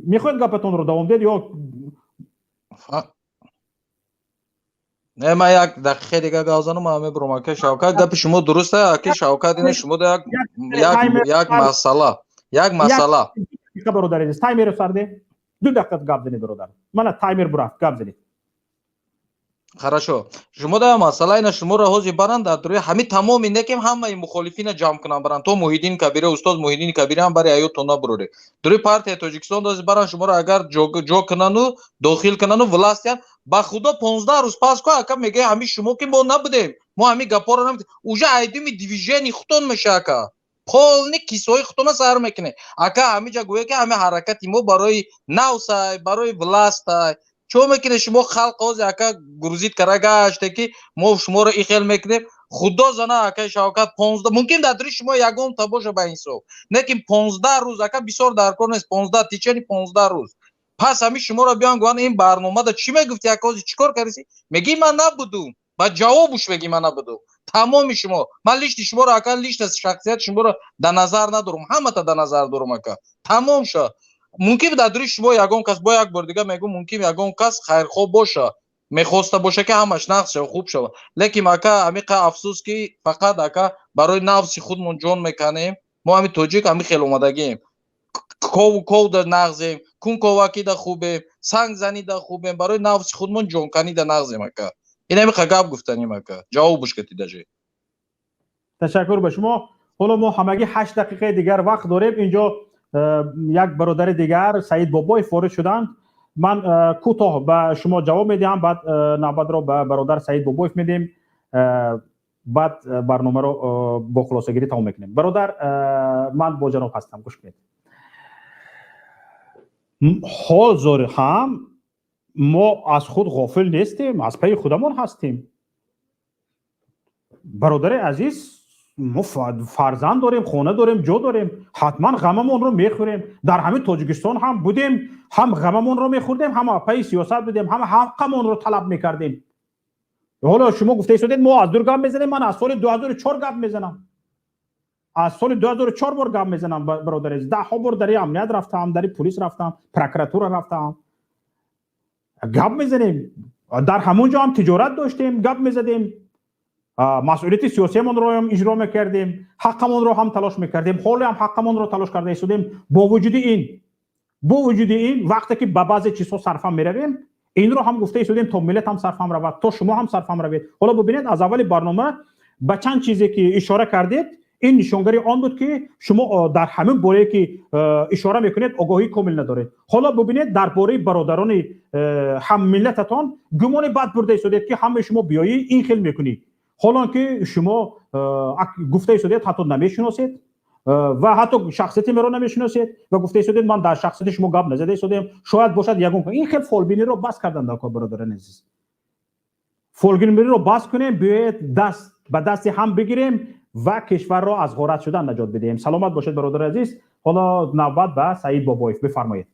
میخواید گپتون رو دوام دید یا نه؟ من یک دقیقه دیگه گازانم همه برام. شوکت گپ شما درسته که شوکت اینه شما یک مسئله برادر عزیز تایمر رو سرده 2 دقیقه گپ زنید برادر. من تایمر برافت گپ زنید. хорошо. شما در مسئله اینا شما را حوزی برند در دوره همین تمام اینه که همه مخالفین جمع کنن برند تو محیدین کبیره استاد محیدین کبیره هم برای ایو تونا بروره دوره پارتی تاجیکستان داز برند شما را اگر جو کنن و داخل کنن و ولستیان با خدا 15 روز پس کو اکا میگه همین شما که ما نبودیم ما همین گپا رو نمیدیم اوجا ایدمی دیویژن خودتون میشه اکا پولنی کیسوی خودتون سر میکنه اکا همین جا گویه که همین حرکتی ما برای نوسای برای ولستای چون میکنه شما خلق از اکا گروزیت کرگاشته که ما شما رو ایخل میکنیم خدا زنه اکا شوکت 15 ممکن در دوری شما یگم تا باشه به این سو لیکن 15 روز اکا بسیار درکار نیست 15 تیچنی 15 روز پس همین شما رو بیان گوان این برنامه دا چی میگفتی اکا چیکار کردی میگی من نبودم با جوابش میگی من نبودم تمام شما من لیست شما رو اکا لیست از شخصیت شما رو در نظر ندارم همه تا در نظر دارم اکا تمام شد ممکن در دوری شما یگم کس با یک بار دیگه میگم ممکن یگم کس خیرخواه باشه میخواسته باشه که همش نقص شه خوب شه لیکن اکا همیقه افسوس که فقط اکا برای نفس خودمون جون میکنیم ما همین توجیک همین خیلی اومدگیم کو در نغزیم کون کوواکی در خوبه سنگ زنی در خوبه برای نفس خودمون جون کنی در نغزیم اکا این همی خگاب گفتنیم اکا جوابش کتیده جه تشکر به شما. حالا ما همگی 8 دقیقه دیگر وقت داریم. اینجا یک برادر دیگر سعید بابای فارغ شدند. من کوتاه به شما جواب میدم بعد نوبت رو به برادر سعید بابای میدیم بعد برنامه رو با خلاصه گیری تمام میکنیم. برادر من با جناب هستم گوش کنید. حاضر هم ما از خود غافل نیستیم از پی خودمون هستیم برادر عزیز. ما فرزند داریم خانه داریم جا داریم حتما غممون رو میخوریم. در همین تاجیکستان هم بودیم هم غممون رو میخوردیم هم پای سیاست بودیم هم حقمون رو طلب میکردیم. حالا شما گفته ایستادید ما از دور گپ میزنیم. من از سال 2004 گپ میزنم از سال 2004 بار گپ میزنم برادر عزیز. 10 بار در امنیت رفتم در پلیس رفتم پروکراتور رفتم گپ میزنیم. در همونجا هم تجارت داشتیم گپ میزدیم مسئولیت سیاسی من رو هم اجرا میکردیم حقمون رو هم تلاش میکردیم حالا هم حقمون رو تلاش کرده ایستادیم. با وجود این وقتی که به بعضی چیزها صرفم میرویم این رو هم گفته ایستادیم تا ملت هم صرفم رود تا شما هم صرفم روید. حالا ببینید از اول برنامه به چند چیزی که اشاره کردید این نشانگری آن بود که شما در همین باره که اشاره میکنید آگاهی کامل ندارید. حالا ببینید درباره برادران هم ملتتان گمان بد برده شدید که همه شما بیایی این خیل میکنید، حالا که شما گفته شدید حتی نمیشناسید و حتی شخصیت مرا نمیشناسید و گفته شدید من در شخصیت شما گپ نزده شدم، شاید باشد یگون. این خیلی فالبینی رو بس کردن در کار برادران عزیز. فالبینی رو بس کنیم، بیاید دست به دست هم بگیریم و کشور را از غارت شدن نجات بدهیم. سلامت باشید برادر عزیز. حالا نوبت به سعید بابایف، بفرمایید.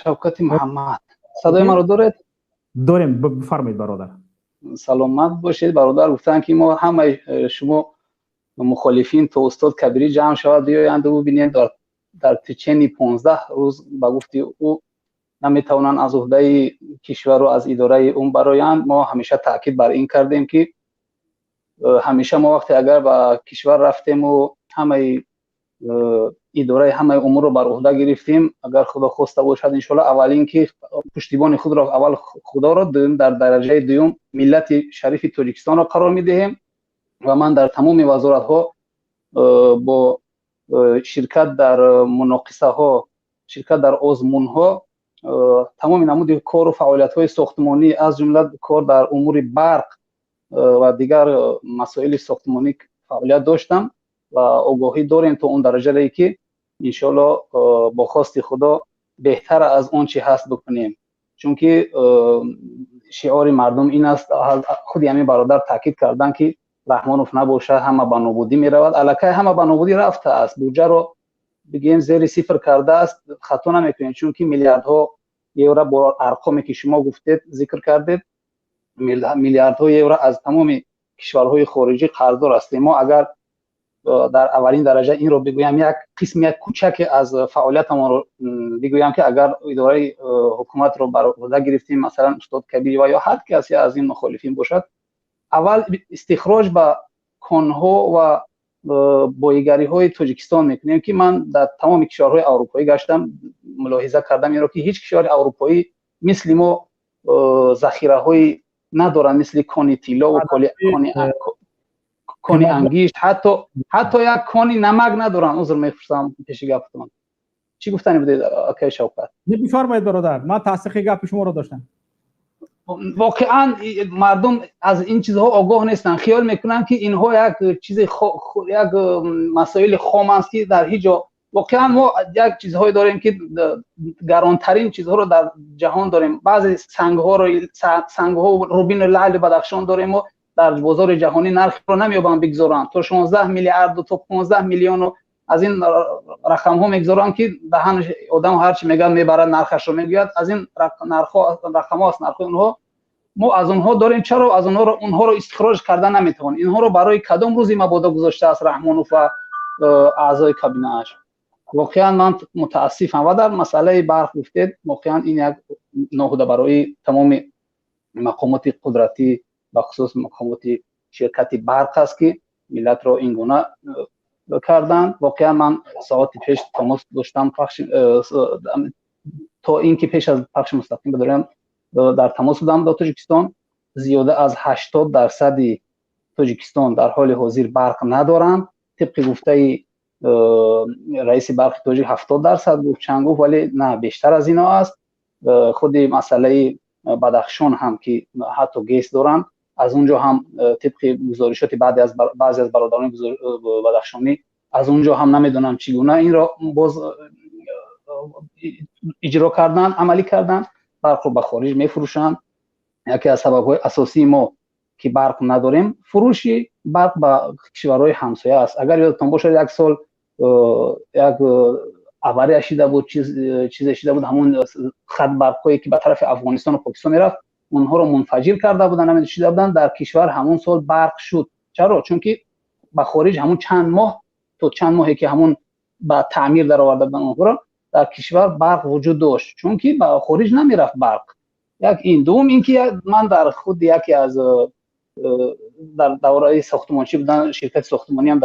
شوکت محمد، صدای ما رو دارید؟ داریم، بفرمایید برادر. سلامت باشید برادر. گفتن که ما همه شما مخالفین تا استاد کبیری جمع شود بیایند و ببینید در چنین 15 روز با گفتی او نمیتونن از عهده کشور رو از اداره اون برایند. ما همیشه تاکید بر این کردیم که همیشه ما وقتی اگر با کشور رفتیم و همه اداره همه امور رو بر عهده گرفتیم، اگر خدا خواسته باشد ان شاء الله اولین که پشتیبان خود را اول خدا را، دوم در درجه دوم ملت شریف تاجیکستان را قرار میدهیم و من در تمام وزارت ها با شرکت در مناقصه ها، شرکت در آزمون ها، تمام نمود کار و فعالیت های ساختمانی از جمله کار در امور برق و دیگر مسائل ساختمانی فعالیت داشتم و آگاهی داریم تا اون درجه رایی که ان شاء الله با خواست خدا بهتر از اون چی هست بکنیم. چون که شعار مردم این است، خود همین برادر تاکید کردن که رحمانوف نباشه همه به نابودی می رود. الکه همه به نابودی رفته است، بودجه رو بگیم زیر صفر کرده است، خطا نمیکنید. چون که میلیاردها یورو با ارقامی که شما گفتید ذکر کردید، میلیاردها یورو از تمام کشورهای خارجی قرضدار هستیم. ما اگر در اولین درجه این رو بگویم، یک قسم یک کوچک از فعالیت ما رو بگویم که اگر اداره حکومت رو بر عهده گرفتیم، مثلا استاد کبیری و یا هر کسی از این مخالفین باشد، اول استخراج به کانها و بایگری های تاجیکستان میکنیم که من در تمام کشورهای اروپایی گشتم، ملاحظه کردم این رو که هیچ کشور اروپایی مثل ما ذخیره های ندارن، مثل کانی طلا و کانی انگیشت، حتی یک کانی نمک ندارن. عذر می‌خواهم پیش گفتم. چی گفتنی بوده آقای شوکت؟ بفرمایید برادر، من تصدیق گپ شما رو داشتم. واقعا مردم از این چیزها آگاه نیستن، خیال میکنن که اینها یک چیز یک مسائل خام است که در هیچ جا. واقعا ما یک چیزهایی داریم که گرانترین چیزها رو در جهان داریم. بعضی سنگ ها و روبین لعل بدخشان داریم، ما در بازار جهانی نرخ رو نمیابن بگذارن تا 16 میلیارد تا 15 میلیون از این رقم ها میگذارن که دهن آدم هر چی میگن میبرد نرخش رو میگوید. از این رقم ها است، نرخ اونها ما از اونها داریم. چرا از اونها رو استخراج کردن نمیتوان؟ اینها رو برای کدام روزی مبادا گذاشته است رحمانوف و اعضای کابینه اش؟ واقعا من متاسفم. و در مسئله برق گفتید، واقعا این یک نهوده برای تمام مقامات قدرتی به خصوص مقامات شرکت برق است که ملت رو این گونه کردن. واقعا من ساعت پیش تماس داشتم تا اینکه پیش از پخش مستقیم بدارم در تماس بودم با تاجیکستان. زیاده از 80% تاجیکستان در حال حاضر برق ندارند. طبق گفته رئیس برق تاجیک 70% گفت، چند گفت، ولی نه بیشتر از اینا است. خود مسئله بدخشان هم که حتی گیس دارن، از اونجا هم طبق گزارشات بعضی از برادران بدخشانی از اونجا هم نمیدونم چگونه این را باز اجرا کردن، عملی کردن. برق رو به خارج میفروشند. یکی از سبب‌های اساسی ما که برق نداریم فروش برق به کشورهای همسایه است. اگر یادتون باشه یک سال یک اواری اشیده بود، چیز اشیده بود، همون خط برقی که به طرف افغانستان و پاکستان میرفت، اونها رو منفجر کرده بودن، نمیدونید بودن. در کشور همون سال برق شد. چرا؟ چون که به خارج همون چند ماهی که همون با تعمیر در آورده بودن اونها، در کشور برق وجود داشت، چون که به خارج نمیرفت برق. یک این. دوم اینکه من در خود یکی از در دوره ساختمانچی بودن، شرکت ساختمانی هم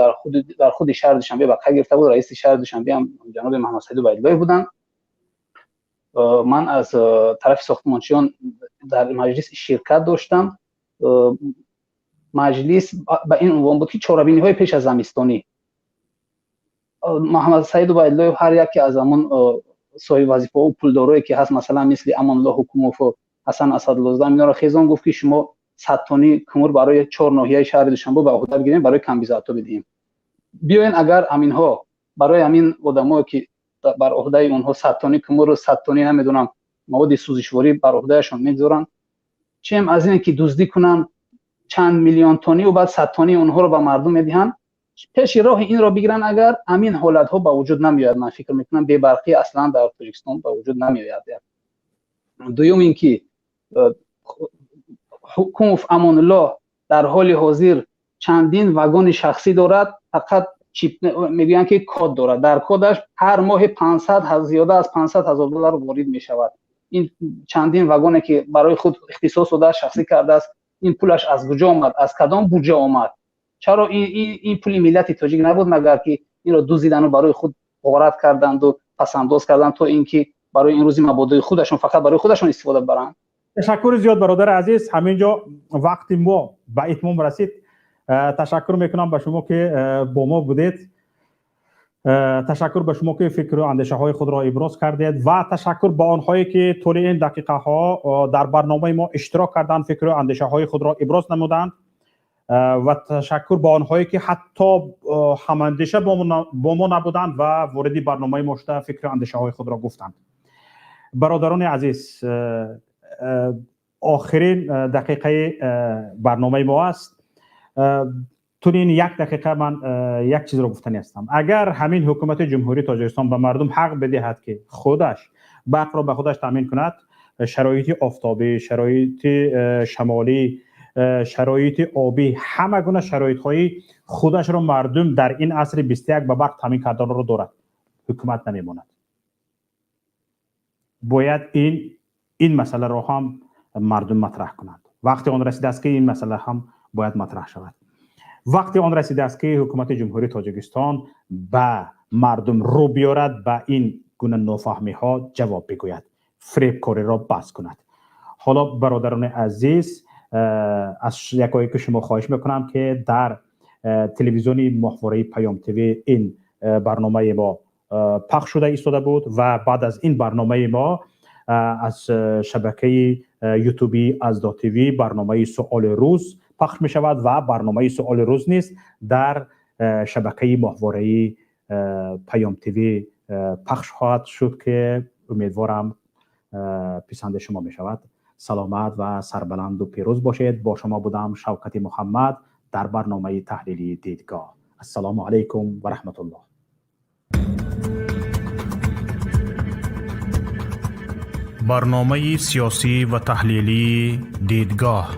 در خود شهر دوشنبه بقیه گرفته بود. رئیس شهر دوشنبه هم جناب محمد سعید بیدلوی بودن. من از طرف ساختمانچیان در مجلس شرکت داشتم مجلس به این عنوان بود که چاره‌بینی های پیش از زمستانی محمد سعید عبیدالله هر یکی از همون صاحب وظیفه و پولدارایی که هست مثلا مثل امان الله حکوموف و حسن اسدالله اینا را خیزان گفت که شما 100 تانی کمر برای 4 ناحیه شهر دوشنبه به عهده بگیریم برای کمبیزاتو بدیم. بیاین اگر همینها برای همین آدمایی که بر عهده اونها 100 تانی کمر و 100 تانی نمیدونم مواد سوزشواری بر عهدهشون میگذارن، چیم از این که دزدی کنن چند میلیون تانی و بعد 100 تانی اونها رو به مردم میدهن، پیش راه این را بگیرن. اگر همین حالت ها به وجود نمیاد، من فکر میکنم بی برقی اصلا در تاجیکستان به وجود نمیاد. دوم اینکه حکومت امان الله در حال حاضر چندین واگن شخصی دارد، فقط چیپ میگن که کد دارد، در کدش هر ماه 500 زیاده از 500,000 دلار وارد می شود. این چندین واگنی که برای خود اختصاص داده شخصی کرده است، این پولش از کجا آمد، از کدام بودجه آمد؟ چرا این پول ملت تاجیک نبود مگر که این را دزدیدن و برای خود غارت کردند و پسنداز کردند تا اینکه برای این روزی مبادئ خودشون فقط برای خودشون استفاده برن؟ تشکر زیاد برادر عزیز. همینجا وقت ما به اتمام رسید. تشکر میکنم به شما که با ما بودید. تشکر به شما که فکر و اندیشه های خود را ابراز کردید و تشکر به آنهایی که طول این دقیقه ها در برنامه ما اشتراک کردند، فکر و اندیشه های خود را ابراز نمودند و تشکر به آنهایی که حتی هم اندیشه با ما نبودند و وارد برنامه ما شده فکر و اندیشه های خود را گفتند. برادران عزیز، آخرین دقیقه برنامه ما است. تو این 1 دقیقه من یک چیز رو گفتنی هستم. اگر همین حکومت جمهوری تاجیکستان به مردم حق بدهد که خودش برق را به خودش تامین کند، شرایط آفتابی، شرایط شمالی، شرایط آبی، همه گونه شرایط های خودش را مردم در این عصر 21 به برق تامین کردن را دارد، حکومت نمیماند. باید این مسئله را هم مردم مطرح کنند. وقتی آن رسیده است که این مسئله هم باید مطرح شود. وقتی آن رسیده است که حکومت جمهوری تاجیکستان به مردم رو بیارد، به این گونه نافهمی ها جواب بگوید، فریب کاری را بس کند. حالا برادران عزیز، از یکایی که شما خواهش میکنم که در تلویزیون ماهواره پیام تیوی این برنامه ما پخش شده ایستاده بود و بعد از این برنامه ما از شبکه یوتیوبی از دات تیوی برنامه سوال روز پخش می شود و برنامه سوال روز نیست در شبکه ماهواره پیام تیوی پخش خواهد شد که امیدوارم پسند شما می شود. سلامت و سربلند و پیروز باشید. با شما بودم شوکت محمد در برنامه تحلیلی دیدگاه. السلام علیکم و رحمت الله. برنامه سیاسی و تحلیلی دیدگاه.